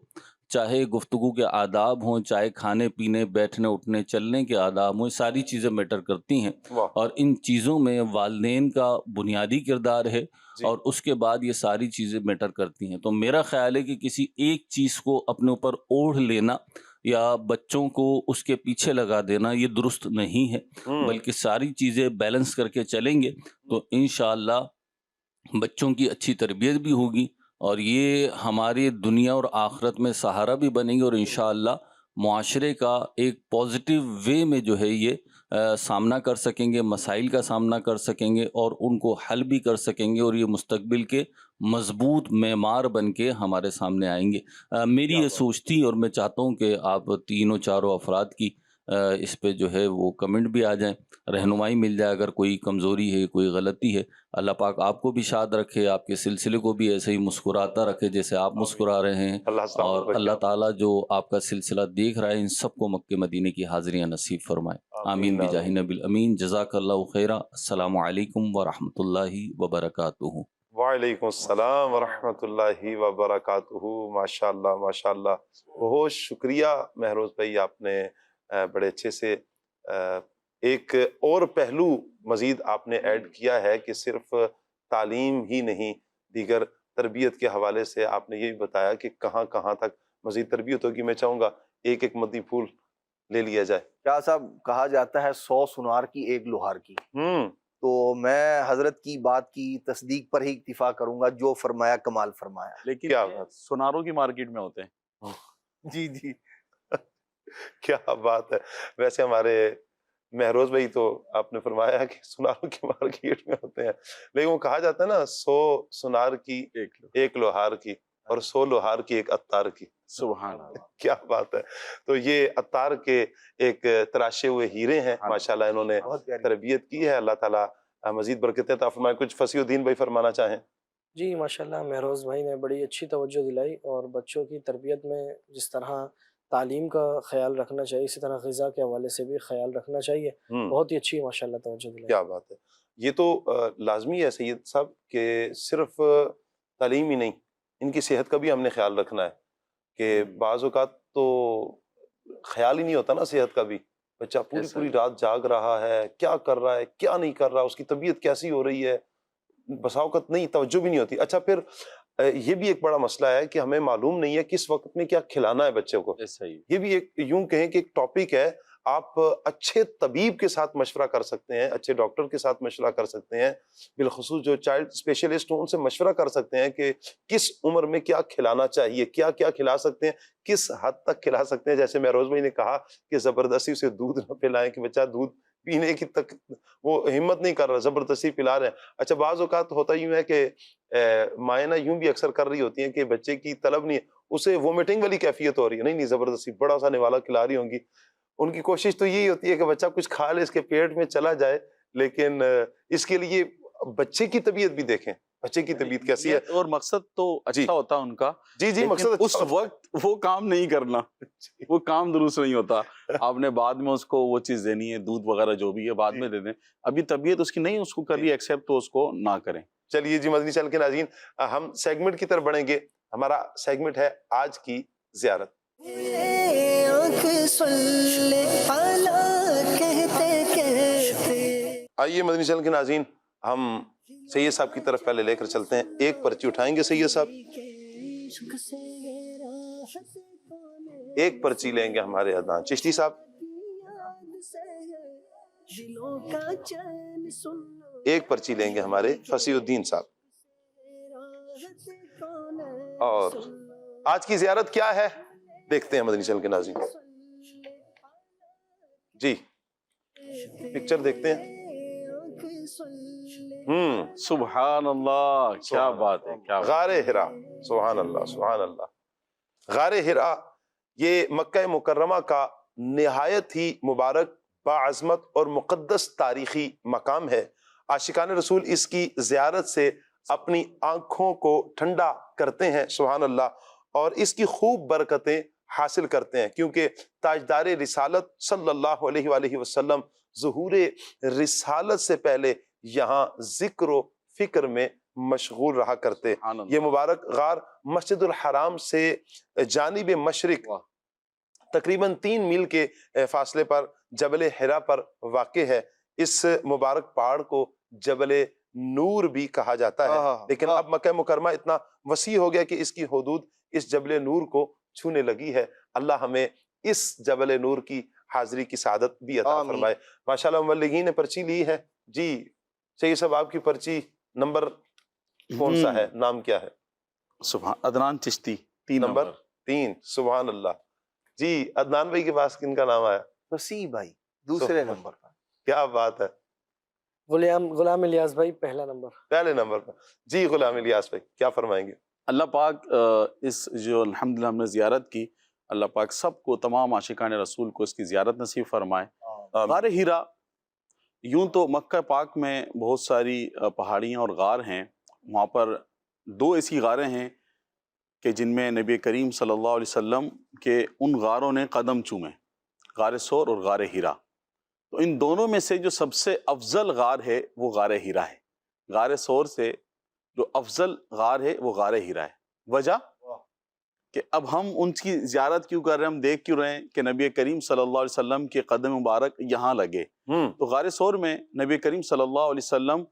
چاہے گفتگو کے آداب ہوں، چاہے کھانے پینے، بیٹھنے اٹھنے چلنے کے آداب ہوں. ساری چیزیں میٹر کرتی ہیں اور ان چیزوں میں والدین کا بنیادی کردار ہے اور اس کے بعد یہ ساری چیزیں میٹر کرتی ہیں. تو میرا خیال ہے کہ کسی ایک چیز کو اپنے اوپر اوڑھ لینا یا بچوں کو اس کے پیچھے لگا دینا یہ درست نہیں ہے، بلکہ ساری چیزیں بیلنس کر کے چلیں گے تو انشاءاللہ بچوں کی اچھی تربیت بھی ہوگی اور یہ ہماری دنیا اور آخرت میں سہارا بھی بنے گی اور انشاءاللہ معاشرے کا ایک پازیٹیو وے میں جو ہے یہ سامنا کر سکیں گے، مسائل کا سامنا کر سکیں گے اور ان کو حل بھی کر سکیں گے، اور یہ مستقبل کے مضبوط معمار بن کے ہمارے سامنے آئیں گے۔ میری یہ سوچ تھی، اور میں چاہتا ہوں کہ آپ تینوں چاروں افراد کی اس پہ جو ہے وہ کمنٹ بھی آ جائیں، رہنمائی مل جائے اگر کوئی کمزوری ہے، کوئی غلطی ہے۔ اللہ پاک آپ کو بھی شاد رکھے، آپ کے سلسلے کو بھی ایسے ہی مسکراتا رکھے جیسے آپ مسکرا رہے ہیں، اور اللہ تعالیٰ جو آپ کا سلسلہ دیکھ رہا ہے ان سب کو مکہ مدینے کی حاضریاں نصیب فرمائے، آمین بجاہ نبی الامین۔ جزاک اللہ خیرہ۔ السلام علیکم ورحمۃ اللہ وبرکاتہ۔ وعلیکم السلام ورحمۃ اللہ وبرکاتہ۔ ماشاء اللہ ماشاء اللہ، بہت شکریہ مہروز بھائی، آپ نے بڑے اچھے سے ایک اور پہلو مزید آپ نے ایڈ کیا ہے کہ صرف تعلیم ہی نہیں، دیگر تربیت کے حوالے سے آپ نے یہ بھی بتایا کہ کہاں کہاں تک مزید تربیت ہوگی۔ میں چاہوں گا ایک ایک مدنی پھول لے لیا جائے۔ کیا صاحب کہا جاتا ہے 100 سنار کی ایک لوہار کی، تو میں حضرت کی بات کی تصدیق پر ہی اکتفا کروں گا، جو فرمایا کمال فرمایا۔ لیکن کیا سناروں کی مارکیٹ میں ہوتے ہیں۔ جی جی، کیا بات ہے۔ ویسے ہمارے مہروز بھائی تو آپ نے فرمایا کہ سناروں کی مارکیٹ میں ہوتے ہیں، لیکن وہ کہا جاتا ہے نا 100 سنار کی ایک لوہار کی، اور 100 لوہار کی ایک عطار کی۔ سبحان اللہ، کیا بات ہے۔ تو یہ عطار کے ایک تراشے ہوئے ہیرے ہیں، ماشاءاللہ انہوں نے بہت پیاری۔ تربیت کی ہے۔ اللہ تعالیٰ مزید برکتیں عطا فرمائے۔ کچھ فصیح الدین بھائی فرمانا چاہیں؟ جی ماشاءاللہ، مہروز بھائی نے بڑی اچھی توجہ دلائی، اور بچوں کی تربیت میں جس طرح تعلیم کا خیال رکھنا چاہیے، اسی طرح غذا کے حوالے سے بھی خیال رکھنا چاہیے۔ بہت ہی اچھی ماشاءاللہ توجہ دلائی۔ کیا بات ہے۔ یہ تو لازمی ہے سید صاحب کہ صرف تعلیم ہی نہیں، ان کی صحت کا بھی ہم نے خیال رکھنا ہے، کہ بعض اوقات تو خیال ہی نہیں ہوتا نا صحت کا بھی۔ بچہ پوری رات جاگ رہا ہے، کیا کر رہا ہے کیا نہیں کر رہا، اس کی طبیعت کیسی ہو رہی ہے، بسا اوقات نہیں توجہ بھی نہیں ہوتی۔ اچھا پھر یہ بھی ایک بڑا مسئلہ ہے کہ ہمیں معلوم نہیں ہے کس وقت میں کیا کھلانا ہے بچوں کو۔ یہ بھی ایک یوں کہیں کہ ایک ٹاپک ہے۔ آپ اچھے طبیب کے ساتھ مشورہ کر سکتے ہیں، اچھے ڈاکٹر کے ساتھ مشورہ کر سکتے ہیں، بالخصوص جو چائلڈ اسپیشلسٹ ہوں ان سے مشورہ کر سکتے ہیں کہ کس عمر میں کیا کھلانا چاہیے، کیا کیا کھلا سکتے ہیں، کس حد تک کھلا سکتے ہیں۔ جیسے مہروز بھائی نے کہا کہ زبردستی اسے دودھ نہ پلائیں، کہ بچہ دودھ پینے کی تک وہ ہمت نہیں کر رہا، زبردستی پلا رہے ہیں۔ اچھا بعض اوقات ہوتا یوں ہے کہ مائیں نہ یوں بھی اکثر کر رہی ہوتی ہیں کہ بچے کی طلب نہیں ہے، اسے وومیٹنگ والی کیفیت ہو رہی ہے، نہیں زبردستی بڑا سا نوالا کھلا رہی ہوں گی۔ ان کی کوشش تو یہی ہوتی ہے کہ بچہ کچھ کھا لے، اس کے پیٹ میں چلا جائے، لیکن اس کے لیے بچے کی طبیعت بھی دیکھیں، بچے کی طبیعت کیسی ہے، اور مقصد تو اچھا ہوتا ان کا، جی مقصد اس وقت وہ کام نہیں کرنا، وہ کام درست نہیں ہوتا۔ آپ نے بعد میں اس کو وہ چیز دینی ہے، دودھ وغیرہ جو بھی ہے بعد میں دے دیں، ابھی طبیعت اس کی نہیں اس کو کر رہی ایکسیپٹ، تو اس کو نہ کریں۔ چلیے جی مدنی چینل کے ناظرین، ہم سیگمنٹ کی طرف بڑھیں گے۔ ہمارا سیگمنٹ ہے آج کی زیارت۔ آئیے مدنی چینل کے ناظرین، ہم سید صاحب کی طرف پہلے لے کر چلتے ہیں۔ ایک پرچی اٹھائیں گے سید صاحب، ایک پرچی لیں گے ہمارے عدنان چشتی صاحب، ایک پرچی لیں گے ہمارے فصیح الدین صاحب۔ اور آج کی زیارت کیا ہے دیکھتے ہیں مدنی چینل کے ناظرین۔ جی پکچر دیکھتے ہیں۔ سبحان اللہ، کیا بات ہے، کیا غار ہرا، سبحان اللہ سبحان اللہ۔ غار ہرا یہ مکہ مکرمہ کا نہایت ہی مبارک، باعظمت اور مقدس تاریخی مقام ہے۔ عاشقان رسول اس کی زیارت سے اپنی آنکھوں کو ٹھنڈا کرتے ہیں، سبحان اللہ، اور اس کی خوب برکتیں حاصل کرتے ہیں، کیونکہ تاجدار رسالت صلی اللہ علیہ وآلہ وسلم ظہور رسالت سے پہلے یہاں ذکر و فکر میں مشغول رہا کرتے۔ یہ مبارک غار مسجد الحرام سے جانب مشرق تقریباً 3 میل کے فاصلے پر جبل حرا پر واقع ہے۔ اس مبارک پہاڑ کو جبل نور بھی کہا جاتا ہے، لیکن اب مکہ مکرمہ اتنا وسیع ہو گیا کہ اس کی حدود اس جبل نور کو چھونے لگی ہے۔ اللہ ہمیں اس جبل نور کی حاضری کی سعادت بھی عطا فرمائے۔ ماشاءاللہ مبلغین نے پرچی لی ہے جی۔ سید صاحب آپ کی پرچی نمبر کون سا ہے، نام کیا ہے؟ سبحان عدنان چشتی 3 نمبر 3، سبحان اللہ۔ جی عدنان بھائی کے پاس کن کا نام آیا؟ فصیح بھائی دوسرے نمبر پر۔ کیا بات ہے، غلام الیاس بھائی پہلا نمبر. پہلے نمبر پر. جی غلام الیاس بھائی کیا فرمائیں گے؟ اللہ پاک اس جو الحمدللہ ہم نے زیارت کی، اللہ پاک سب کو، تمام عاشقان رسول کو اس کی زیارت نصیب فرمائے. غار ہیرا، یوں تو مکہ پاک میں بہت ساری پہاڑیاں اور غار ہیں، وہاں پر 2 ایسی غاریں ہیں کہ جن میں نبی کریم صلی اللہ علیہ وسلم کے ان غاروں نے قدم چومے، غار ثور اور غار ہیرا. تو ان دونوں میں سے جو سب سے افضل غار ہے وہ غار ہیرا ہے. غار ثور سے جو افضل غار ہے وہ غار ہیرا ہے. وجہ کہ اب ہم ان کی زیارت کیوں کر رہے ہیں، ہم دیکھ کیوں رہے ہیں کہ نبی کریم صلی اللہ علیہ وسلم کے قدم مبارک یہاں لگے. تو غار ثور میں نبی کریم صلی اللہ علیہ وسلم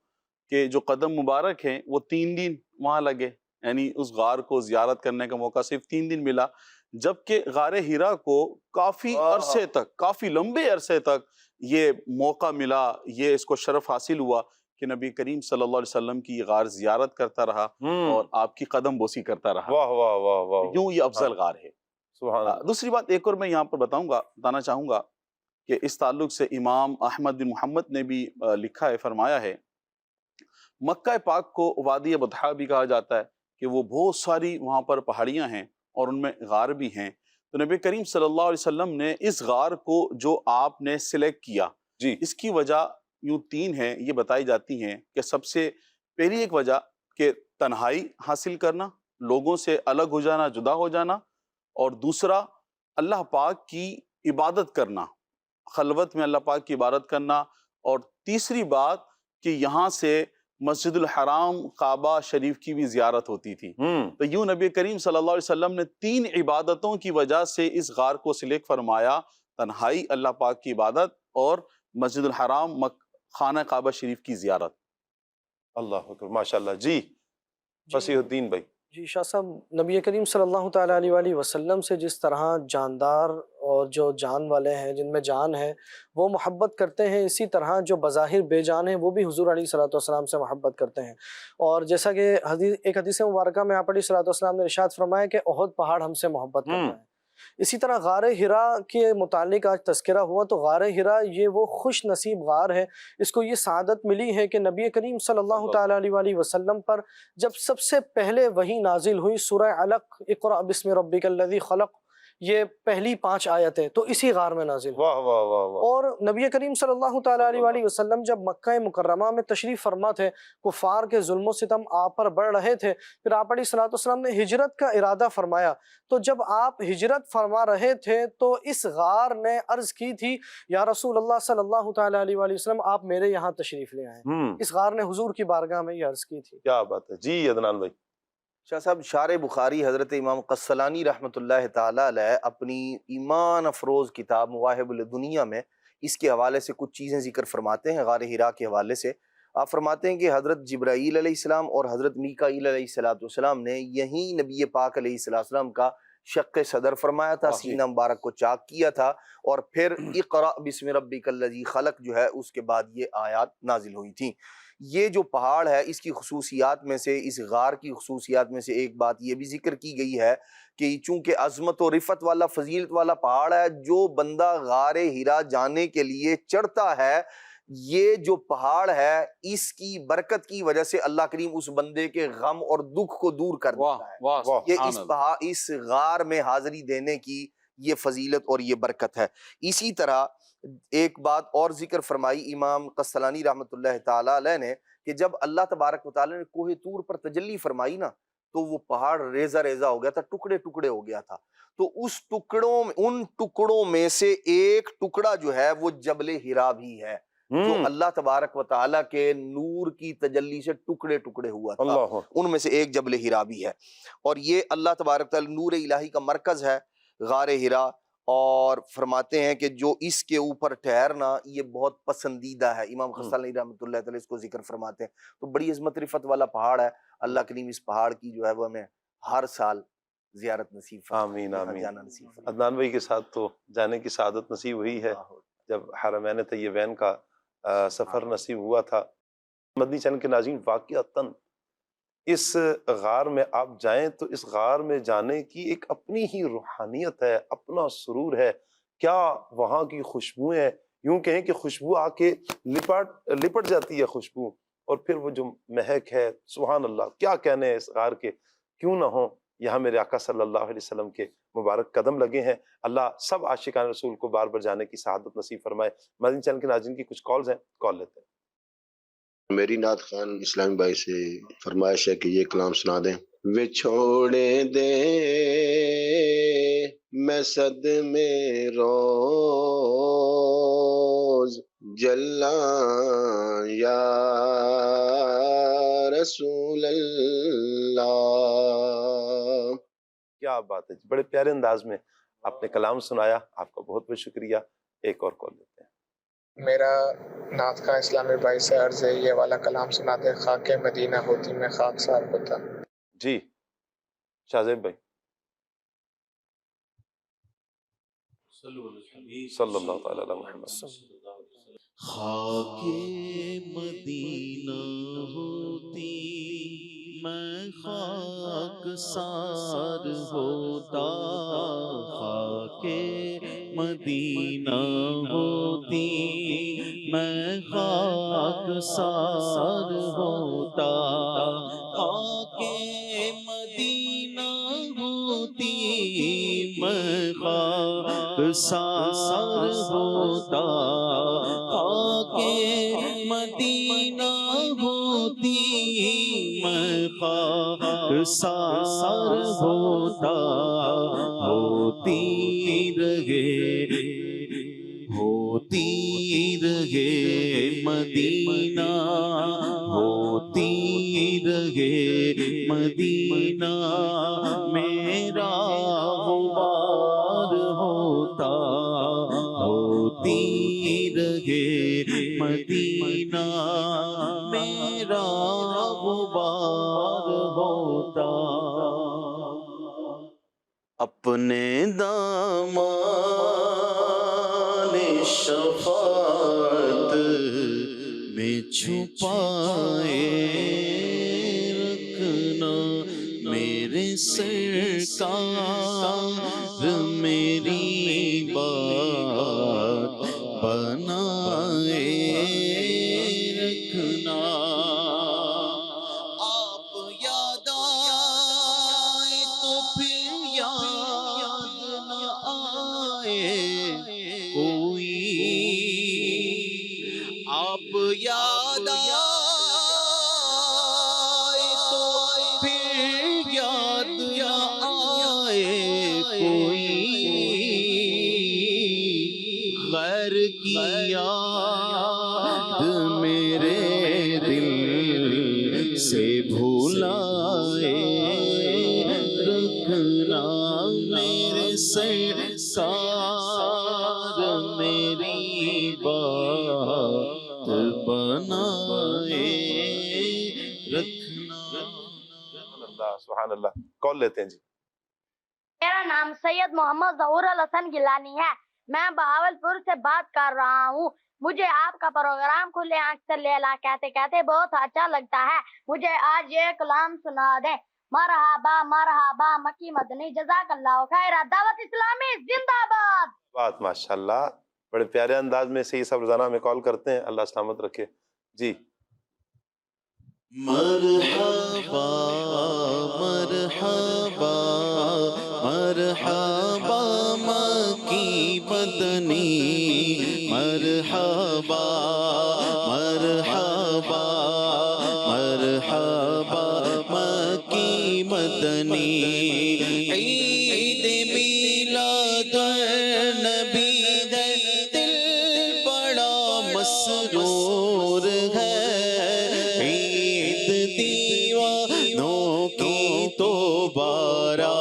کے جو قدم مبارک ہیں وہ 3 دن وہاں لگے، یعنی اس غار کو زیارت کرنے کا موقع صرف 3 دن ملا. جبکہ غار ہیرا کو کافی عرصے تک، کافی لمبے عرصے تک یہ موقع ملا، یہ اس کو شرف حاصل ہوا کہ نبی کریم صلی اللہ علیہ وسلم کی یہ غار زیارت کرتا رہا اور آپ کی قدم بوسی کرتا رہا. واہ واہ واہ واہ، یوں یہ افضل غار ہے. سبحان اللہ. دوسری بات ایک اور میں یہاں پر بتانا چاہوں گا کہ اس تعلق سے امام احمد بن محمد نے بھی لکھا ہے، فرمایا ہے مکہ پاک کو وادی بطحا بھی کہا جاتا ہے کہ وہ بہت ساری وہاں پر پہاڑیاں ہیں اور ان میں غار بھی ہیں. تو نبی کریم صلی اللہ علیہ وسلم نے اس غار کو جو آپ نے سلیکٹ کیا، جی اس کی وجہ یوں 3 ہیں، یہ بتائی جاتی ہیں کہ سب سے پہلی ایک وجہ کہ تنہائی حاصل کرنا، لوگوں سے الگ ہو جانا، جدا ہو جانا، اور دوسرا اللہ پاک کی عبادت کرنا، خلوت میں اللہ پاک کی عبادت کرنا، اور تیسری بات کہ یہاں سے مسجد الحرام کعبہ شریف کی بھی زیارت ہوتی تھی. تو یوں نبی کریم صلی اللہ علیہ وسلم نے 3 عبادتوں کی وجہ سے اس غار کو سلیکٹ فرمایا: تنہائی، اللہ پاک کی عبادت، اور مسجد الحرام خانہ کعبہ شریف کی زیارت. اللہ اکبر، ماشاء اللہ. جی فصیح الدین بھائی. جی شاہ صاحب، نبی کریم صلی اللہ تعالیٰ علیہ وآلہ وسلم سے جس طرح جاندار اور جو جان والے ہیں، جن میں جان ہے، وہ محبت کرتے ہیں، اسی طرح جو بظاہر بے جان ہیں وہ بھی حضور علیہ الصلوۃ والسلام سے محبت کرتے ہیں. اور جیسا کہ ایک حدیث مبارکہ میں آپ علیہ الصلوۃ والسلام نے ارشاد فرمایا کہ احد پہاڑ ہم سے محبت کرتا ہے. اسی طرح غار ہرا کے متعلق آج تذکرہ ہوا، تو غار ہرا یہ وہ خوش نصیب غار ہے، اس کو یہ سعادت ملی ہے کہ نبی کریم صلی اللہ تعالیٰ علیہ وآلہ وسلم پر جب سب سے پہلے وحی نازل ہوئی، سورہ علق، اقرأ بسم ربک الذی خلق، یہ پہلی 5 آیتیں تو اسی غار میں نازل ہوئی. واہ واہ واہ واہ. اور نبی کریم صلی اللہ تعالیٰ علیہ وآلہ وسلم جب مکہ مکرمہ میں تشریف فرما تھے، کفار کے ظلم و ستم آپ پر بڑھ رہے تھے، پھر آپ علیہ الصلوۃ والسلام نے ہجرت کا ارادہ فرمایا. تو جب آپ ہجرت فرما رہے تھے تو اس غار نے عرض کی تھی، یا رسول اللہ صلی اللہ تعالیٰ علیہ وآلہ وسلم، آپ میرے یہاں تشریف لے آئیں. اس غار نے حضور کی بارگاہ میں یہ عرض کی تھی. کیا بات ہے. جی عدنان بھائی. شاہ صاحب، شارح بخاری حضرت امام قسطلانی رحمۃ اللہ تعالیٰ علیہ اپنی ایمان افروز کتاب مواہب الدنیا میں اس کے حوالے سے کچھ چیزیں ذکر فرماتے ہیں. غار ہرا کے حوالے سے آپ فرماتے ہیں کہ حضرت جبرائیل علیہ السلام اور حضرت میکائیل علیہ السلام نے یہیں نبی پاک علیہ السلام کا شق صدر فرمایا تھا، سینہ مبارک کو چاک کیا تھا، اور پھر اقرأ بسم ربک الذی خلق جو ہے اس کے بعد یہ آیات نازل ہوئی تھیں. یہ جو پہاڑ ہے، اس کی خصوصیات میں سے، اس غار کی خصوصیات میں سے ایک بات یہ بھی ذکر کی گئی ہے کہ چونکہ عظمت و رفت والا، فضیلت والا پہاڑ ہے، جو بندہ غار ہرا جانے کے لیے چڑھتا ہے، یہ جو پہاڑ ہے اس کی برکت کی وجہ سے اللہ کریم اس بندے کے غم اور دکھ کو دور کر دیتا ہے. یہ اس غار میں حاضری دینے کی یہ فضیلت اور یہ برکت ہے. اسی طرح ایک بات اور ذکر فرمائی امام قسطلانی رحمۃ اللہ تعالیٰ علیہ نے کہ جب اللہ تبارک و تعالیٰ نے کوہ طور پر تجلی فرمائی نا، تو وہ پہاڑ ریزہ ریزہ ہو گیا تھا، ٹکڑے ٹکڑے ہو گیا تھا. تو ان ٹکڑوں میں سے ایک ٹکڑا جو ہے وہ جبل ہرا بھی ہے، جو اللہ تبارک و تعالیٰ کے نور کی تجلی سے ٹکڑے ٹکڑے ہوا تھا. ان میں سے ایک جبل ہرا بھی ہے، اور یہ اللہ تبارک و تعالیٰ نور الہی کا مرکز ہے غار ہرا. اور فرماتے ہیں کہ جو اس کے اوپر ٹھہرنا یہ بہت پسندیدہ ہے. امام قسطلانی رحمۃ اللہ تعالیٰ اس کو ذکر فرماتے ہیں. تو بڑی عظمت رفت والا پہاڑ ہے. اللہ کریم اس پہاڑ کی جو ہے وہ ہمیں ہر سال زیارت نصیب فرمائے. آمین آمین. عدنان بھائی کے ساتھ تو جانے کی سعادت نصیب ہوئی ہے جب حرمین طیبین کا سفر نصیب ہوا تھا. مدنی چینل کے ناظرین، واقعتاً اس غار میں آپ جائیں تو اس غار میں جانے کی ایک اپنی ہی روحانیت ہے، اپنا سرور ہے. کیا وہاں کی خوشبوئیں یوں کہیں کہ خوشبو آ کے لپٹ جاتی ہے خوشبو، اور پھر وہ جو مہک ہے، سبحان اللہ، کیا کہنے ہیں اس غار کے، کیوں نہ ہوں یہاں میرے آقا صلی اللہ علیہ وسلم کے مبارک قدم لگے ہیں۔ اللہ سب عاشقان رسول کو بار بار جانے کی سعادت نصیب فرمائے۔ مدنی چینل کے ناظرین کی کچھ کالز ہیں، کال لیتے ہیں۔ میری نعت خان اسلامی بھائی سے فرمائش ہے کہ یہ کلام سنا دیں۔ وچھوڑے دے میں صد میں روز جلا یا رسول اللہ۔ کیا بات ہے، بڑے پیارے انداز میں آپ نے کلام سنایا، آپ کا بہت بہت شکریہ۔ ایک اور کال لیتے ہیں۔ میرا نعت خواں اسلامی بھائی سے عرض ہے یہ والا کلام سنا دے، خاک مدینہ ہوتی میں خاکسار ہوتا۔ جی شاہزیب بھائی، صلی اللہ تعالی علیہ محمد۔ خاک مدینہ ہوتی میں خاک سار ہوتا، خاک مدینہ ہوتی میں خاک سار ہوتا، خاک مدینہ ہوتی میں خاک سار ہوتا، خاک مدینہ ہوتی میں خاک سار ہوتا، ہوتی رہے مدینہ، ہوتی رہے مدینہ، میرا غبار ہوتا، ہوتی رہے مدینہ، میرا غبار ہوتا۔ اپنے دامان شفاعت میں چھپائے رکھنا، میرے سرکار میری بات بنائے رکھنا، آپ یاد آئے تو پھر یاد نہ آئے کوئی، آپ یاد آئے تو پھر یاد نہ آئے کوئی، غیر کی یاد میرے دل سے بھولائے رکھنا، میرے سرکار میری بات بنائے رکھنا۔ سبحان اللہ، کال لیتے ہیں جی۔ میرا نام سید محمد ظہور الحسن گیلانی ہے، میں بہاولپور سے بات کر رہا ہوں۔ مجھے آپ کا پروگرام کھلے آنکھ سے لیلا کہتے کہتے بہت اچھا لگتا ہے، مجھے آج یہ کلام سنا دیں۔ مرحبا مرحبا مکی مدنی، جزاک اللہ خیر، دعوت اسلامی زندہ باد۔ بات ماشاءاللہ، بڑے پیارے انداز میں سے یہ سب روزانہ ہمیں کال کرتے ہیں، اللہ سلامت رکھے جی۔ مرحبا مرحبا مرحبا مکی مدنی، مرحبا مرحبا مرحبا مکی مدنی، عید میلاد النبی ہے، دل بڑا مسرور ہے، عید دیوانوں کی تو بارہ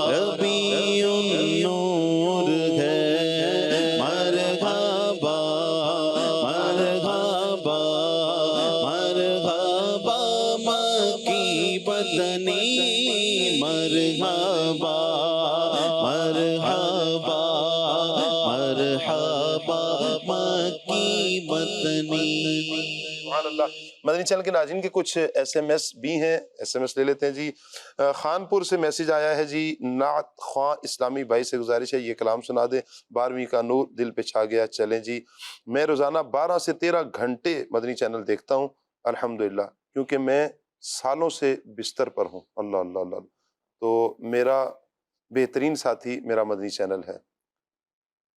ربیع النور ہے، مرحبا مرحبا مرحبا مکی مدنی، مرحبا مرحبا مرحبا مکی مدنی. سبحان اللہ. مدنی چینل کے ناظرین کے کچھ ایس ایم ایس بھی ہیں، ایس ایم ایس لے لیتے ہیں جی. خانپور سے میسج آیا ہے جی، نعت خواں اسلامی بھائی سے گزارش ہے یہ کلام سنا دیں، 12ویں کا نور دل پہ چھا گیا. چلیں جی، میں روزانہ 12 سے 13 گھنٹے مدنی چینل دیکھتا ہوں الحمدللہ، کیونکہ میں سالوں سے بستر پر ہوں. اللہ اللہ اللہ. تو میرا بہترین ساتھی میرا مدنی چینل ہے.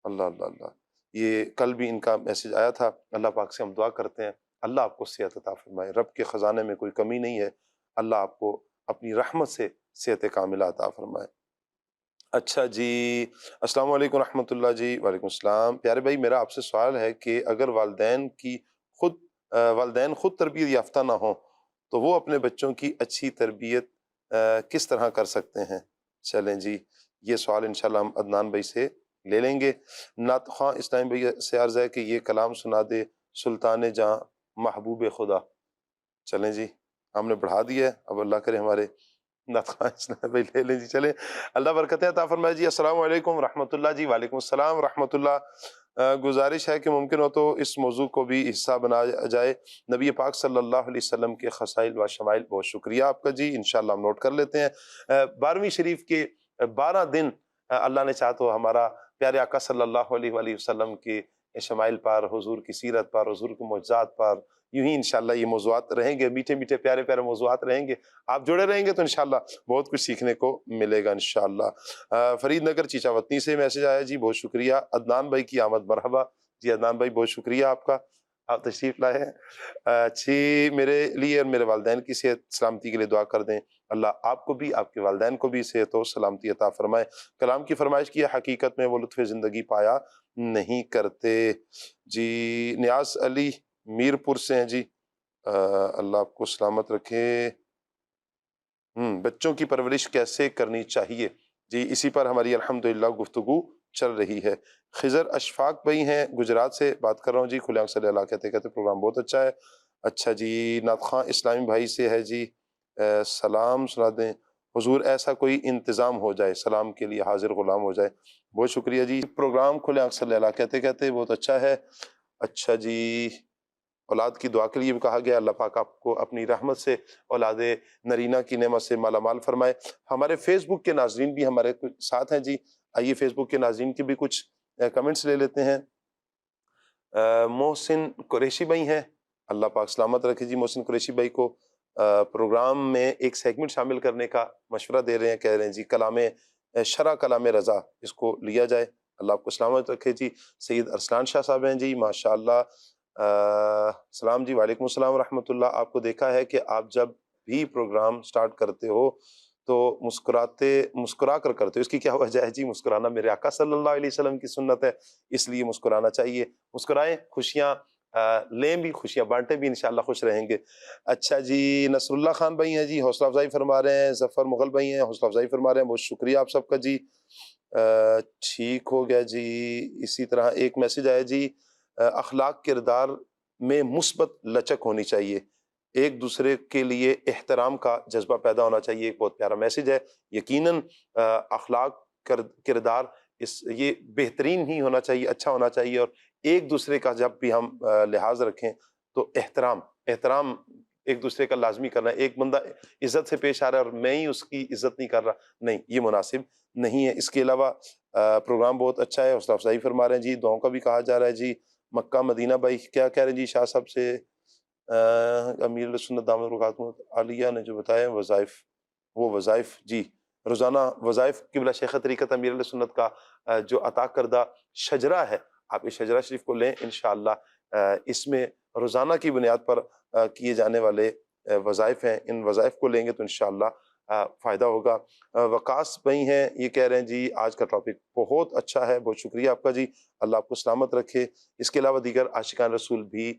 اللہ اللہ اللہ. یہ کل بھی ان کا میسج آیا تھا. اللہ پاک سے ہم دعا کرتے ہیں اللہ آپ کو صحت عطا فرمائے. رب کے خزانے میں کوئی کمی نہیں ہے، اللہ آپ کو اپنی رحمت سے صحت کاملہ عطا فرمائے. اچھا جی، السلام علیکم رحمۃ اللہ جی. وعلیکم السلام. پیارے بھائی، میرا آپ سے سوال ہے کہ اگر والدین خود تربیت یافتہ نہ ہوں تو وہ اپنے بچوں کی اچھی تربیت کس طرح کر سکتے ہیں؟ چلیں جی، یہ سوال انشاءاللہ ہم عدنان بھائی سے لے لیں گے. نعت خواں اسلام بھائی سے عرض ہے کہ یہ کلام سنا دے سلطان جہاں محبوب خدا. چلیں جی، ہم نے بڑھا دیا ہے، اب اللہ کرے ہمارے نعت خواں اسلام بھائی لے لیں جی. چلیں، اللہ برکتیں عطا فرمائے جی. السلام علیکم رحمۃ اللہ جی. وعلیکم السلام رحمۃ اللہ. گزارش ہے کہ ممکن ہو تو اس موضوع کو بھی حصہ بنایا جائے، نبی پاک صلی اللہ علیہ وسلم کے خصائل و شمائل. بہت شکریہ آپ کا جی، انشاءاللہ ہم نوٹ کر لیتے ہیں. 12ویں شریف کے 12 دن اللہ نے چاہا تو ہمارا پیارے آقا صلی اللہ علیہ وآلہ وسلم کے شمائل پر، حضور کی سیرت پر، حضور کے معجزات پر، یوں ہی انشاءاللہ یہ موضوعات رہیں گے، میٹھے میٹھے پیارے پیارے موضوعات رہیں گے. آپ جڑے رہیں گے تو انشاءاللہ بہت کچھ سیکھنے کو ملے گا انشاءاللہ. فرید نگر چیچا وطنی سے میسج آیا جی، بہت شکریہ. عدنان بھائی کی آمد مرحبا جی. عدنان بھائی بہت شکریہ آپ کا، آپ تشریف لائے ہیں. جی، میرے لیے اور میرے والدین کی صحت سلامتی کے لیے دعا کر دیں. اللہ آپ کو بھی، آپ کے والدین کو بھی صحت و سلامتی عطا فرمائے. کلام کی فرمائش کی ہے، حقیقت میں وہ لطف زندگی پایا نہیں کرتے. جی، نیاز علی میرپور سے ہیں جی. اللہ آپ کو سلامت رکھے. بچوں کی پرورش کیسے کرنی چاہیے؟ جی، اسی پر ہماری الحمدللہ گفتگو چل رہی ہے. خضر اشفاق بھائی ہیں، گجرات سے بات کر رہا ہوں جی. کھلے آنکھ صلی اللہ کہتے کہتے پروگرام بہت اچھا ہے. اچھا جی، نعت خواں اسلامی بھائی سے ہے جی، سلام سنا دیں حضور ایسا کوئی انتظام ہو جائے، سلام کے لیے حاضر غلام ہو جائے. بہت شکریہ جی. پروگرام کھلے آنکھ صلی اللہ کہتے کہتے بہت اچھا ہے. اچھا جی، اولاد کی دعا کے لیے بھی کہا گیا، اللہ پاک آپ کو اپنی رحمت سے اولاد نرینہ کی نعمت سے مالا مال فرمائے. ہمارے فیس بک کے ناظرین بھی ہمارے ساتھ ہیں جی. آئیے فیس بک کے ناظرین کے بھی کچھ کمنٹس لے لیتے ہیں. محسن قریشی بھائی ہیں، اللہ پاک سلامت رکھے جی. محسن قریشی بھائی کو پروگرام میں ایک سیگمنٹ شامل کرنے کا مشورہ دے رہے ہیں، کہہ رہے ہیں جی کلام شرع کلام رضا اس کو لیا جائے. اللہ آپ کو سلامت رکھے جی. سید ارسلان شاہ صاحب ہیں جی، ماشاءاللہ. سلام جی. وعلیکم السلام ورحمۃ اللہ. آپ کو دیکھا ہے کہ آپ جب بھی پروگرام سٹارٹ کرتے ہو تو مسکرا کر کرتے ہو، اس کی کیا وجہ ہے جی؟ مسکرانا میرے آقا صلی اللہ علیہ وسلم کی سنت ہے، اس لیے مسکرانا چاہیے. مسکرائیں، خوشیاں لیں بھی، خوشیاں بانٹیں بھی، انشاءاللہ خوش رہیں گے. اچھا جی، نصر اللہ خان بھائی ہیں جی، حوصلہ افزائی فرما رہے ہیں. ظفر مغل بھائی ہیں، حوصلہ افزائی فرما رہے ہیں. بہت شکریہ آپ سب کا جی. ٹھیک ہو گیا جی. اسی طرح ایک میسج آیا جی، اخلاق کردار میں مثبت لچک ہونی چاہیے، ایک دوسرے کے لیے احترام کا جذبہ پیدا ہونا چاہیے. ایک بہت پیارا میسج ہے. یقیناً اخلاق کردار یہ بہترین ہی ہونا چاہیے، اچھا ہونا چاہیے. اور ایک دوسرے کا جب بھی ہم لحاظ رکھیں تو احترام ایک دوسرے کا لازمی کرنا ہے. ایک بندہ عزت سے پیش آ رہا ہے اور میں ہی اس کی عزت نہیں کر رہا، نہیں، یہ مناسب نہیں ہے. اس کے علاوہ پروگرام بہت اچھا ہے، حوصلہ افزائی فرما رہے ہیں جی. دعاؤں کا بھی کہا جا رہا ہے جی. مکہ مدینہ بھائی کیا کہہ رہے ہیں جی؟ شاہ صاحب سے امیر سنت دامت برکاتہ عالیہ نے جو بتایا وہ وظائف جی، روزانہ وظائف قبلہ شیخ طریقت امیر سنت کا جو عطا کردہ شجرہ ہے، آپ اس شجرہ شریف کو لیں انشاءاللہ. اس میں روزانہ کی بنیاد پر کیے جانے والے وظائف ہیں، ان وظائف کو لیں گے تو انشاءاللہ فائدہ ہوگا. وقاص بھائی ہیں، یہ کہہ رہے ہیں جی آج کا ٹاپک بہت اچھا ہے. بہت شکریہ آپ کا جی، اللہ آپ کو سلامت رکھے. اس کے علاوہ دیگر عاشقان رسول بھی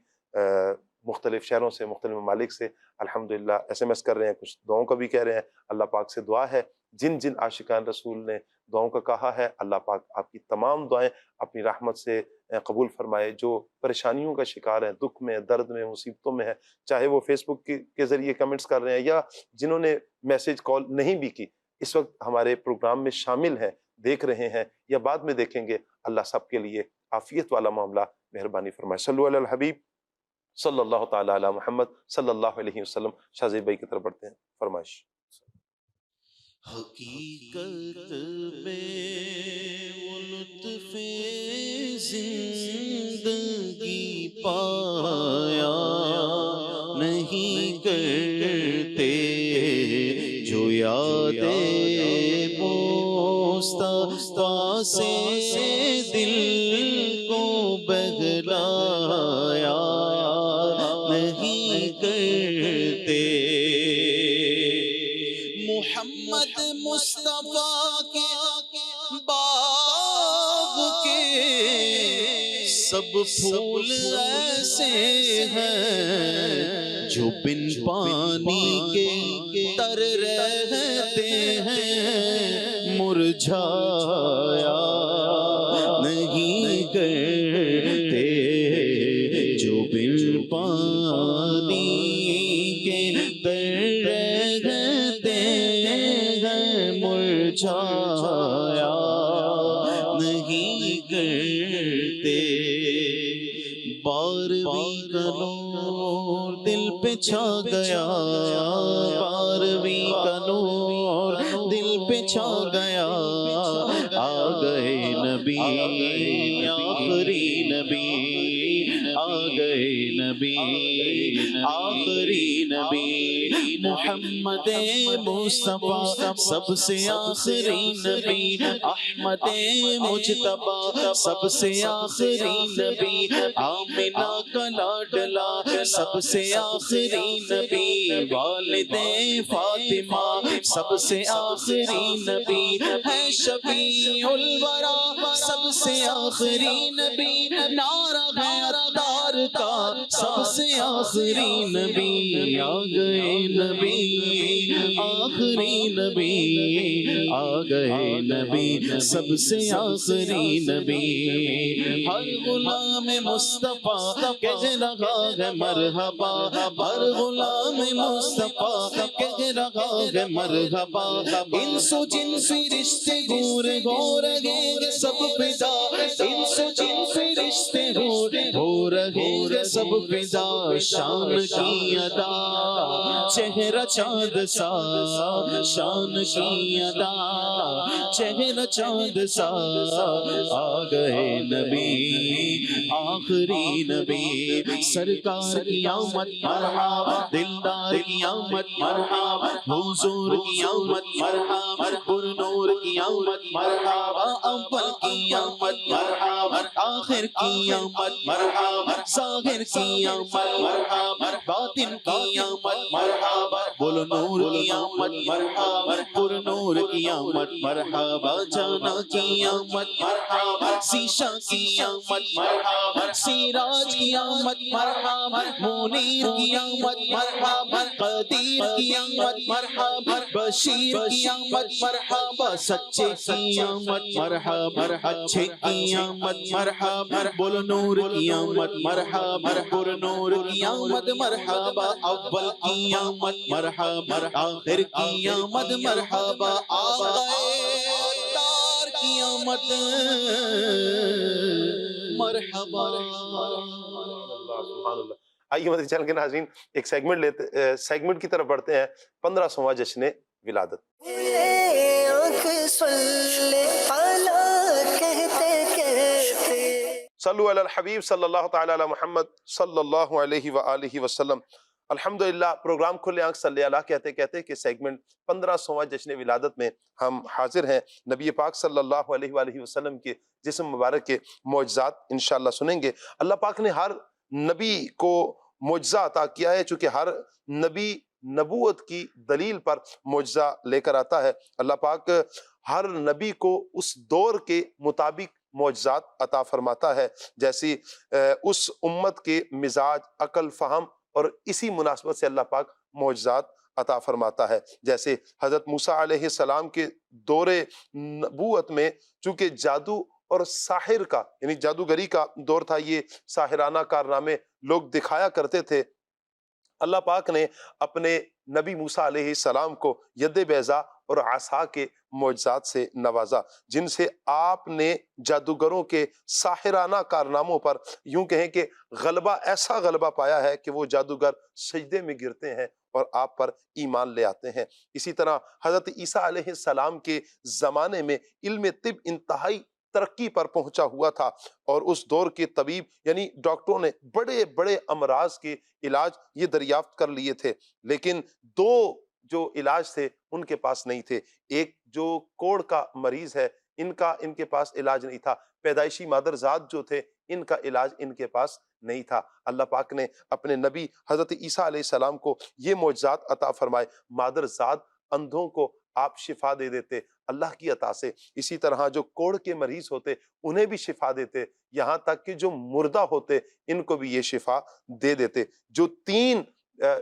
مختلف شہروں سے، مختلف ممالک سے الحمدللہ ایس ایم ایس کر رہے ہیں، کچھ دعاؤں کا بھی کہہ رہے ہیں. اللہ پاک سے دعا ہے جن جن عاشقان رسول نے دعاؤں کا کہا ہے، اللہ پاک آپ کی تمام دعائیں اپنی رحمت سے قبول فرمائے. جو پریشانیوں کا شکار ہیں، دکھ میں، درد میں، مصیبتوں میں ہے، چاہے وہ فیس بک کے ذریعے کمنٹس کر رہے ہیں یا جنہوں نے میسج کال نہیں بھی کی، اس وقت ہمارے پروگرام میں شامل ہیں، دیکھ رہے ہیں یا بعد میں دیکھیں گے، اللہ سب کے لیے عافیت والا معاملہ مہربانی فرمائے. صلو علی الحبیب صلی اللہ تعالی علی محمد صلی اللہ علیہ وسلم. شاہ زیب بھائی کی طرف بڑھتے ہیں. فرمائش. حقیقت میں وہ لطف زندگی پایا نہیں کرتے جو یادیں مصطفیٰ سے دل کو بہلایا نہیں کرتے. محمد مصطفیٰ کے باغ کے سب پھول ایسے ہیں جو بن پانی کے تر رہتے ہیں مرجھایا نہیں کرتے جو بن پانی کے تر رہتے مرجھایا نہیں کرتے. 12ویں کا نور دل پہ چھا گیا, 12ویں کا نور دل پہ چھا گیا. آ گئے نبی آخری نبی, آ گئے نبی آخری نبی. محمد مصطفیٰ سب سے آخری نبی, احمد مجتبی سب سے آخری نبی, آمنہ کا لاڈلا سب سے آخری نبی, والد فاطمہ سب سے آخری نبی, ہے شفیع الورا سب سے آخری نبی, نعرہ ہے عطار کا سب سے آخری نبی. آ گئے نبی آخری نبی, آ گئے نبی سب سے آخری نبی. ہر غلام مصطفیٰ کہہ رہا ہے مرحبا, ہر غلام مصطفیٰ کہہ رہا ہے مرحبا. انس و جن فرشتے گور ہو رہے ہیں سب فدا, انس و جن فرشتے ہو رہے ہیں سب فدا. شان کی ادا چہرہ چاند سا, شان کی ادا چہرہ چاند سا. آ گئے نبی آخری نبی, سرکار کی آمد مرحبا, دلدار کی آمد مرحبا, حضور کی آمد مرحبا, پر نور کی آمد مرحبا, اول کی آمد مرحبا, آخر کی آمد مرحبا, ظاہر کی آمد مرحبا, باطن کی آمد مرحبا, بول نور کی آمد مرحبا, پر نور کی آمد مرحبا, جانا کی آمد مرحبا, شیشہ کی آمد مرحبا, سراج کی آمد مرحبا, منیر کی آمد مرحبا, قدیر کی آمد مرحبا, بشیر کی آمد مرحبا, سچے کی آمد مرحبا, اچھے کی آمد مرحبا, بول نور کی آمد مرحبا, پر نور کی آمد مرحبا, اول کی آمد مرحبا, آخر کی آمد مرحبا. آ گئے تار کی آمد مرحبا. سبحان اللہ. آئیے مدنی چینل کے ناظرین ایک سیگمنٹ کی طرف بڑھتے ہیں. 1500واں جشن ولادت. صلو علی الحبیب صلی اللہ تعالی علی محمد صلی اللہ علیہ وآلہ وسلم. الحمدللہ پروگرام کھلے آنکھ صلی اللہ کہتے کہتے کہ سیگمنٹ 1500واں جشن ولادت میں ہم حاضر ہیں. نبی پاک صلی اللہ علیہ وآلہ وسلم کے جسم مبارک کے معجزات انشاءاللہ سنیں گے. اللہ پاک نے ہر نبی کو معجزہ عطا کیا ہے, چونکہ ہر نبی نبوت کی دلیل پر معجزہ لے کر آتا ہے. اللہ پاک ہر نبی کو اس دور کے مطابق معجزات عطا فرماتا ہے, جیسی اس امت کے مزاج, عقل, فہم اور اسی مناسبت سے اللہ پاک معجزات عطا فرماتا ہے. جیسے حضرت موسیٰ علیہ السلام کے دور نبوت میں چونکہ جادو اور ساحر کا یعنی جادوگری کا دور تھا, یہ ساحرانہ کارنامے لوگ دکھایا کرتے تھے. اللہ پاک نے اپنے نبی موسیٰ علیہ السلام کو ید بیضا اور عصا کے معجزات سے نوازا، جن سے آپ نے جادوگروں کے ساحرانہ کارناموں پر یوں کہیں کہ غلبہ، ایسا غلبہ پایا ہے کہ وہ جادوگر سجدے میں گرتے ہیں اور آپ پر ایمان لے آتے ہیں۔ اسی طرح حضرت عیسیٰ علیہ السلام کے زمانے میں علم طب انتہائی ترقی پر پہنچا ہوا تھا، اور اس دور کے طبیب یعنی ڈاکٹروں نے بڑے بڑے امراض کے علاج یہ دریافت کر لیے تھے، لیکن دو جو علاج تھے ان کے پاس نہیں تھے۔ ایک جو کوڑ کا مریض ہے، ان کے پاس علاج نہیں تھا، پیدائشی مادرزاد جو تھے ان کا علاج ان کے پاس نہیں تھا۔ اللہ پاک نے اپنے نبی حضرت عیسیٰ علیہ السلام کو یہ معجزات عطا فرمائے، مادرزاد اندھوں کو آپ شفا دے دیتے اللہ کی عطا سے، اسی طرح جو کوڑ کے مریض ہوتے انہیں بھی شفا دیتے، یہاں تک کہ جو مردہ ہوتے ان کو بھی یہ شفا دے دیتے۔ جو تین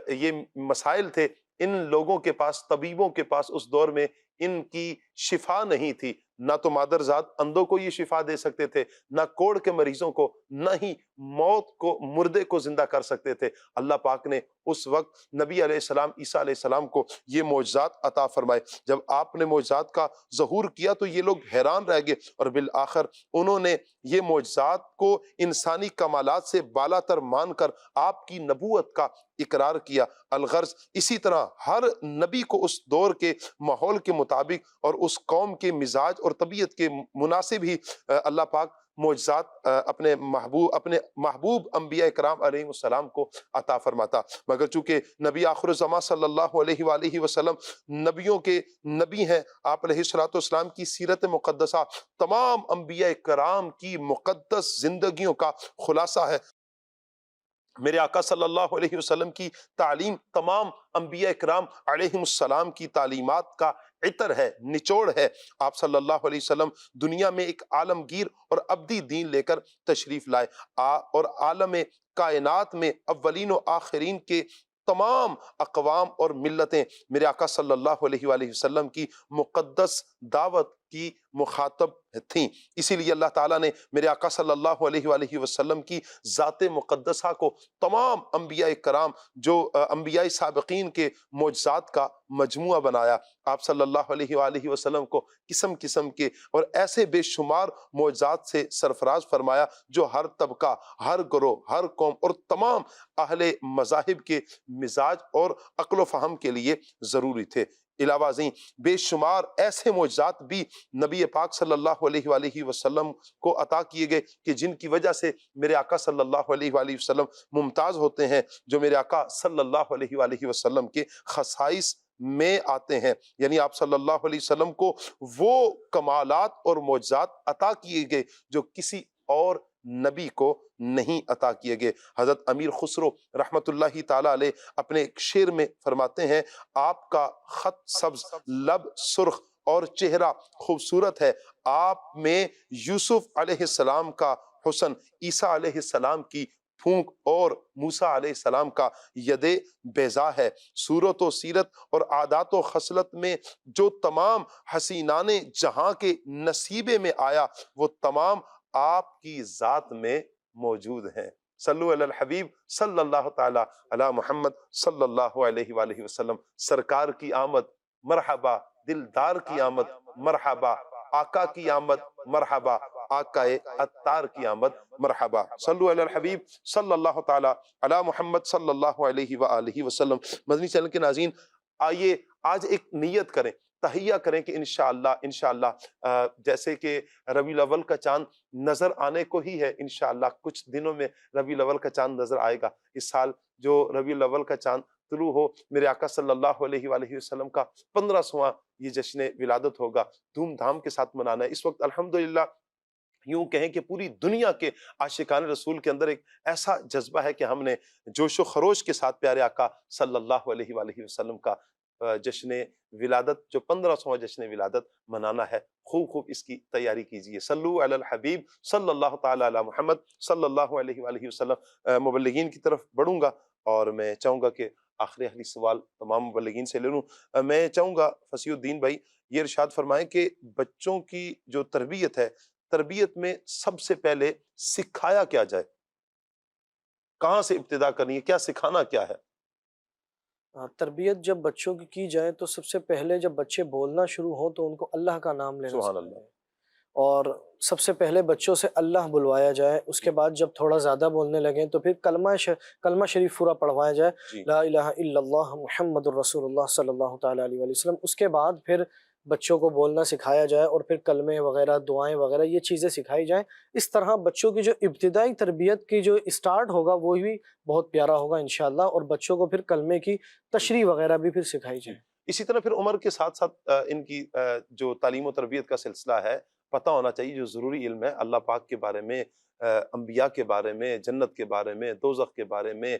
یہ مسائل تھے ان لوگوں کے پاس، طبیبوں کے پاس اس دور میں ان کی شفا نہیں تھی، نہ تو مادرزاد اندھوں کو یہ شفا دے سکتے تھے، نہ کوڑ کے مریضوں کو، نہ ہی موت کو، مردے کو زندہ کر سکتے تھے۔ اللہ پاک نے اس وقت نبی علیہ السلام عیسیٰ علیہ السلام کو یہ معجزات عطا فرمائے۔ جب آپ نے معجزات کا ظہور کیا تو یہ لوگ حیران رہ گئے، اور بالآخر انہوں نے یہ معجزات کو انسانی کمالات سے بالا تر مان کر آپ کی نبوت کا اقرار کیا۔ الغرض اسی طرح ہر نبی کو اس دور کے ماحول کے مطابق اور اس قوم کے مزاج اور طبیعت کے مناسب ہی اللہ پاک معجزات اپنے محبوب انبیاء کرام علیہ السلام کو عطا فرماتا، مگر چونکہ نبی آخر الزمان صلی اللہ علیہ وآلہ وسلم نبیوں کے نبی ہیں، آپ علیہ الصلوۃ والسلام کی سیرت مقدسہ تمام انبیاء کرام کی مقدس زندگیوں کا خلاصہ ہے۔ میرے آقا صلی اللہ علیہ وسلم کی تعلیم تمام انبیاء کرام علیہ السلام کی تعلیمات کا عطر ہے، نچوڑ ہے۔ آپ صلی اللہ علیہ وسلم دنیا میں ایک عالمگیر اور ابدی دین لے کر تشریف لائے، اور عالم کائنات میں اولین و آخرین کے تمام اقوام اور ملتیں میرے آقا صلی اللہ علیہ وآلہ وسلم کی مقدس دعوت کی مخاطب تھیں۔ اسی لیے اللہ تعالیٰ نے میرے آقا صلی اللہ علیہ وآلہ وسلم کی ذات مقدسہ کو تمام انبیاء کرام جو انبیاء سابقین کے معجزات کا مجموعہ بنایا۔ آپ صلی اللہ علیہ وآلہ وسلم کو قسم قسم کے اور ایسے بے شمار معجزات سے سرفراز فرمایا جو ہر طبقہ، ہر گروہ، ہر قوم اور تمام اہل مذاہب کے مزاج اور عقل و فہم کے لیے ضروری تھے۔ علاوہ ازیں بے شمار ایسے معجزات بھی نبی پاک صلی اللہ علیہ وآلہ وسلم کو عطا کیے گئے کہ جن کی وجہ سے میرے آقا صلی اللہ علیہ وآلہ وسلم ممتاز ہوتے ہیں، جو میرے آقا صلی اللہ علیہ وآلہ وسلم کے خصائص میں آتے ہیں۔ یعنی آپ صلی اللہ علیہ وسلم کو وہ کمالات اور معجزات عطا کیے گئے جو کسی اور نبی کو نہیں عطا کیے گئے۔ حضرت امیر خسرو رحمت اللہ تعالی علیہ اپنے ایک شعر میں فرماتے ہیں، آپ کا خط سبز، لب سرخ اور چہرہ خوبصورت ہے، آپ میں یوسف علیہ السلام کا حسن، عیسیٰ علیہ السلام کی پھونک اور موسیٰ علیہ السلام کا ید بیضا ہے۔ صورت و سیرت اور عادات و خصلت میں جو تمام حسینان جہاں کے نصیبے میں آیا وہ تمام آپ کی ذات میں موجود ہیں۔ صلو علی الحبیب صلی اللہ تعالی علی محمد صلی اللہ علیہ وآلہ وسلم۔ سرکار کی آمد مرحبا، دلدار کی آمد مرحبا، آقا کی آمد مرحبا، آقا عطار کی آمد مرحبا۔ صلو علی الحبیب صلی اللہ تعالی علی محمد صلی اللہ علیہ وآلہ وسلم۔ مدنی چینل کے ناظرین، آئیے آج ایک نیت کریں، تہیہ کریں کہ انشاءاللہ جیسے کہ ربیع الاول کا چاند نظر آنے کو ہی ہے، انشاءاللہ کچھ دنوں میں ربیع الاول کا چاند نظر آئے گا۔ اس سال جو ربیع الاول کا چاند طلوع ہو، میرے آقا صلی اللہ علیہ وآلہ وسلم کا 1500واں یہ جشن ولادت ہوگا، دھوم دھام کے ساتھ منانا ہے۔ اس وقت الحمدللہ یوں کہیں کہ پوری دنیا کے عاشقان رسول کے اندر ایک ایسا جذبہ ہے کہ ہم نے جوش و خروش کے ساتھ پیارے آقا صلی اللہ علیہ وآلہ وسلم کا جشن ولادت، جو 1500واں جشن ولادت منانا ہے۔ خوب اس کی تیاری کیجئے۔ صلو علی الحبیب صلی اللہ تعالی علی محمد صلی اللہ علیہ وآلہ وسلم۔ مبلغین کی طرف بڑھوں گا اور میں چاہوں گا کہ آخری سوال تمام مبلغین سے لے لوں۔ میں چاہوں گا فصیح الدین بھائی یہ ارشاد فرمائیں کہ بچوں کی جو تربیت ہے، تربیت میں سب سے پہلے سکھایا کیا جائے، کہاں سے ابتدا کرنی ہے، کیا سکھانا کیا ہے؟ تربیت جب بچوں کی جائے تو سب سے پہلے جب بچے بولنا شروع ہوں تو ان کو اللہ کا نام لینا سبحان سکھائیں، اللہ، اور سب سے پہلے بچوں سے اللہ بلوایا جائے، اس کے بعد جب تھوڑا زیادہ بولنے لگیں تو پھر کلمہ شریف پورا پڑھوایا جائے، جی لا الہ الا اللہ محمد الرسول اللہ صلی اللہ تعالیٰ علیہ وآلہ وسلم۔ اس کے بعد پھر بچوں کو بولنا سکھایا جائے، اور پھر کلمے وغیرہ، دعائیں وغیرہ، یہ چیزیں سکھائی جائیں۔ اس طرح بچوں کی جو ابتدائی تربیت کی جو اسٹارٹ ہوگا وہ بھی بہت پیارا ہوگا انشاءاللہ، اور بچوں کو پھر کلمے کی تشریح وغیرہ بھی پھر سکھائی جائے۔ اسی طرح پھر عمر کے ساتھ ساتھ ان کی جو تعلیم و تربیت کا سلسلہ ہے، پتہ ہونا چاہیے جو ضروری علم ہے اللہ پاک کے بارے میں، انبیاء کے بارے میں، جنت کے بارے میں، دوزخ کے بارے میں،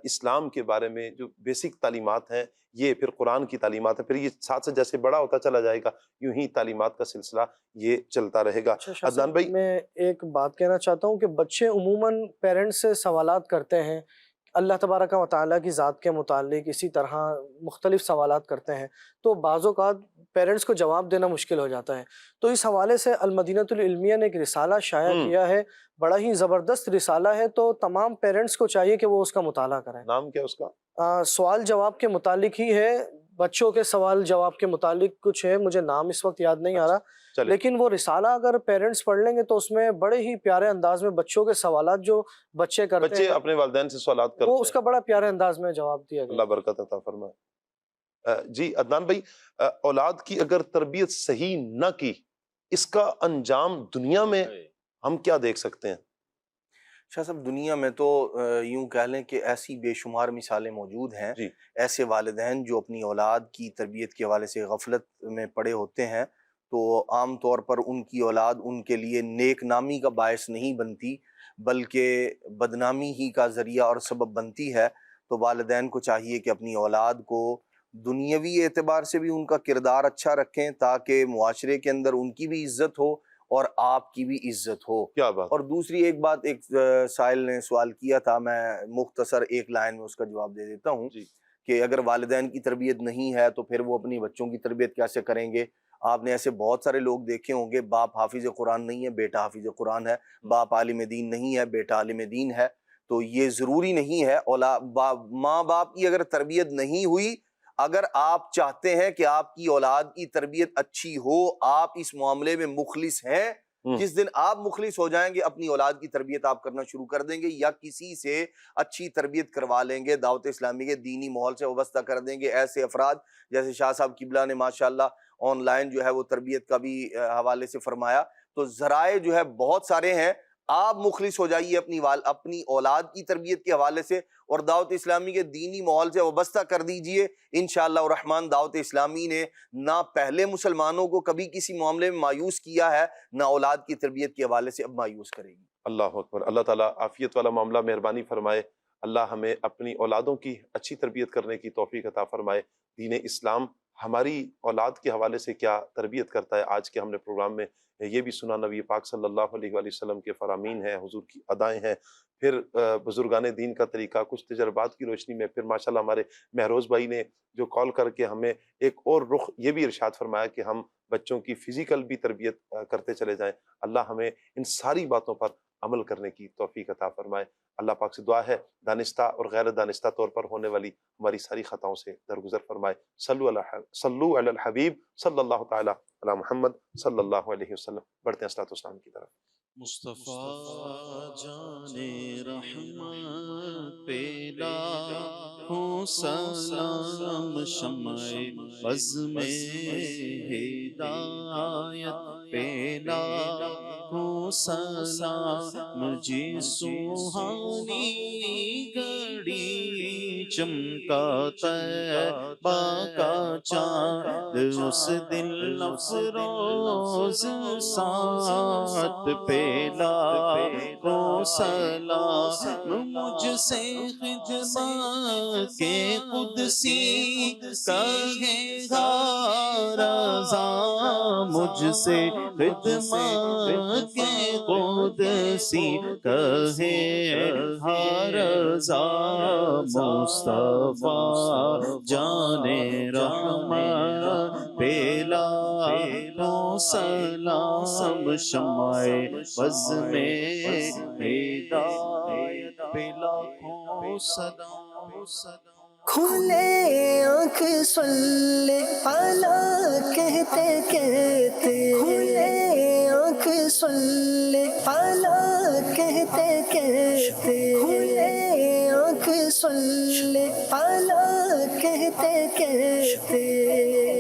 اسلام کے بارے میں جو بیسک تعلیمات ہیں، یہ پھر قرآن کی تعلیمات ہیں، پھر یہ ساتھ سے جیسے بڑا ہوتا چلا جائے گا یوں ہی تعلیمات کا سلسلہ یہ چلتا رہے گا۔ اچھا شاہ عدنان صاحب، بھائی، میں ایک بات کہنا چاہتا ہوں کہ بچے عموماً پیرنٹس سے سوالات کرتے ہیں اللہ تبارک و تعالیٰ کی ذات کے متعلق، اسی طرح مختلف سوالات کرتے ہیں، تو بعض اوقات پیرنٹس کو جواب دینا مشکل ہو جاتا ہے۔ تو اس حوالے سے المدینۃ العلمیہ نے ایک رسالہ شائع کیا ہے، بڑا ہی زبردست رسالہ ہے، تو تمام پیرنٹس کو چاہیے کہ وہ اس کا مطالعہ کریں۔ نام کیا اس کا؟ سوال جواب کے متعلق ہی ہے، بچوں کے سوال جواب کے متعلق کچھ ہے، مجھے نام اس وقت یاد نہیں آ رہا، چلے لیکن وہ رسالہ اگر پیرنٹس پڑھ لیں گے تو اس میں بڑے ہی پیارے انداز میں بچوں کے سوالات جو بچے کرتے بچے ہیں اپنے والدین سے سوالات کرتے وہ ہیں، اس کا بڑا پیارے انداز میں جواب دیا گیا۔ اللہ برکت عطا فرمائے۔ جی عدنان بھائی، اولاد کی اگر تربیت صحیح نہ کی، اس کا انجام دنیا میں ہم کیا دیکھ سکتے ہیں؟ شاہ صاحب، دنیا میں تو یوں کہہ لیں کہ ایسی بے شمار مثالیں موجود ہیں، جی ایسے والدین جو اپنی اولاد کی تربیت کے حوالے سے غفلت میں پڑے ہوتے ہیں، تو عام طور پر ان کی اولاد ان کے لیے نیک نامی کا باعث نہیں بنتی بلکہ بدنامی ہی کا ذریعہ اور سبب بنتی ہے۔ تو والدین کو چاہیے کہ اپنی اولاد کو دنیاوی اعتبار سے بھی ان کا کردار اچھا رکھیں تاکہ معاشرے کے اندر ان کی بھی عزت ہو اور آپ کی بھی عزت ہو۔ کیا بات، اور دوسری ایک بات، ایک سائل نے سوال کیا تھا، میں مختصر ایک لائن میں اس کا جواب دے دیتا ہوں جی کہ اگر والدین کی تربیت نہیں ہے تو پھر وہ اپنی بچوں کی تربیت کیسے کریں گے؟ آپ نے ایسے بہت سارے لوگ دیکھے ہوں گے، باپ حافظ قرآن نہیں ہے، بیٹا حافظ قرآن ہے، باپ عالم دین نہیں ہے، بیٹا عالم دین ہے۔ تو یہ ضروری نہیں ہے، ماں باپ کی اگر تربیت نہیں ہوئی، اگر آپ چاہتے ہیں کہ آپ کی اولاد کی تربیت اچھی ہو، آپ اس معاملے میں مخلص ہیں، جس دن آپ مخلص ہو جائیں گے اپنی اولاد کی تربیت آپ کرنا شروع کر دیں گے، یا کسی سے اچھی تربیت کروا لیں گے، دعوت اسلامی کے دینی ماحول سے وابستہ کر دیں گے۔ ایسے افراد جیسے شاہ صاحب قبلہ نے ماشاءاللہ آن لائن جو ہے وہ تربیت کا بھی حوالے سے فرمایا، تو ذرائع جو ہے بہت سارے ہیں۔ آپ مخلص ہو جائیے اپنی اولاد کی تربیت کے حوالے سے، اور دعوت اسلامی کے دینی ماحول سے وابستہ کر دیجئے۔ انشاءاللہ الرحمن دعوت اسلامی نے نہ پہلے مسلمانوں کو کبھی کسی معاملے میں مایوس کیا ہے، نہ اولاد کی تربیت کے حوالے سے اب مایوس کرے گی۔ اللہ اکبر، اللہ تعالیٰ عافیت والا معاملہ مہربانی فرمائے، اللہ ہمیں اپنی اولادوں کی اچھی تربیت کرنے کی توفیق عطا فرمائے۔ دین اسلام ہماری اولاد کے حوالے سے کیا تربیت کرتا ہے، آج کے ہم نے پروگرام میں یہ بھی سنا، نبی پاک صلی اللہ علیہ وآلہ وسلم کے فرامین ہیں، حضور کی ادائیں ہیں، پھر بزرگان دین کا طریقہ، کچھ تجربات کی روشنی میں، پھر ماشاءاللہ ہمارے مہروز بھائی نے جو کال کر کے ہمیں ایک اور رخ یہ بھی ارشاد فرمایا کہ ہم بچوں کی فزیکل بھی تربیت کرتے چلے جائیں۔ اللہ ہمیں ان ساری باتوں پر عمل کرنے کی توفیق عطا فرمائے۔ اللہ پاک سے دعا ہے دانستہ اور غیر دانستہ طور پر ہونے والی ہماری ساری خطاؤں سے درگزر فرمائے۔ صلو علی الحبیب صلی اللہ تعالی علی محمد صلی اللہ علیہ وسلم۔ بڑھتے ہیں صلاۃ والسلام کی طرف۔ مصطفیٰ جان رحمت پہ لاکھوں سلام، شمع بزم ہدایت پہ لاکھوں سلام، جی سبحانی گھڑی چمکا طیبہ کا چاند، اس دل افروز ساتھ پہ لاکھوں سلام، مجھ سے خدمت کے قدسی کہے گا رضا، مجھ سے خدمت کے قدسی کہے گا رضا، مصطفیٰ جان رحمت پہ لاکھوں سلام، شمع بزم ہدایت پہ لاکھوں سلام۔ کھلے آنکھ صلی علی کہتے کہتے کھلے آنکھ صلی علی کہتے کہتے کھلے آنکھ صلی علی کہتے کہتے